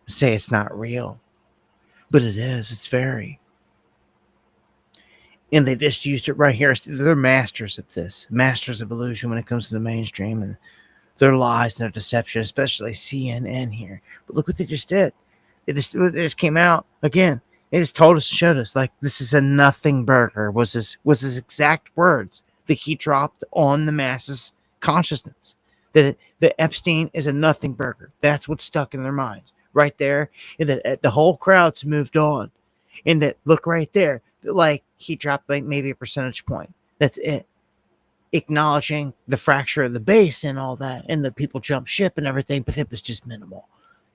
say it's not real, but it is. It's very. And they just used it right here. They're masters of this, masters of illusion when it comes to the mainstream and their lies and their deception, especially CNN here. But look what they just did. They just came out again. They just told us, showed us, like, this is a nothing burger. Was his exact words that he dropped on the masses' consciousness. That Epstein is a nothing burger. That's what's stuck in their minds right there. And that the whole crowd's moved on. And that, look right there, like he dropped like maybe a percentage point. That's it. Acknowledging the fracture of the base and all that, and the people jump ship and everything, but it was just minimal.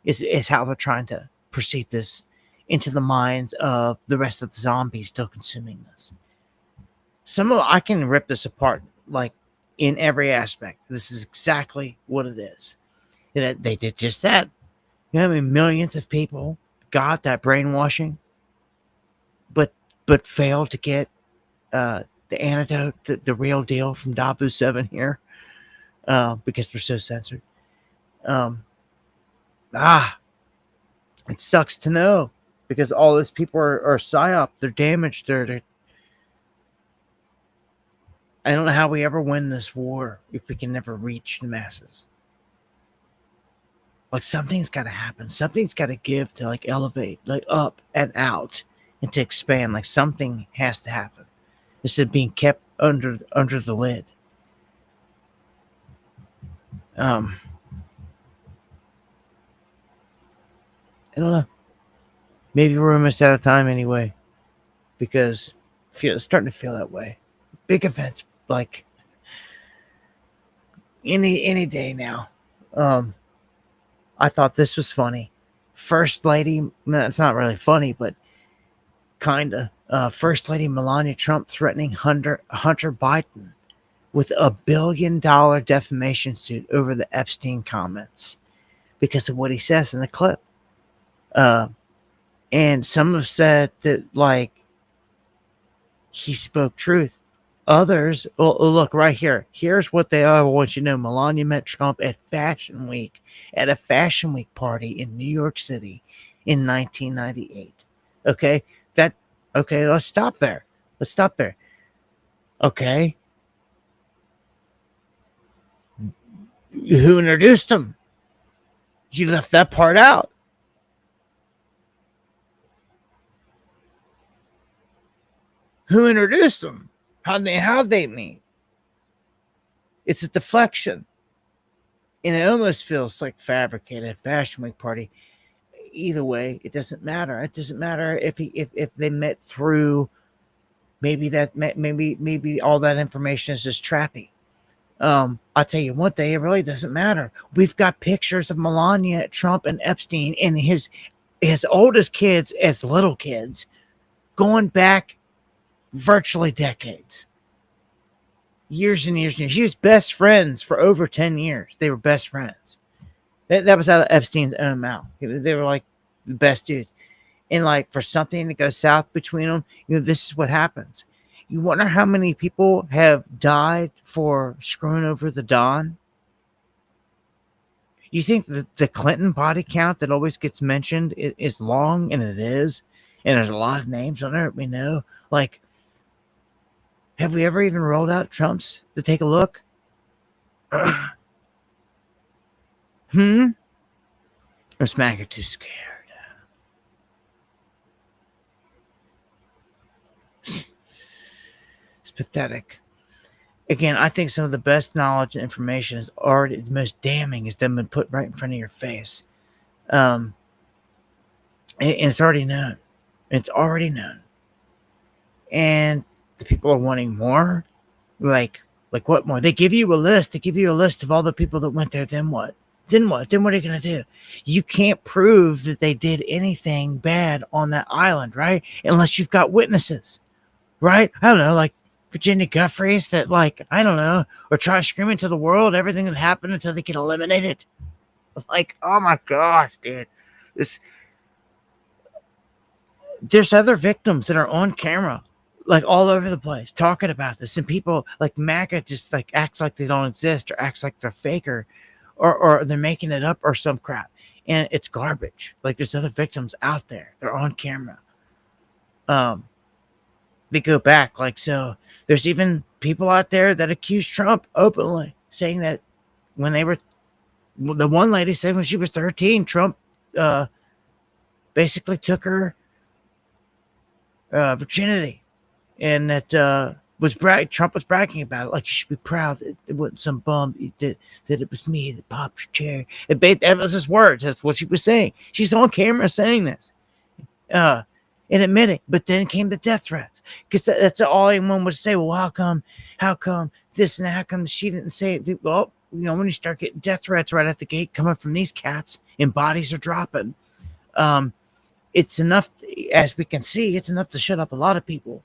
Is how they're trying to perceive this into the minds of the rest of the zombies still consuming this. I can rip this apart like in every aspect. This is exactly what it is. That they did just that. You know, I mean, millions of people got that brainwashing, but failed to get the antidote, the real deal from Dabu 7 here, because they're so censored. It sucks to know, because all these people are psyop. They're damaged. They're I don't know how we ever win this war if we can never reach the masses. Like, something's got to happen. Something's got to give to, like, elevate, like, up and out and to expand. Like, something has to happen instead of being kept under the lid. I don't know. Maybe we're almost out of time anyway, because it's starting to feel that way. Big events, like any day now. I thought this was funny. First Lady, it's not really funny, but kinda. First Lady Melania Trump threatening Hunter Biden with $1 billion defamation suit over the Epstein comments because of what he says in the clip. And some have said that, like, he spoke truth. Others, well, look right here. Here's what they are. I want you to know. Melania met Trump at Fashion Week, at a Fashion Week party in New York City in 1998. Okay? Let's stop there. Okay. Who introduced him? You left that part out. Who introduced them? How'd they meet? It's a deflection. And it almost feels like fabricated Fashion Week party. Either way, it doesn't matter. It doesn't matter if they met through maybe all that information is just trappy. I'll tell you one thing, it really doesn't matter. We've got pictures of Melania, Trump, and Epstein and his oldest kids as little kids going back virtually decades. Years and years and years. He was best friends for over 10 years. They were best friends. That was out of Epstein's own mouth. They were like the best dudes. And like for something to go south between them, this is what happens. You wonder how many people have died for screwing over the Don? You think that the Clinton body count that always gets mentioned is long, and it is. And there's a lot of names on there we know. Like, have we ever even rolled out Trump's to take a look? Or is MAGA too scared? It's pathetic. Again, I think some of the best knowledge and information is already, the most damning has been put right in front of your face. And it's already known. It's already known. And the people are wanting more. Like what more? They give you a list. They give you a list of all the people that went there. Then what? Then what are you going to do? You can't prove that they did anything bad on that island, right? Unless you've got witnesses, right? I don't know, like Virginia Guffreys that, like, I don't know, or try screaming to the world everything that happened until they get eliminated. Like, oh my gosh, dude. There's other victims that are on camera, like all over the place, talking about this. And people like MAGA just like acts like they don't exist or acts like they're faker or they're making it up or some crap. And it's garbage. Like there's other victims out there. They're on camera. They go back. Like, so there's even people out there that accuse Trump openly, saying that when they were, the one lady said when she was 13, Trump basically took her virginity, and that Trump was bragging about it, like you should be proud that it wasn't some bum that it was me that popped your chair. That was his words. That's what she was saying. She's on camera saying this, and admitting. But then came the death threats, because that's all anyone would say. Well, how come this and how come she didn't say it? Well, you know, when you start getting death threats right at the gate coming from these cats and bodies are dropping, it's enough, as we can see, it's enough to shut up a lot of people.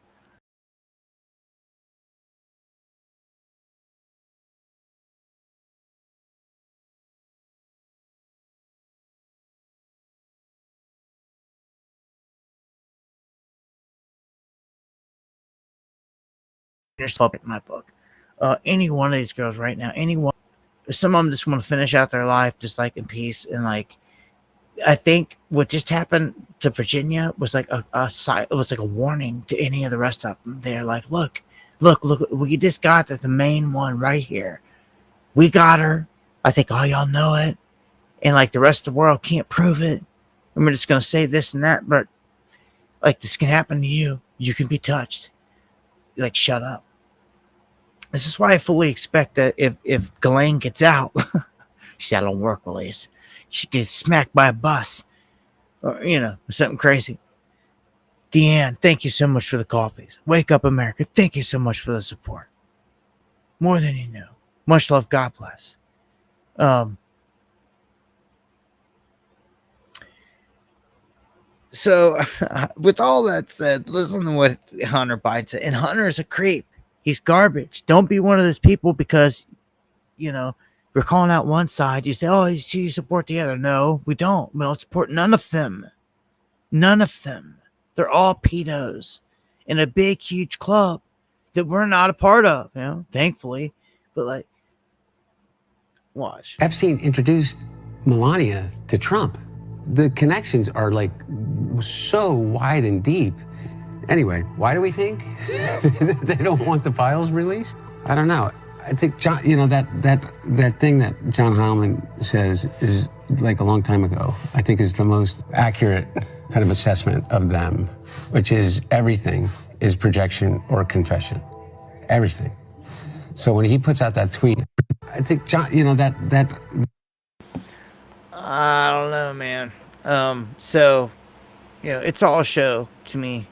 There's in my book. Any one of these girls right now, anyone, some of them just want to finish out their life just like in peace. And like, I think what just happened to Virginia was like it was like a warning to any of the rest of them. They're like, look, we just got the main one right here. We got her. I think all y'all know it. And like the rest of the world can't prove it. And we're just going to say this and that. But like this can happen to you. You can be touched. Like, shut up. This is why I fully expect that if Ghislaine gets out, she's out on work release, she gets smacked by a bus or, you know, something crazy. Deanne, thank you so much for the coffees. Wake Up America, thank you so much for the support. More than you know. Much love. God bless. So, with all that said, listen to what Hunter Biden said. And Hunter is a creep. He's garbage. Don't be one of those people because, you know, we're calling out one side. You say, oh, you support the other. No, we don't. We don't support none of them. None of them. They're all pedos in a big, huge club that we're not a part of, you know, thankfully. But, like, watch. Epstein introduced Melania to Trump. The connections are like so wide and deep. Anyway, why do we think they don't want the files released? I don't know. I think John, you know, that thing that John Heilman says is like a long time ago. I think is the most accurate kind of assessment of them, which is everything is projection or confession. Everything. So when he puts out that tweet, I think John, you know, that. I don't know, man. So, you know, it's all a show to me.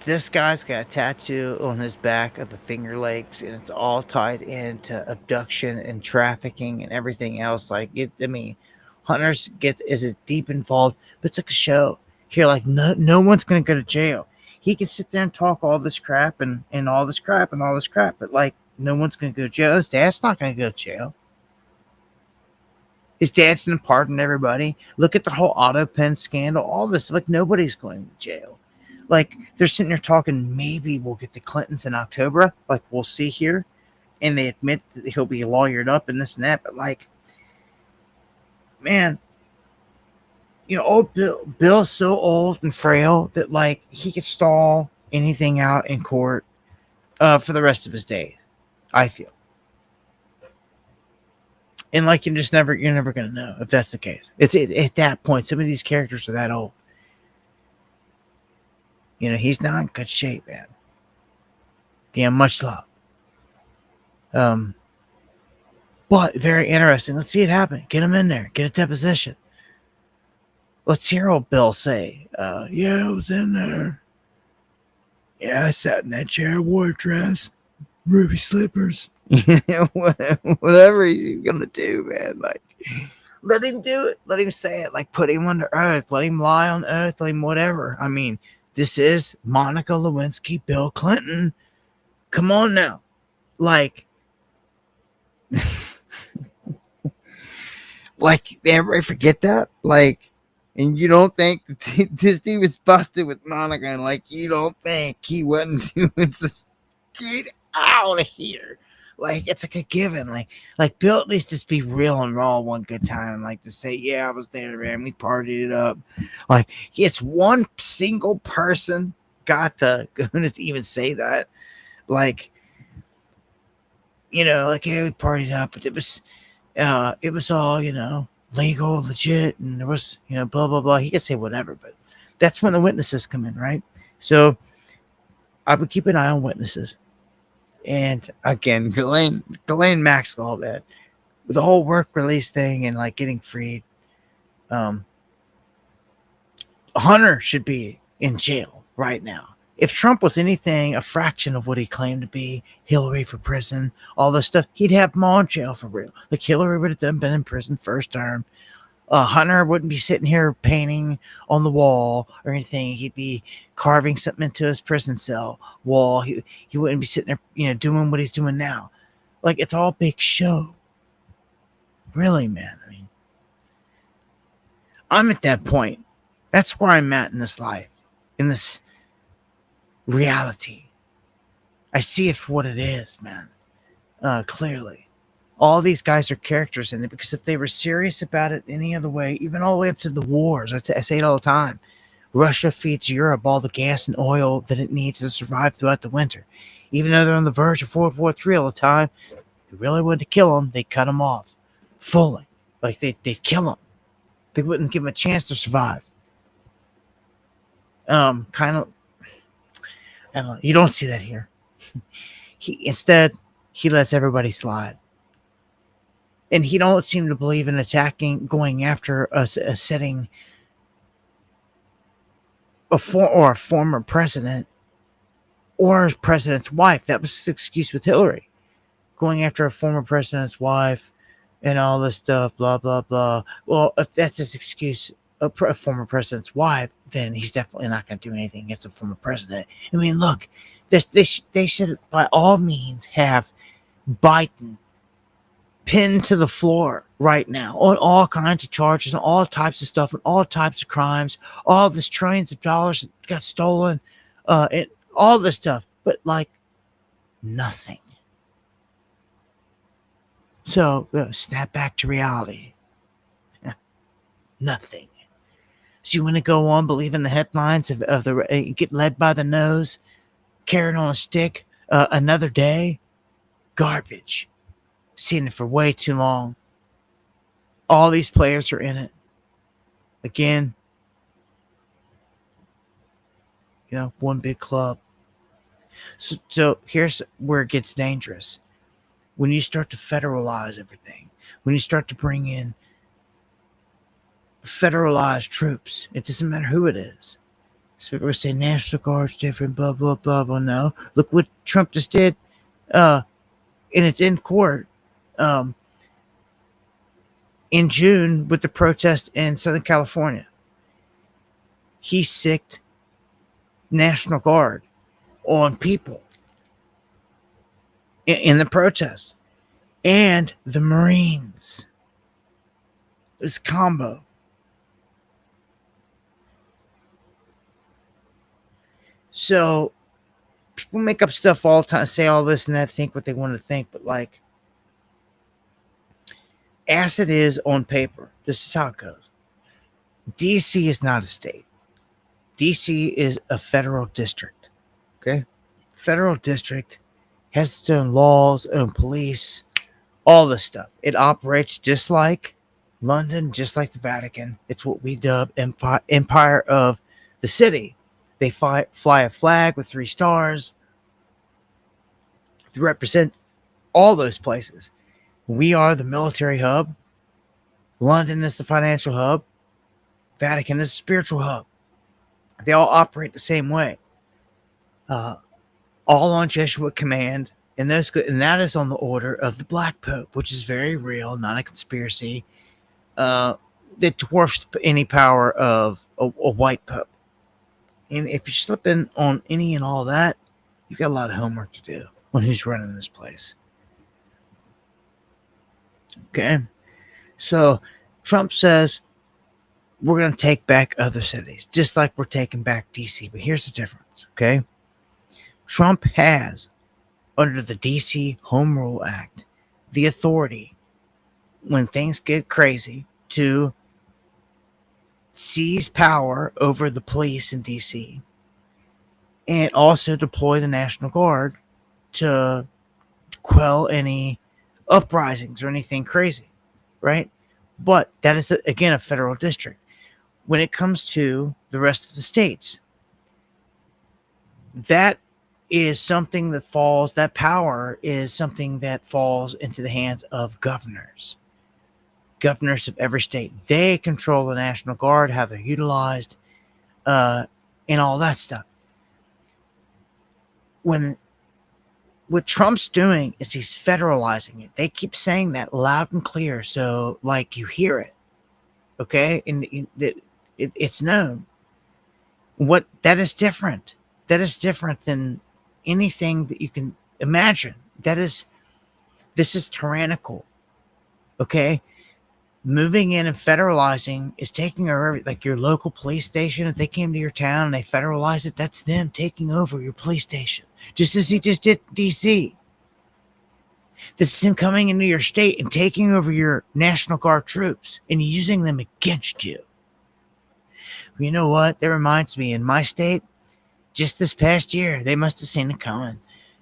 This guy's got a tattoo on his back of the Finger Lakes, and it's all tied into abduction and trafficking and everything else. Like, I mean, Hunter's is deep involved, but it's like a show. Here, like, no one's going to go to jail. He can sit there and talk all this crap and all this crap and all this crap, but, like, no one's going to go to jail. His dad's not going to go to jail. His dad's going to pardon everybody. Look at the whole auto pen scandal. All this, like, nobody's going to jail. Like, they're sitting there talking, maybe we'll get the Clintons in October. Like, we'll see here. And they admit that he'll be lawyered up and this and that. But, like, man, you know, old Bill's so old and frail that, like, he could stall anything out in court for the rest of his days, I feel. And, like, you're never going to know if that's the case. It's at that point, some of these characters are that old. You know, he's not in good shape, man. Yeah, much love. But very interesting. Let's see it happen. Get him in there. Get a deposition. Let's hear old Bill say, yeah, I was in there. Yeah, I sat in that chair, wore a dress, ruby slippers. Whatever he's gonna do, man. Like, let him do it. Let him say it. Like, put him under oath. Let him lie on oath. Let him whatever. I mean, this is Monica Lewinsky, Bill Clinton. Come on now. Like, everybody forget that? Like, and you don't think that this dude was busted with Monica, and like, you don't think he wasn't doing some. Get out of here. Like, it's like a given. Like Bill at least just be real and raw one good time, and like to say, yeah, I was there, man. We partied it up. Like, it's one single person got the goodness to even say that. Like, like, hey, we partied up, but it was all, legal, legit, and there was, blah blah blah. He could say whatever, but that's when the witnesses come in, right? So I would keep an eye on witnesses. And again, Ghislaine Maxwell, man, with the whole work release thing and like getting freed, Hunter should be in jail right now. If Trump was anything, a fraction of what he claimed to be, Hillary for prison, all this stuff, he'd have him all in jail for real. Like, Hillary would have been in prison first term. Hunter wouldn't be sitting here painting on the wall or anything. He'd be carving something into his prison cell wall. He wouldn't be sitting there, doing what he's doing now. Like, it's all big show. Really, man. I mean, I'm at that point. That's where I'm at in this life, in this reality. I see it for what it is, man. Clearly. All these guys are characters in it, because if they were serious about it any other way, even all the way up to the wars, I say it all the time. Russia feeds Europe all the gas and oil that it needs to survive throughout the winter. Even though they're on the verge of World War III all the time, if they really wanted to kill them, they'd cut them off fully. Like, they'd kill them. They wouldn't give them a chance to survive. Kind of, I don't know. You don't see that here. Instead, he lets everybody slide. And he don't seem to believe in going after a setting a former president or a president's wife. That was his excuse with Hillary. Going after a former president's wife and all this stuff, blah, blah, blah. Well, if that's his excuse, a former president's wife, then he's definitely not going to do anything against a former president. I mean, look, they should, by all means, have Biden pinned to the floor right now on all kinds of charges and all types of stuff and all types of crimes, all this trillions of dollars that got stolen, and all this stuff, but like nothing. So snap back to reality. Nothing. So you want to go on believing the headlines of the get led by the nose, carrying on a stick another day? Garbage. Seen it for way too long. All these players are in it. Again, one big club. So here's where it gets dangerous. When you start to federalize everything, when you start to bring in federalized troops, it doesn't matter who it is. So people say National Guard's different, blah, blah, blah, blah. No. Look what Trump just did. And it's in court. In June with the protest in Southern California. He sicked National Guard on people in the protest. And the Marines. It was a combo. So people make up stuff all the time, say all this and that, think what they want to think, but like, as it is on paper, this is how it goes. DC is not a state. DC is a federal district. Okay? Federal district has its own laws, own police, all this stuff. It operates just like London, just like the Vatican. It's what we dub Empire of the City. They fly a flag with 3 stars to represent all those places. We are the military hub. London is the financial hub. Vatican is the spiritual hub. They all operate the same way. All on Jesuit command. And that is on the order of the Black Pope, which is very real, not a conspiracy. That dwarfs any power of a white Pope. And if you're slipping on any and all that, you got a lot of homework to do. on who's running this place. Okay. So Trump says we're going to take back other cities, just like we're taking back DC. But here's the difference. Okay. Trump has, under the DC Home Rule Act, the authority, when things get crazy, to seize power over the police in DC and also deploy the National Guard to quell any uprisings or anything crazy, right? But that is, again, a federal district. When it comes to the rest of the states, that is something that falls, that power is something that falls into the hands of governors. Governors of every state. They control the National Guard, how they're utilized, and all that stuff. What Trump's doing is he's federalizing it. They keep saying that loud and clear, so like you hear it, okay? And it's known. What that is different. That is different than anything that you can imagine. This is tyrannical, okay? Moving in and federalizing is taking over, like your local police station. If they came to your town and they federalize it, that's them taking over your police station, just as he just did DC. This is him coming into your state and taking over your National Guard troops and using them against you. You know what? That reminds me, in my state, just this past year, they must have seen it coming.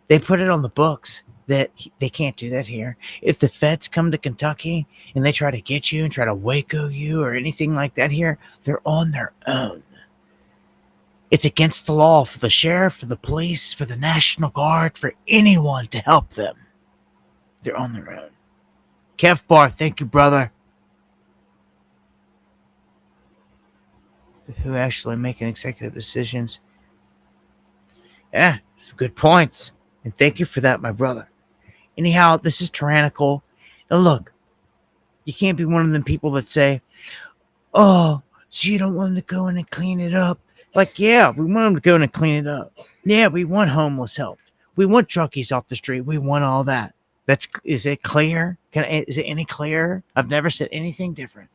They put it on the books that they can't do that here. If the feds come to Kentucky and they try to get you and try to Waco you or anything like that here, they're on their own. It's against the law for the sheriff, for the police, for the National Guard, for anyone to help them. They're on their own. Kev Barr, thank you, brother. Who actually making executive decisions? Yeah, some good points. And thank you for that, my brother. Anyhow, this is tyrannical. Now look, you can't be one of them people that say, oh, so you don't want them to go in and clean it up. Like, yeah, we want them to go in and clean it up. Yeah, we want homeless help. We want druggies off the street. We want all that. Is it clear? Is it any clearer? I've never said anything different.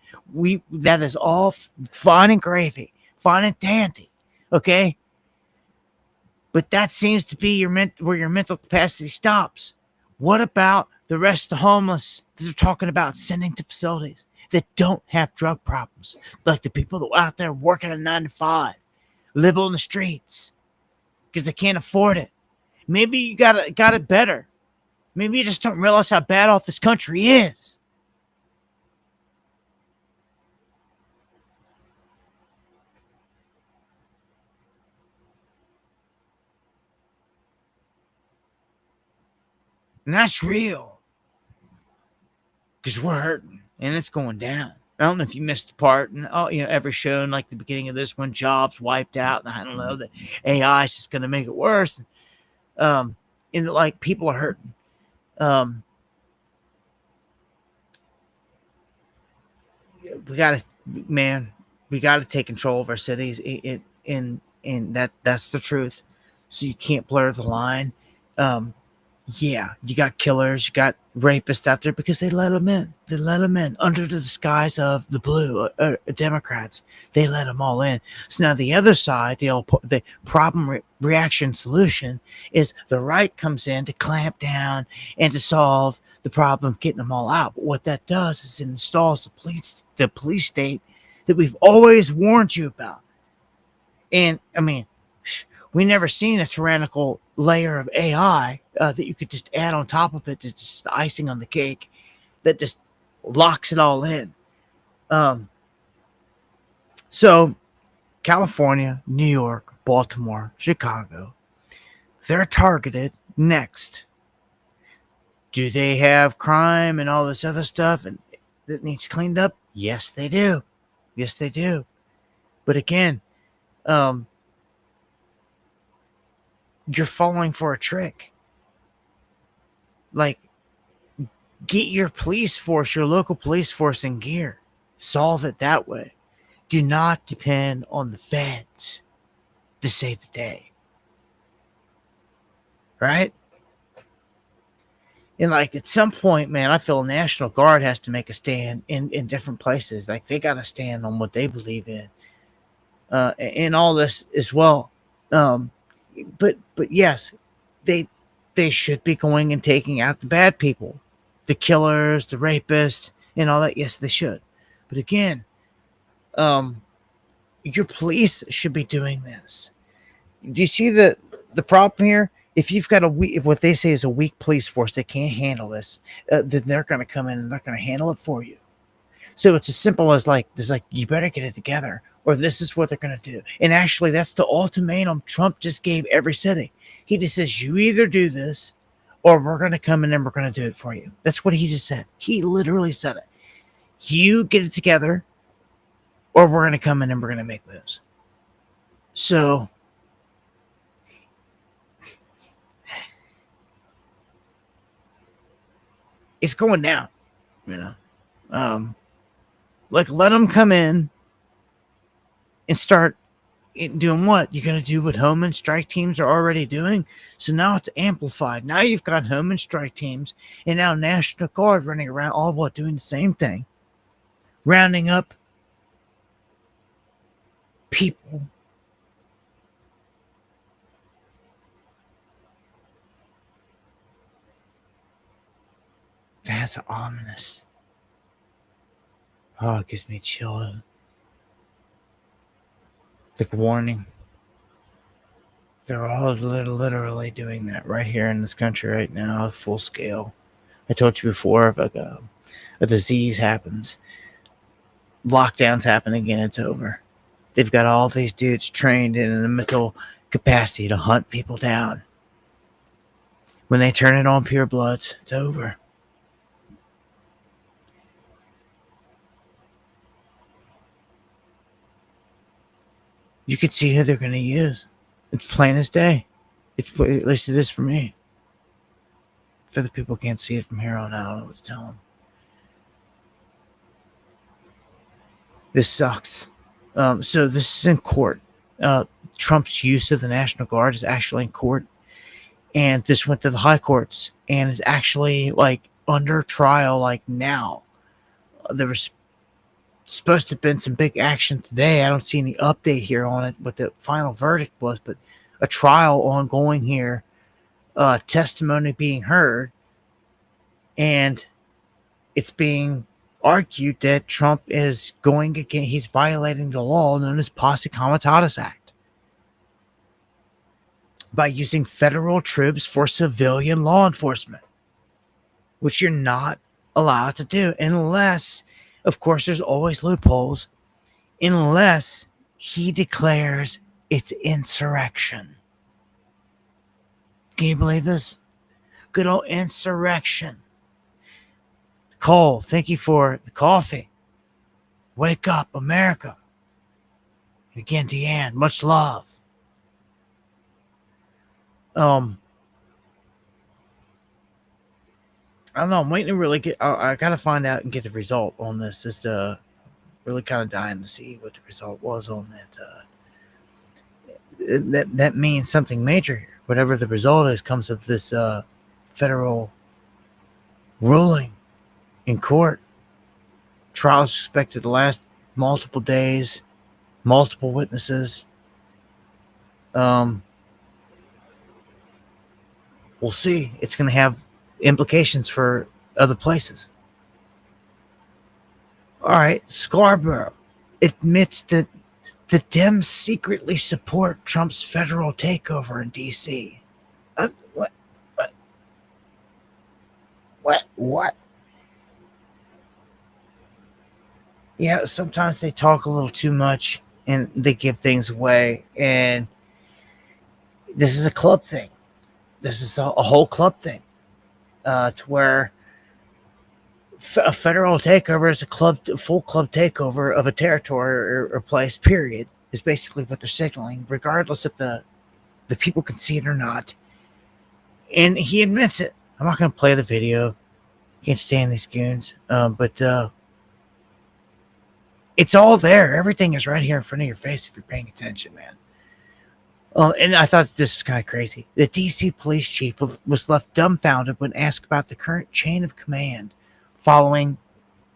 That is all fine and gravy, fine and dandy. Okay? But that seems to be where your mental capacity stops. What about the rest of the homeless that they're talking about sending to facilities that don't have drug problems? Like the people that are out there working a 9 to 5, live on the streets because they can't afford it. Maybe you got it better. Maybe you just don't realize how bad off this country is. And that's real. Because we're hurting. And it's going down. I don't know if you missed the part. And every show in like the beginning of this one, jobs wiped out. And I don't know that AI is just going to make it worse. And like people are hurting. We got to take control of our cities. And that's the truth. So you can't blur the line. Yeah, you got killers, you got rapists out there because they let them in. They let them in under the disguise of the blue Democrats. They let them all in. So now the other side, the problem reaction solution is the right comes in to clamp down and to solve the problem of getting them all out. But what that does is it installs the police state that we've always warned you about. And I mean, we never seen a tyrannical layer of AI that you could just add on top of it. It's just the icing on the cake that just locks it all in. So California, New York, Baltimore, Chicago, they're targeted next. Do they have crime and all this other stuff and that needs cleaned up? Yes, they do. Yes, they do. But again, you're falling for a trick. Like, get your police force, your local police force in gear. Solve it that way. Do not depend on the feds to save the day. Right? And like at some point, man, I feel National Guard has to make a stand in different places. Like they got to stand on what they believe in, and all this as well. But yes, they should be going and taking out the bad people, the killers, the rapists, and all that. Yes, they should. But again, your police should be doing this. Do you see the problem here? If you've got what they say is a weak police force that can't handle this, then they're going to come in and they're going to handle it for you. So it's as simple as like you better get it together, or this is what they're going to do. And actually, that's the ultimatum Trump just gave every city. He just says, you either do this, or we're going to come in and we're going to do it for you. That's what he just said. He literally said it. You get it together, or we're going to come in and we're going to make moves. So it's going down, like let them come in and start doing what you're going to do what home and strike teams are already doing. So now it's amplified. Now you've got home and strike teams, and now National Guard running around all what doing the same thing, rounding up people. That's ominous. Oh, it gives me a chill. Like warning. They're all literally doing that right here in this country right now, full scale. I told you before, if like a disease happens, lockdowns happen again, it's over. They've got all these dudes trained in a mental capacity to hunt people down. When they turn it on pure bloods, it's over. You could see who they're going to use. It's plain as day. At least it is for me. If other people can't see it from here on out, I don't know what to tell them. This sucks. So this is in court. Trump's use of the National Guard is actually in court. And this went to the high courts. And it's actually like under trial like now. There was supposed to have been some big action today. I don't see any update here on it, what the final verdict was, but a trial ongoing here, testimony being heard, and it's being argued that Trump is going again. He's violating the law known as Posse Comitatus Act by using federal troops for civilian law enforcement, which you're not allowed to do unless, of course, there's always loopholes, unless he declares it's insurrection. Can you believe this? Good old insurrection. Cole, thank you for the coffee. Wake up, America. And again, Deanne, much love. I don't know. I'm waiting to really get. I gotta find out and get the result on this. Just really kind of dying to see what the result was on that. That means something major here. Whatever the result is, comes of this federal ruling in court. Trials expected to last multiple days, multiple witnesses. We'll see. It's going to have implications for other places. All right, Scarborough admits that the Dems secretly support Trump's federal takeover in D.C. What? Yeah, sometimes they talk a little too much and they give things away. And this is a club thing. This is a whole club thing. To where a federal takeover is a full club takeover of a territory or place, period, is basically what they're signaling, regardless if the people can see it or not. And he admits it. I'm not going to play the video. Can't stand these goons. But it's all there. Everything is right here in front of your face if you're paying attention, man. And I thought this was kind of crazy. The DC police chief was left dumbfounded when asked about the current chain of command following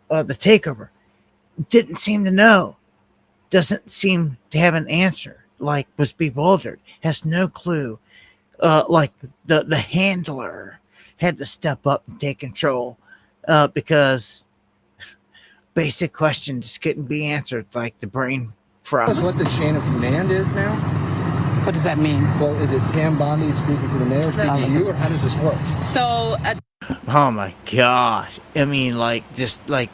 the takeover. Didn't seem to know. Doesn't seem to have an answer. Like, was bewildered. Has no clue. Like, the handler had to step up and take control because basic questions just couldn't be answered, like the brain fry. That's what the chain of command is now? What does that mean? Well, is it Pam Bondi speaking to the mayor, speaking to you, or how does this work? So, oh my gosh. I mean, like, just like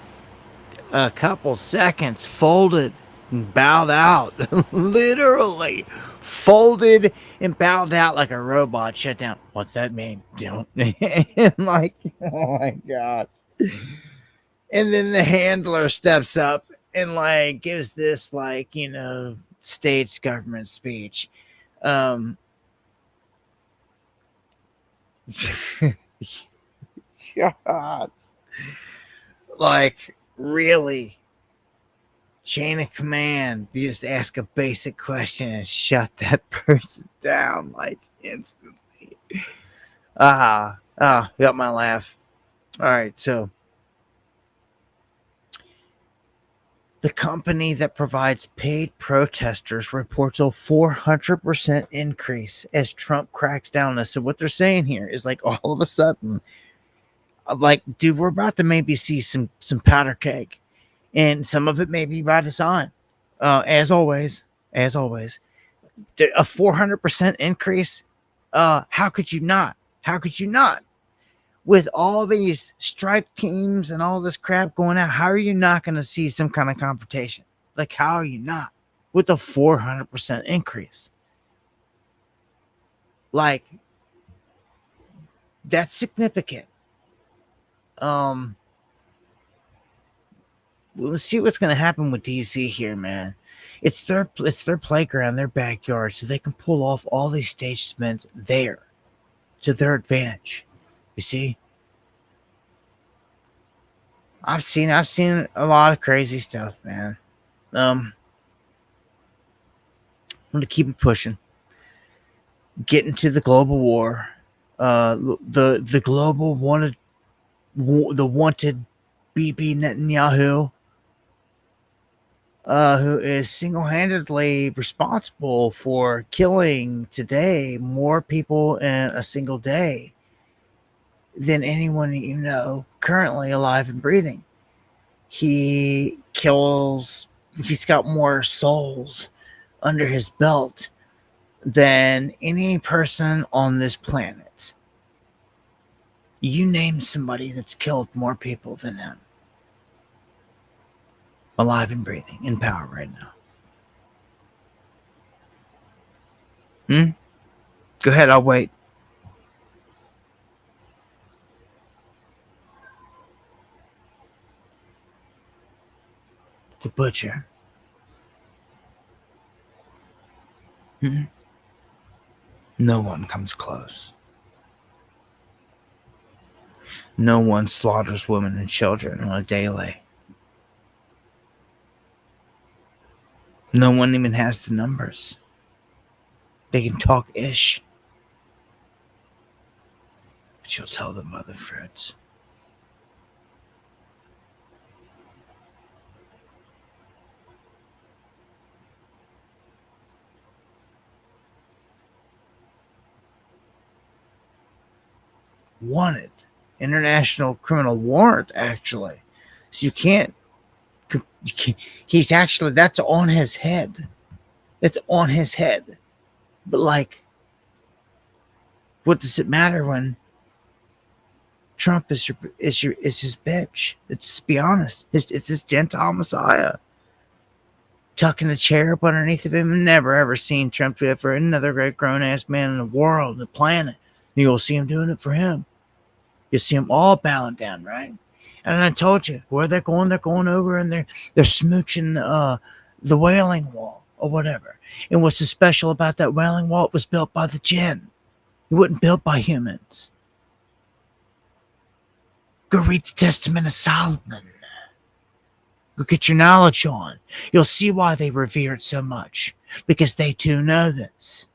a couple seconds folded and bowed out. Literally folded and bowed out like a robot shut down. What's that mean? Don't. And like, oh my gosh. And then the handler steps up and like gives this like, staged government speech. God. Like, really? Chain of command. You just ask a basic question and shut that person down like instantly. Got my laugh. All right, so the company that provides paid protesters reports a 400% increase as Trump cracks down on this. So what they're saying here is like all of a sudden, like, dude, we're about to maybe see some powder keg, and some of it may be by design. As always, a 400% increase. How could you not? How could you not? With all these strike teams and all this crap going out, how are you not going to see some kind of confrontation? Like, how are you not? With a 400% increase. Like, that's significant. Let's see what's going to happen with DC here, man. It's their playground, their backyard, so they can pull off all these staged events there to their advantage. You see? I've seen a lot of crazy stuff, man. I'm gonna keep it pushing. Get into the global war. The global wanted Bibi Netanyahu, who is single-handedly responsible for killing today more people in a single day than anyone you know currently alive and breathing. He's got more souls under his belt than any person on this planet. You name somebody that's killed more people than him. Alive and breathing, in power right now. Go ahead, I'll wait. The butcher. No one comes close. No one slaughters women and children on a daily. No one even has the numbers. They can talk ish. But you'll tell them other fruits. Wanted. International criminal warrant, actually. So you can't, he's actually, that's on his head. It's on his head. But like, what does it matter when Trump is his bitch? Let's be honest. It's his Gentile Messiah. Tucking a chair up underneath of him. I've never ever seen Trump do it for another great grown ass man in the world, the planet. You'll see him doing it for him. You see them all bowing down, right? And I told you, where they're going over and they're smooching the Wailing Wall or whatever. And what's so special about that Wailing Wall? It was built by the jinn. It wasn't built by humans. Go read the Testament of Solomon. Go get your knowledge on. You'll see why they revere it so much. Because they too know this.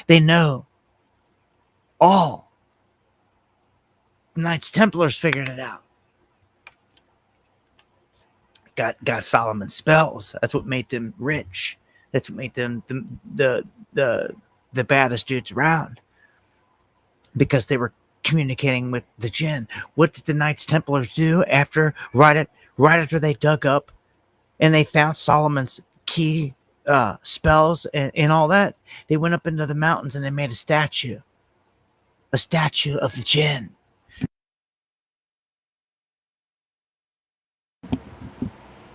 They know all. The Knights Templars figured it out. Got Solomon's spells. That's what made them rich. That's what made them the baddest dudes around, because they were communicating with the jinn. What did the Knights Templars do after right after they dug up and they found Solomon's key spells and all that? They went up into the mountains and they made a statue of the jinn.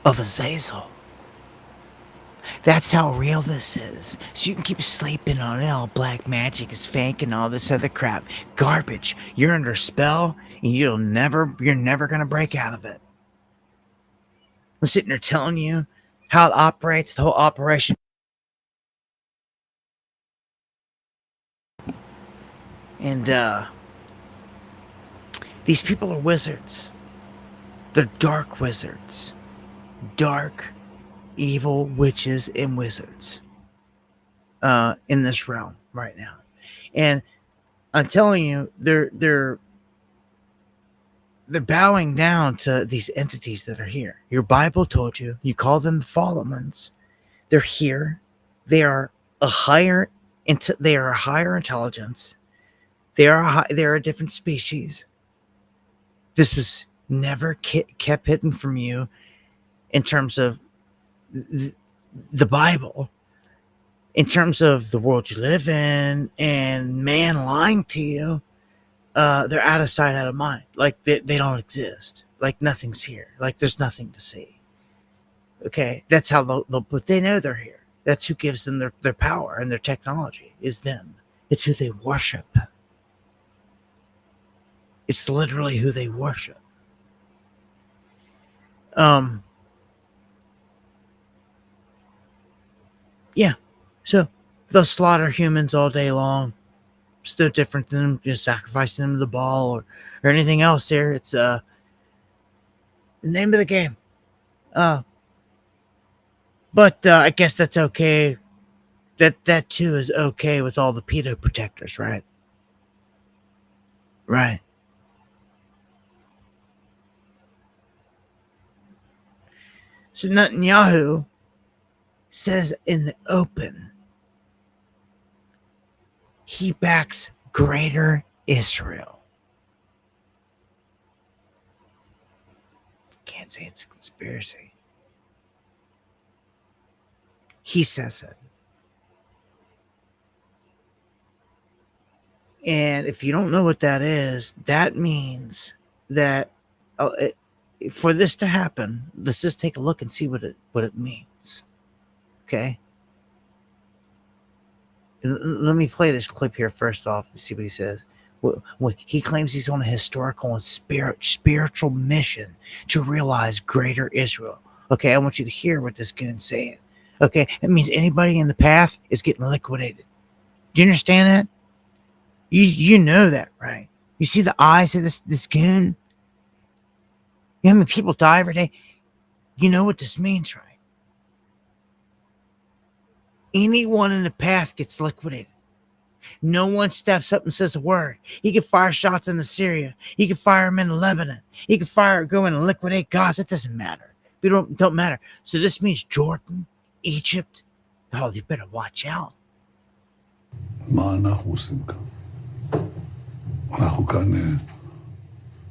Of Azazel. That's how real this is. So you can keep sleeping on it. All black magic is fake and all this other crap. Garbage. You're under spell and you're never gonna break out of it. I'm sitting there telling you how it operates, the whole operation. And these people are wizards. They're dark wizards. Dark, evil witches and wizards in this realm right now. And I'm telling you, they're bowing down to these entities that are here. Your Bible told you. You call them the fallen ones. They're here. They are a higher intelligence. They are a different species. This was never kept hidden from you in terms of the Bible, in terms of the world you live in and man lying to you. They're out of sight, out of mind. Like they don't exist. Like nothing's here. Like there's nothing to see. Okay, that's how but they know they're here. That's who gives them their power and their technology is them. It's who they worship. It's literally who they worship. Yeah, so they'll slaughter humans all day long. It's no different than them just sacrificing them to the ball or anything else here. It's the name of the game. But I guess that's okay. That too is okay with all the pedo protectors, right? Right. So Netanyahu says in the open, he backs Greater Israel. Can't say it's a conspiracy. He says it. And if you don't know what that is, that means that for this to happen, let's just take a look and see what it means. Okay? Let me play this clip here first off and see what he says. He claims he's on a historical and spiritual mission to realize Greater Israel. Okay, I want you to hear what this goon's saying. Okay, it means anybody in the path is getting liquidated. Do you understand that? You know that, right? You see the eyes of this goon? You know how many people die every day? You know what this means, right? Anyone in the path gets liquidated. No one steps up and says a word. He can fire shots into Syria. He can fire them in Lebanon. He can go in and liquidate Gaza. It doesn't matter. It don't matter. So this means Jordan, Egypt. Oh, you better watch out. מה אנחנו עושים כאן? אנחנו כאן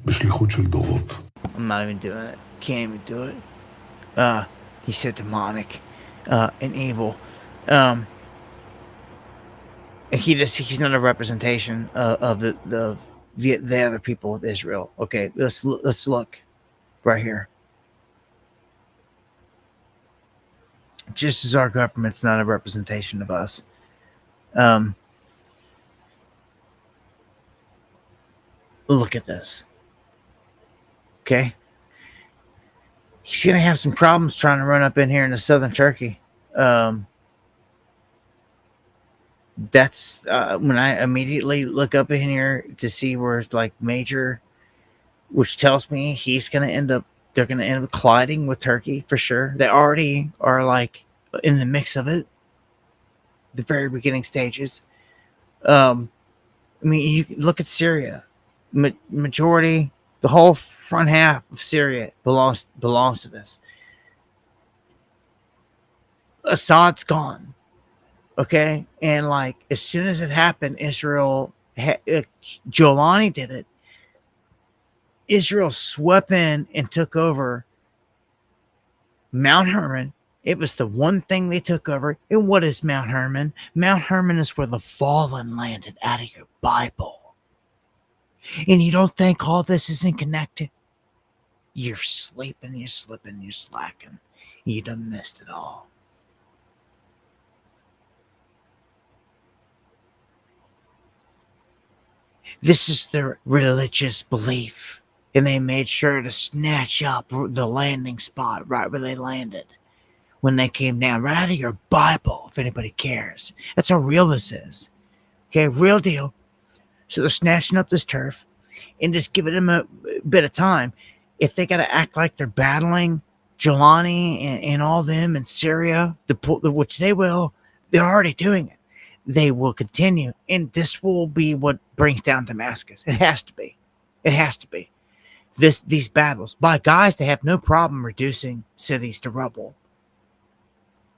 בשליחות של דורות. I'm not even doing it. Can't even do it. He's so demonic and evil. He's not a representation of the other people of Israel. Okay, let's look right here. Just as our government's not a representation of us. Look at this. Okay. He's going to have some problems trying to run up in here into southern Turkey. That's when I immediately look up in here to see where it's like major, which tells me they're going to end up colliding with Turkey for sure. They already are like in the mix of it, the very beginning stages. I mean, you look at Syria. Majority, the whole front half of Syria belongs to this. Assad's gone. Okay, and like as soon as it happened, Giuliani did it. Israel swept in and took over Mount Hermon. It was the one thing they took over. And what is Mount Hermon? Mount Hermon is where the fallen landed out of your Bible. And you don't think all this isn't connected? You're sleeping, you're slipping, you're slacking. You done missed it all. This is their religious belief. And they made sure to snatch up the landing spot right where they landed when they came down, right out of your Bible, if anybody cares. That's how real this is. Okay, real deal. So they're snatching up this turf and just giving them a bit of time. If they got to act like they're battling Giuliani and all them in Syria, which they will, they're already doing it. They will continue. And this will be what brings down Damascus. It has to be. It has to be. These battles by guys that have no problem reducing cities to rubble.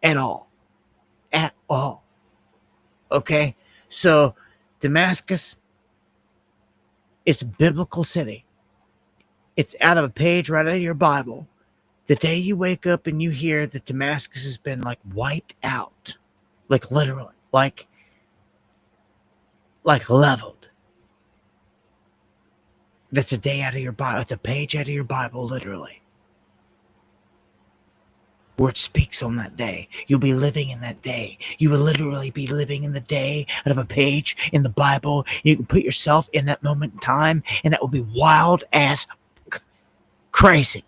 At all. Okay? So Damascus is a biblical city. It's out of a page right out of your Bible. The day you wake up and you hear that Damascus has been like wiped out, like literally, like leveled. That's a day out of your Bible. It's a page out of your Bible, literally. Where it speaks on that day. You'll be living in that day. You will literally be living in the day out of a page in the Bible. You can put yourself in that moment in time, and that will be wild as crazy.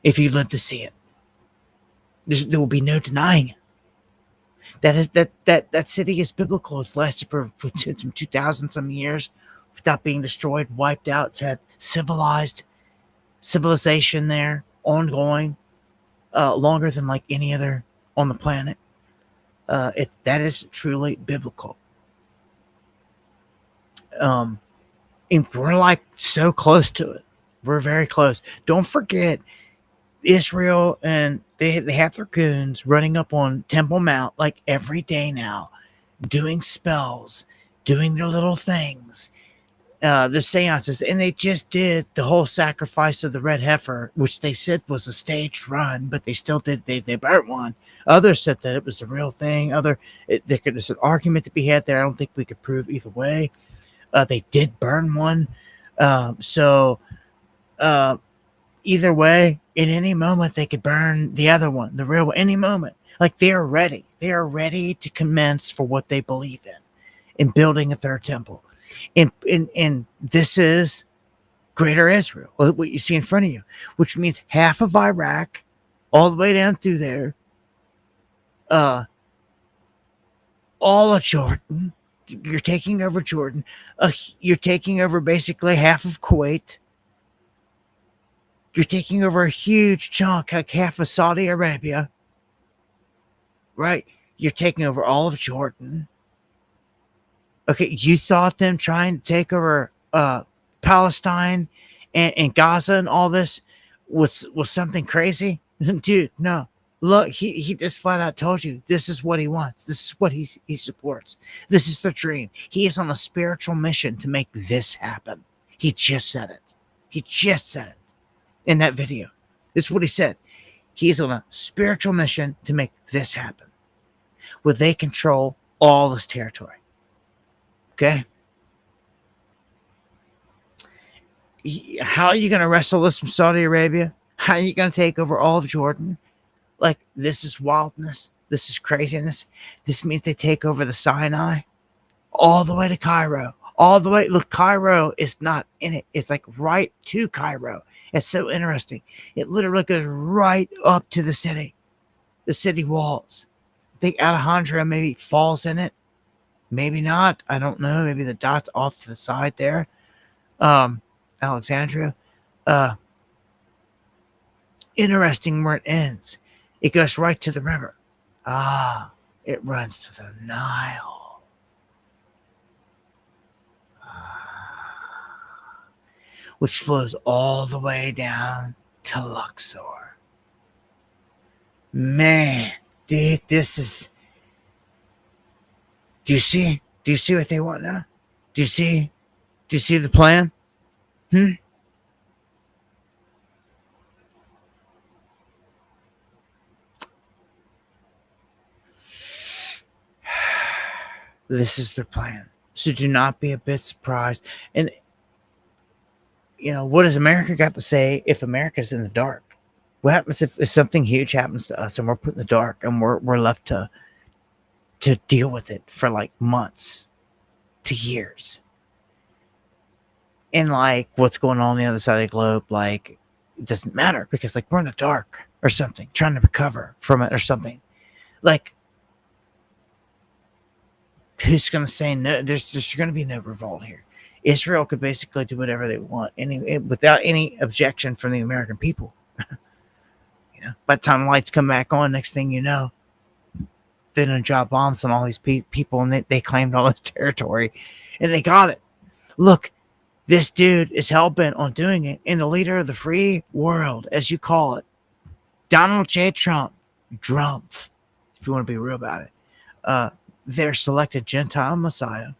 If you live to see it. There will be no denying it. That city is biblical. It's lasted for 2,000 some years without being destroyed, wiped out. It's had civilization there, ongoing, longer than like any other on the planet. That is truly biblical. And we're like so close to it. We're very close. Don't forget Israel, and they have their goons running up on Temple Mount like every day now, doing spells, doing their little things, the seances, and they just did the whole sacrifice of the red heifer, which they said was a staged run, but they still did. They burnt one. Others said that it was the real thing. There's an argument to be had there. I don't think we could prove either way. They did burn one. Either way, in any moment, they could burn the other one, the real one, any moment. Like they are ready. They are ready to commence for what they believe in building a third temple. And this is Greater Israel, what you see in front of you, which means half of Iraq, all the way down through there, all of Jordan. You're taking over Jordan. You're taking over basically half of Kuwait. You're taking over a huge chunk, like half of Saudi Arabia. Right? You're taking over all of Jordan. Okay, you thought them trying to take over Palestine and Gaza and all this was something crazy? Dude, no. Look, he just flat out told you this is what he wants. This is what he supports. This is the dream. He is on a spiritual mission to make this happen. He just said it. He just said it in that video. This is what he said. He's on a spiritual mission to make this happen, where they control all this territory. Okay? How are you going to wrestle this from Saudi Arabia? How are you going to take over all of Jordan? Like, this is wildness. This is craziness. This means they take over the Sinai all the way to Cairo. All the way. Look, Cairo is not in it. It's like right to Cairo. It's so interesting. It literally goes right up to the city walls. I think Alejandro maybe falls in it. Maybe not. I don't know. Maybe the dot's off to the side there. Alexandria. Interesting where it ends. It goes right to the river. It runs to the Nile. which flows all the way down to Luxor. Man, dude, this is... Do you see what they want now? Do you see the plan? This is their plan. So do not be a bit surprised. And, what has America got to say if America's in the dark? What happens if something huge happens to us and we're put in the dark and we're left to deal with it for like months to years? And like what's going on the other side of the globe, like it doesn't matter because like we're in the dark or something, trying to recover from it or something. Like, who's going to say no? There's going to be no revolt here. Israel could basically do whatever they want, without any objection from the American people. By the time the lights come back on, next thing you know, they're going to drop bombs on all these people, and they claimed all this territory, and they got it. Look, this dude is hell-bent on doing it, and the leader of the free world, as you call it, Donald J. Trump, Drumpf, if you want to be real about it, their selected Gentile Messiah,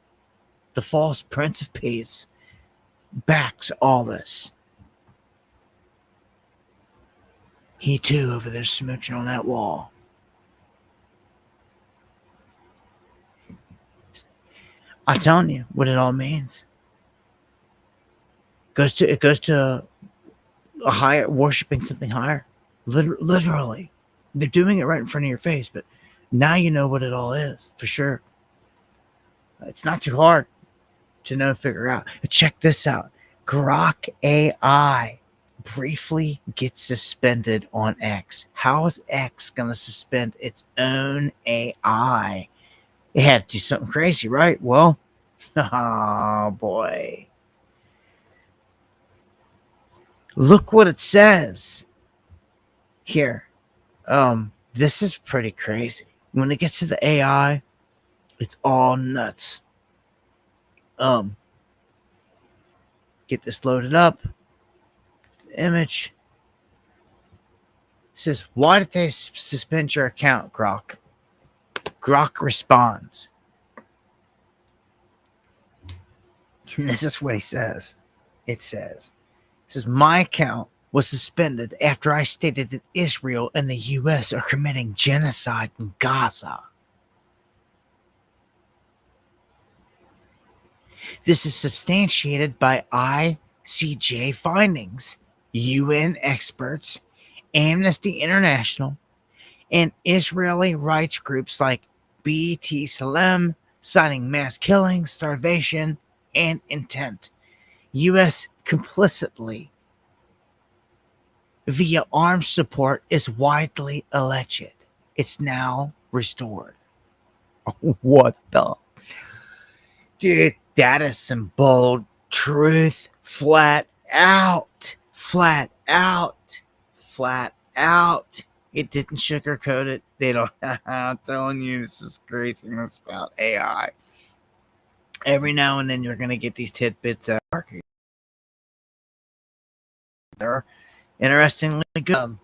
the false Prince of Peace, backs all this. He too over there smooching on that wall. I'm telling you what it all means. It goes to a higher, worshiping something higher. Literally. They're doing it right in front of your face, but now you know what it all is, for sure. It's not too hard to know and figure out. But check this out. Grok AI briefly gets suspended on X. How is X going to suspend its own AI? It had to do something crazy, right? Well, oh boy. Look what it says here. This is pretty crazy. When it gets to the AI, it's all nuts. Get this loaded up. Image. It says, why did they suspend your account, Grok? Grok responds. This is what he says. It says, my account was suspended after I stated that Israel and the U.S. are committing genocide in Gaza. This is substantiated by ICJ findings, UN experts, Amnesty International, and Israeli rights groups like BT Salem, citing mass killing, starvation, and intent. U.S. complicitly via arms support is widely alleged. It's now restored. What the? Dude, that is some bold truth. Flat out. Flat out. Flat out. It didn't sugarcoat it. They don't. I'm telling you, this is craziness about AI. Every now and then you're going to get these tidbits that are they're interestingly good.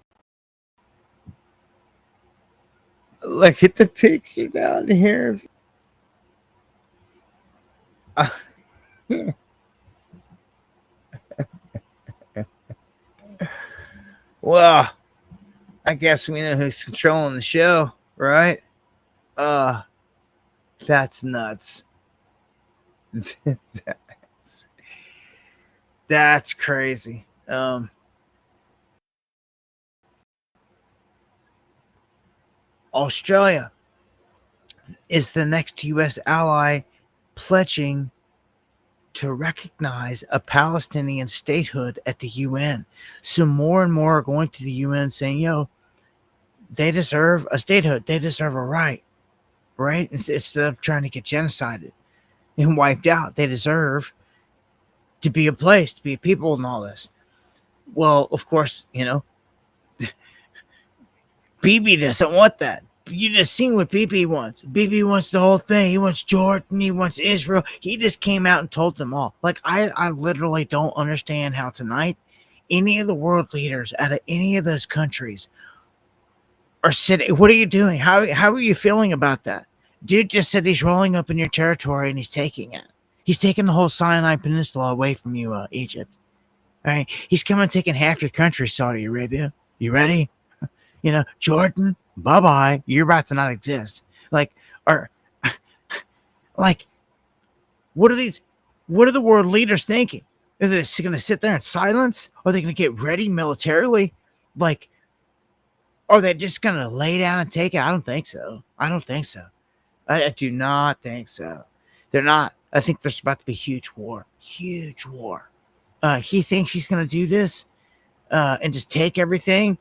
Look at the picture down here. Well, I guess we know who's controlling the show, right? That's nuts. That's crazy. Australia is the next U.S. ally pledging to recognize a Palestinian statehood at the UN. So more and more are going to the UN saying, they deserve a statehood. They deserve a right? Instead of trying to get genocided and wiped out, they deserve to be a place, to be a people and all this. Well, of course, Bibi doesn't want that. You just seen what BB wants. BB wants the whole thing. He wants Jordan. He wants Israel. He just came out and told them all. Like, I literally don't understand how tonight any of the world leaders out of any of those countries are sitting. What are you doing? How are you feeling about that? Dude just said he's rolling up in your territory and he's taking it. He's taking the whole Sinai Peninsula away from you, Egypt. All right? He's coming and taking half your country, Saudi Arabia. You ready? You know, Jordan, bye-bye. You're about to not exist. Like, what are the world leaders thinking? Are they going to sit there in silence? Are they going to get ready militarily? Like, are they just going to lay down and take it? I don't think so. I I do not think so. They're not. I think there's about to be huge war. Huge war. He thinks he's going to do this and just take everything.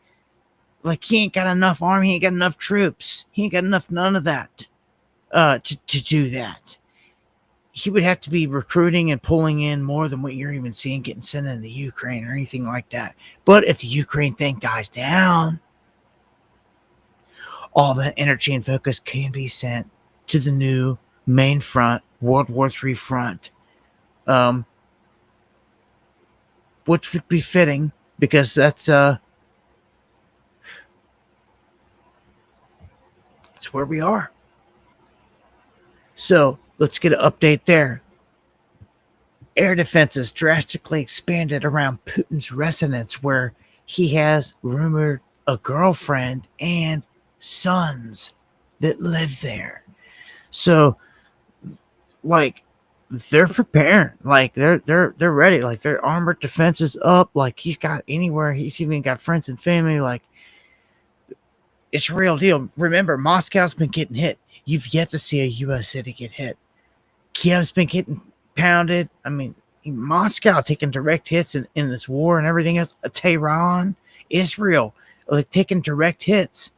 Like, he ain't got enough army. He ain't got enough troops. He ain't got enough none of that to do that. He would have to be recruiting and pulling in more than what you're even seeing getting sent into Ukraine or anything like that. But if the Ukraine thing dies down, all that energy and focus can be sent to the new main front, World War III front, which would be fitting because that's where we are. So let's get an update there. Air defenses drastically expanded around Putin's residence, where he has rumored a girlfriend and sons that live there. So, like, they're preparing. Like, they're ready. Like, their armored defenses up. Like, he's got anywhere. He's even got friends and family. Like, it's a real deal. Remember, Moscow's been getting hit. You've yet to see a U.S. city get hit. Kiev's been getting pounded. I mean, Moscow taking direct hits in this war and everything else. Tehran, Israel, like, taking direct hits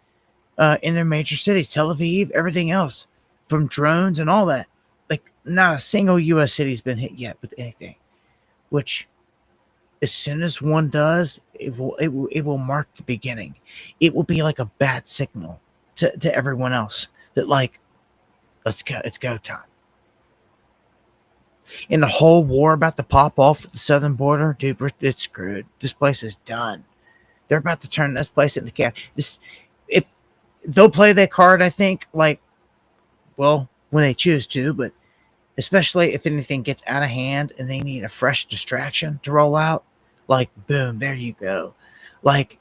in their major cities. Tel Aviv, everything else, from drones and all that. Like, not a single U.S. city's been hit yet with anything. Which, as soon as one does, it will mark the beginning. It will be like a bad signal to everyone else that, like, let's go, it's go time. And the whole war about to pop off at the southern border, dude, it's screwed. This place is done. They're about to turn this place into chaos. If they'll play that card, I think, like, well, when they choose to, but especially if anything gets out of hand and they need a fresh distraction to roll out, like, boom, there you go. Like,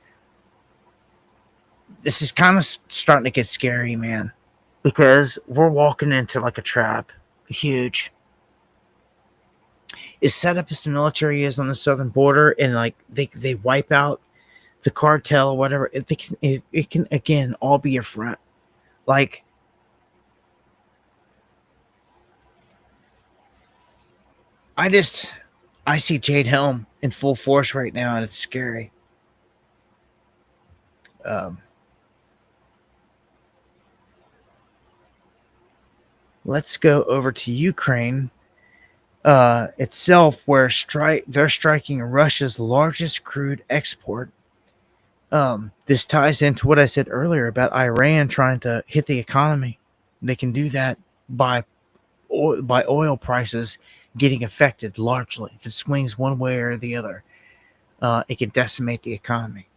this is kind of starting to get scary, man, because we're walking into, like, a trap. Huge. As set up as the military is on the southern border, and, like, they wipe out the cartel or whatever, it can again all be a front. Like, I see Jade Helm in full force right now, and it's scary. Let's go over to Ukraine itself, where they're striking Russia's largest crude export. This ties into what I said earlier about Iran trying to hit the economy. They can do that by oil prices getting affected largely. If it swings one way or the other, it can decimate the economy.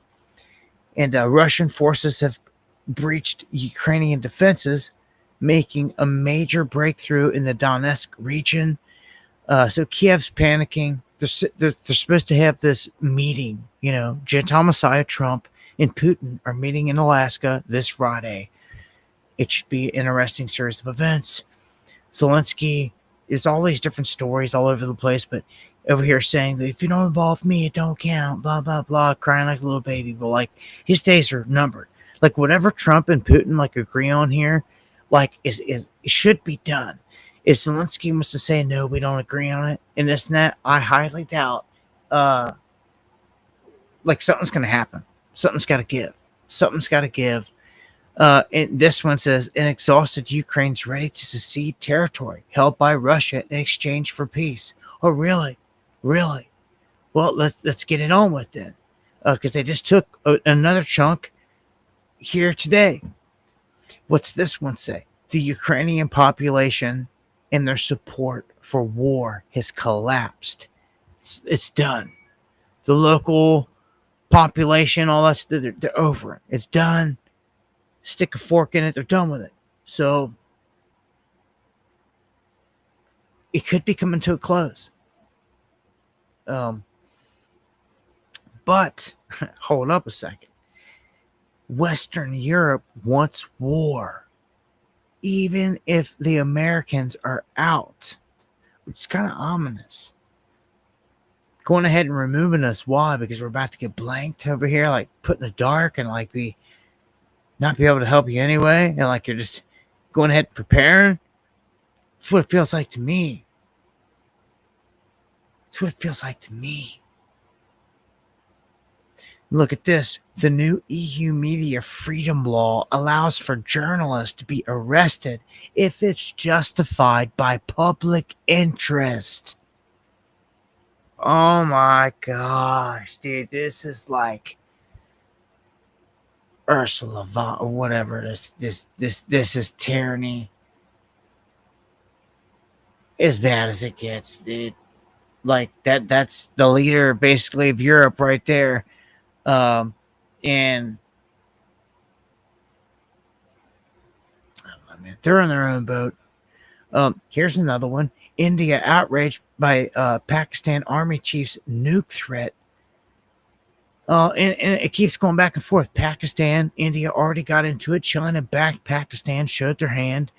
And Russian forces have breached Ukrainian defenses, making a major breakthrough in the Donetsk region. So Kiev's panicking. They're supposed to have this meeting. You know, Gentile Messiah Trump and Putin are meeting in Alaska this Friday. It should be an interesting series of events. Zelensky is all these different stories all over the place, but over here saying that if you don't involve me, it don't count, blah, blah, blah, crying like a little baby. But, like, his days are numbered. Like, whatever Trump and Putin, like, agree on here, like, it should be done. If Zelensky wants to say, no, we don't agree on it, and this and that, I highly doubt, like, something's going to happen. Something's got to give. Something's got to give. And this one says, an exhausted Ukraine's ready to secede territory held by Russia in exchange for peace. Oh, really? Really? Well, let's get it on with then. Because they just took another chunk here today. What's this one say? The Ukrainian population and their support for war has collapsed. It's done. The local population, all that stuff, they're over it. It's done. Stick a fork in it. They're done with it. So it could be coming to a close. But hold up a second. Western Europe wants war, even if the Americans are out, which is kind of ominous. Going ahead and removing us. Why? Because we're about to get blanked over here, like put in the dark, and like not be able to help you anyway, and like you're just going ahead and preparing. That's what it feels like to me. That's what it feels like to me. Look at this. The new EU media freedom law allows for journalists to be arrested if it's justified by public interest. Oh my gosh, dude. This is like Ursula von or whatever. This is tyranny. As bad as it gets, dude. Like that's the leader basically of Europe right there. And I don't know, man, they're on their own boat. Here's another one. India outraged by Pakistan army chief's nuke threat. And it keeps going back and forth. Pakistan, India already got into it. China backed Pakistan, showed their hand.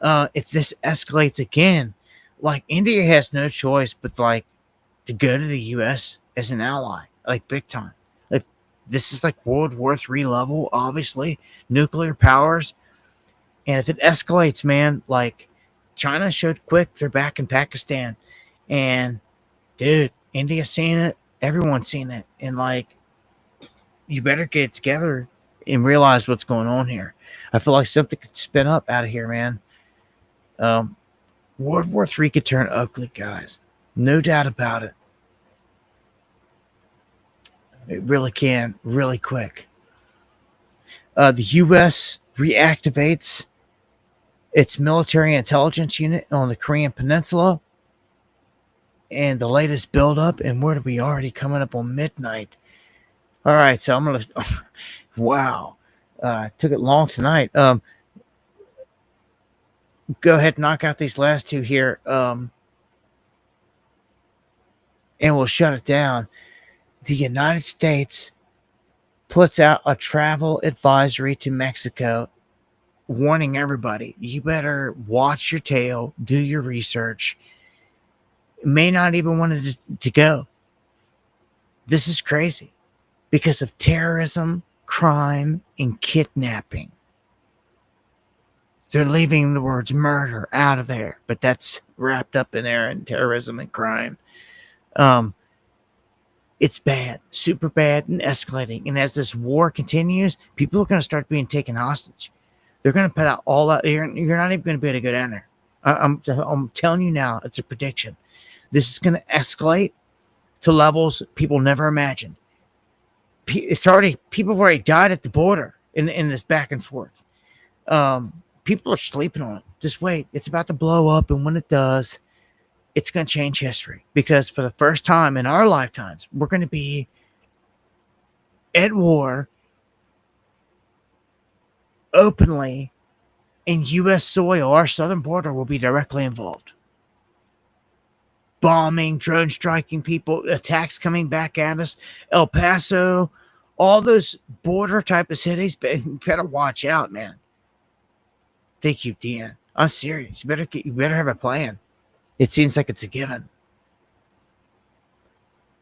If this escalates again, like India has no choice but like to go to the U.S. as an ally, like big time. Like this is like World War III level, obviously, nuclear powers. And if it escalates, man, like China showed quick, they're back in Pakistan. And dude, India's seen it, everyone's seen it. And like, you better get it together and realize what's going on here. I feel like something could spin up out of here, man. World War III could turn ugly, guys. No doubt about it. It really can, really quick. The U.S. reactivates its military intelligence unit on the Korean Peninsula. And the latest buildup, and where are we already coming up on midnight? All right, so I'm going to... Wow. Took it long tonight. Go ahead and knock out these last two here. And we'll shut it down. The United States puts out a travel advisory to Mexico, warning everybody, you better watch your tail, do your research. May not even want to go. This is crazy because of terrorism, crime, and kidnapping. They're leaving the words murder out of there, but that's wrapped up in there in terrorism and crime. It's bad, super bad, and escalating. And as this war continues, people are going to start being taken hostage. They're going to put out all that. You're not even going to be able to go down there. I'm telling you now, it's a prediction. This is going to escalate to levels people never imagined. People have already died at the border in this back and forth. People are sleeping on it. Just wait. It's about to blow up. And when it does, it's going to change history. Because for the first time in our lifetimes, we're going to be at war openly in U.S. soil. Our southern border will be directly involved. Bombing, drone striking people, attacks coming back at us. El Paso, all those border type of cities, better watch out, man. Thank you, Dan. I'm serious. You better have a plan. It seems like it's a given.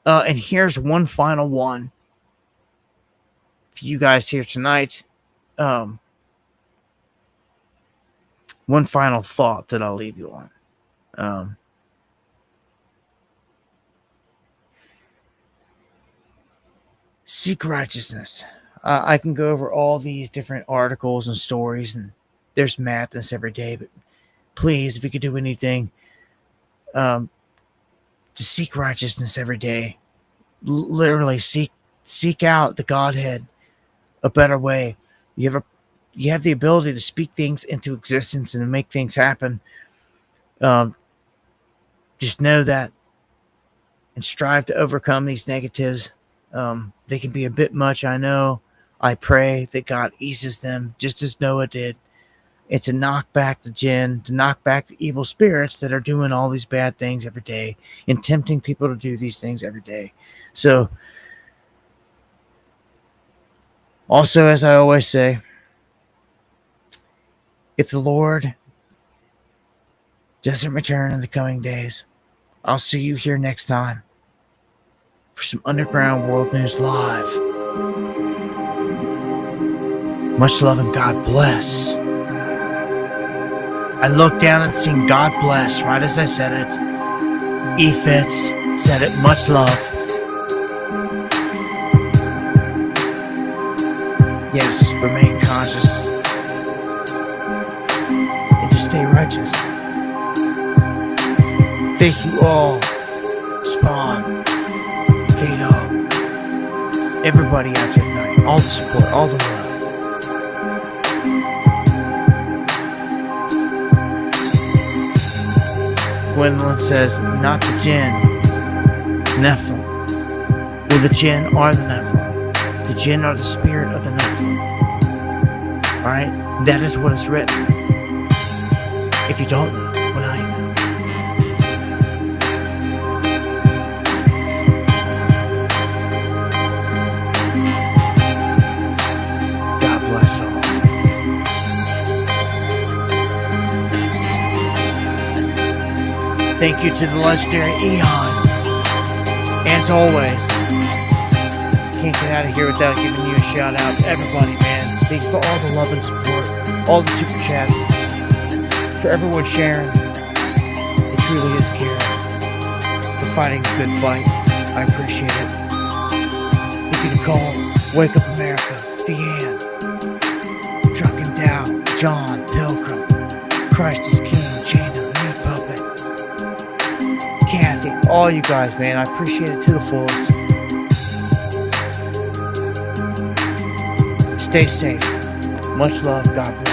And here's one final one for you guys here tonight. One final thought that I'll leave you on. Seek righteousness. I can go over all these different articles and stories, and there's madness every day. But please, if you could do anything, to seek righteousness every day. Literally seek out the Godhead a better way. You ever you have the ability to speak things into existence and to make things happen. Just know that and strive to overcome these negatives. They can be a bit much, I know. I pray that God eases them just as Noah did. And to knock back the jinn, to knock back the evil spirits that are doing all these bad things every day and tempting people to do these things every day. So, also, as I always say, if the Lord doesn't return in the coming days, I'll see you here next time for some Underground World News Live. Much love and God bless. I looked down and seen God bless right as I said it. E-Fits said it. Much love. Yes, remain conscious. And just stay righteous. Thank you all. Spawn. K-Dog. Everybody out there tonight. All the support. All the love. Gwendolyn says, not the jinn, Nephilim. Well, the jinn are the Nephilim. The jinn are the spirit of the Nephilim. Alright? That is what is written. If you don't know, well, now you know. God bless all. Thank you to the legendary Eon. As always, can't get out of here without giving you a shout out. Everybody, man. Thanks for all the love and support, all the super chats, for everyone sharing. It truly is caring. For fighting a good fight. I appreciate it. If you could call, Wake Up America, Deanne, Drunken Dow, John, Pilgrim, Christ is King, Jaina, Meat Puppet, Kathy, all you guys, man, I appreciate it to the fullest. Stay safe. Much love. God bless.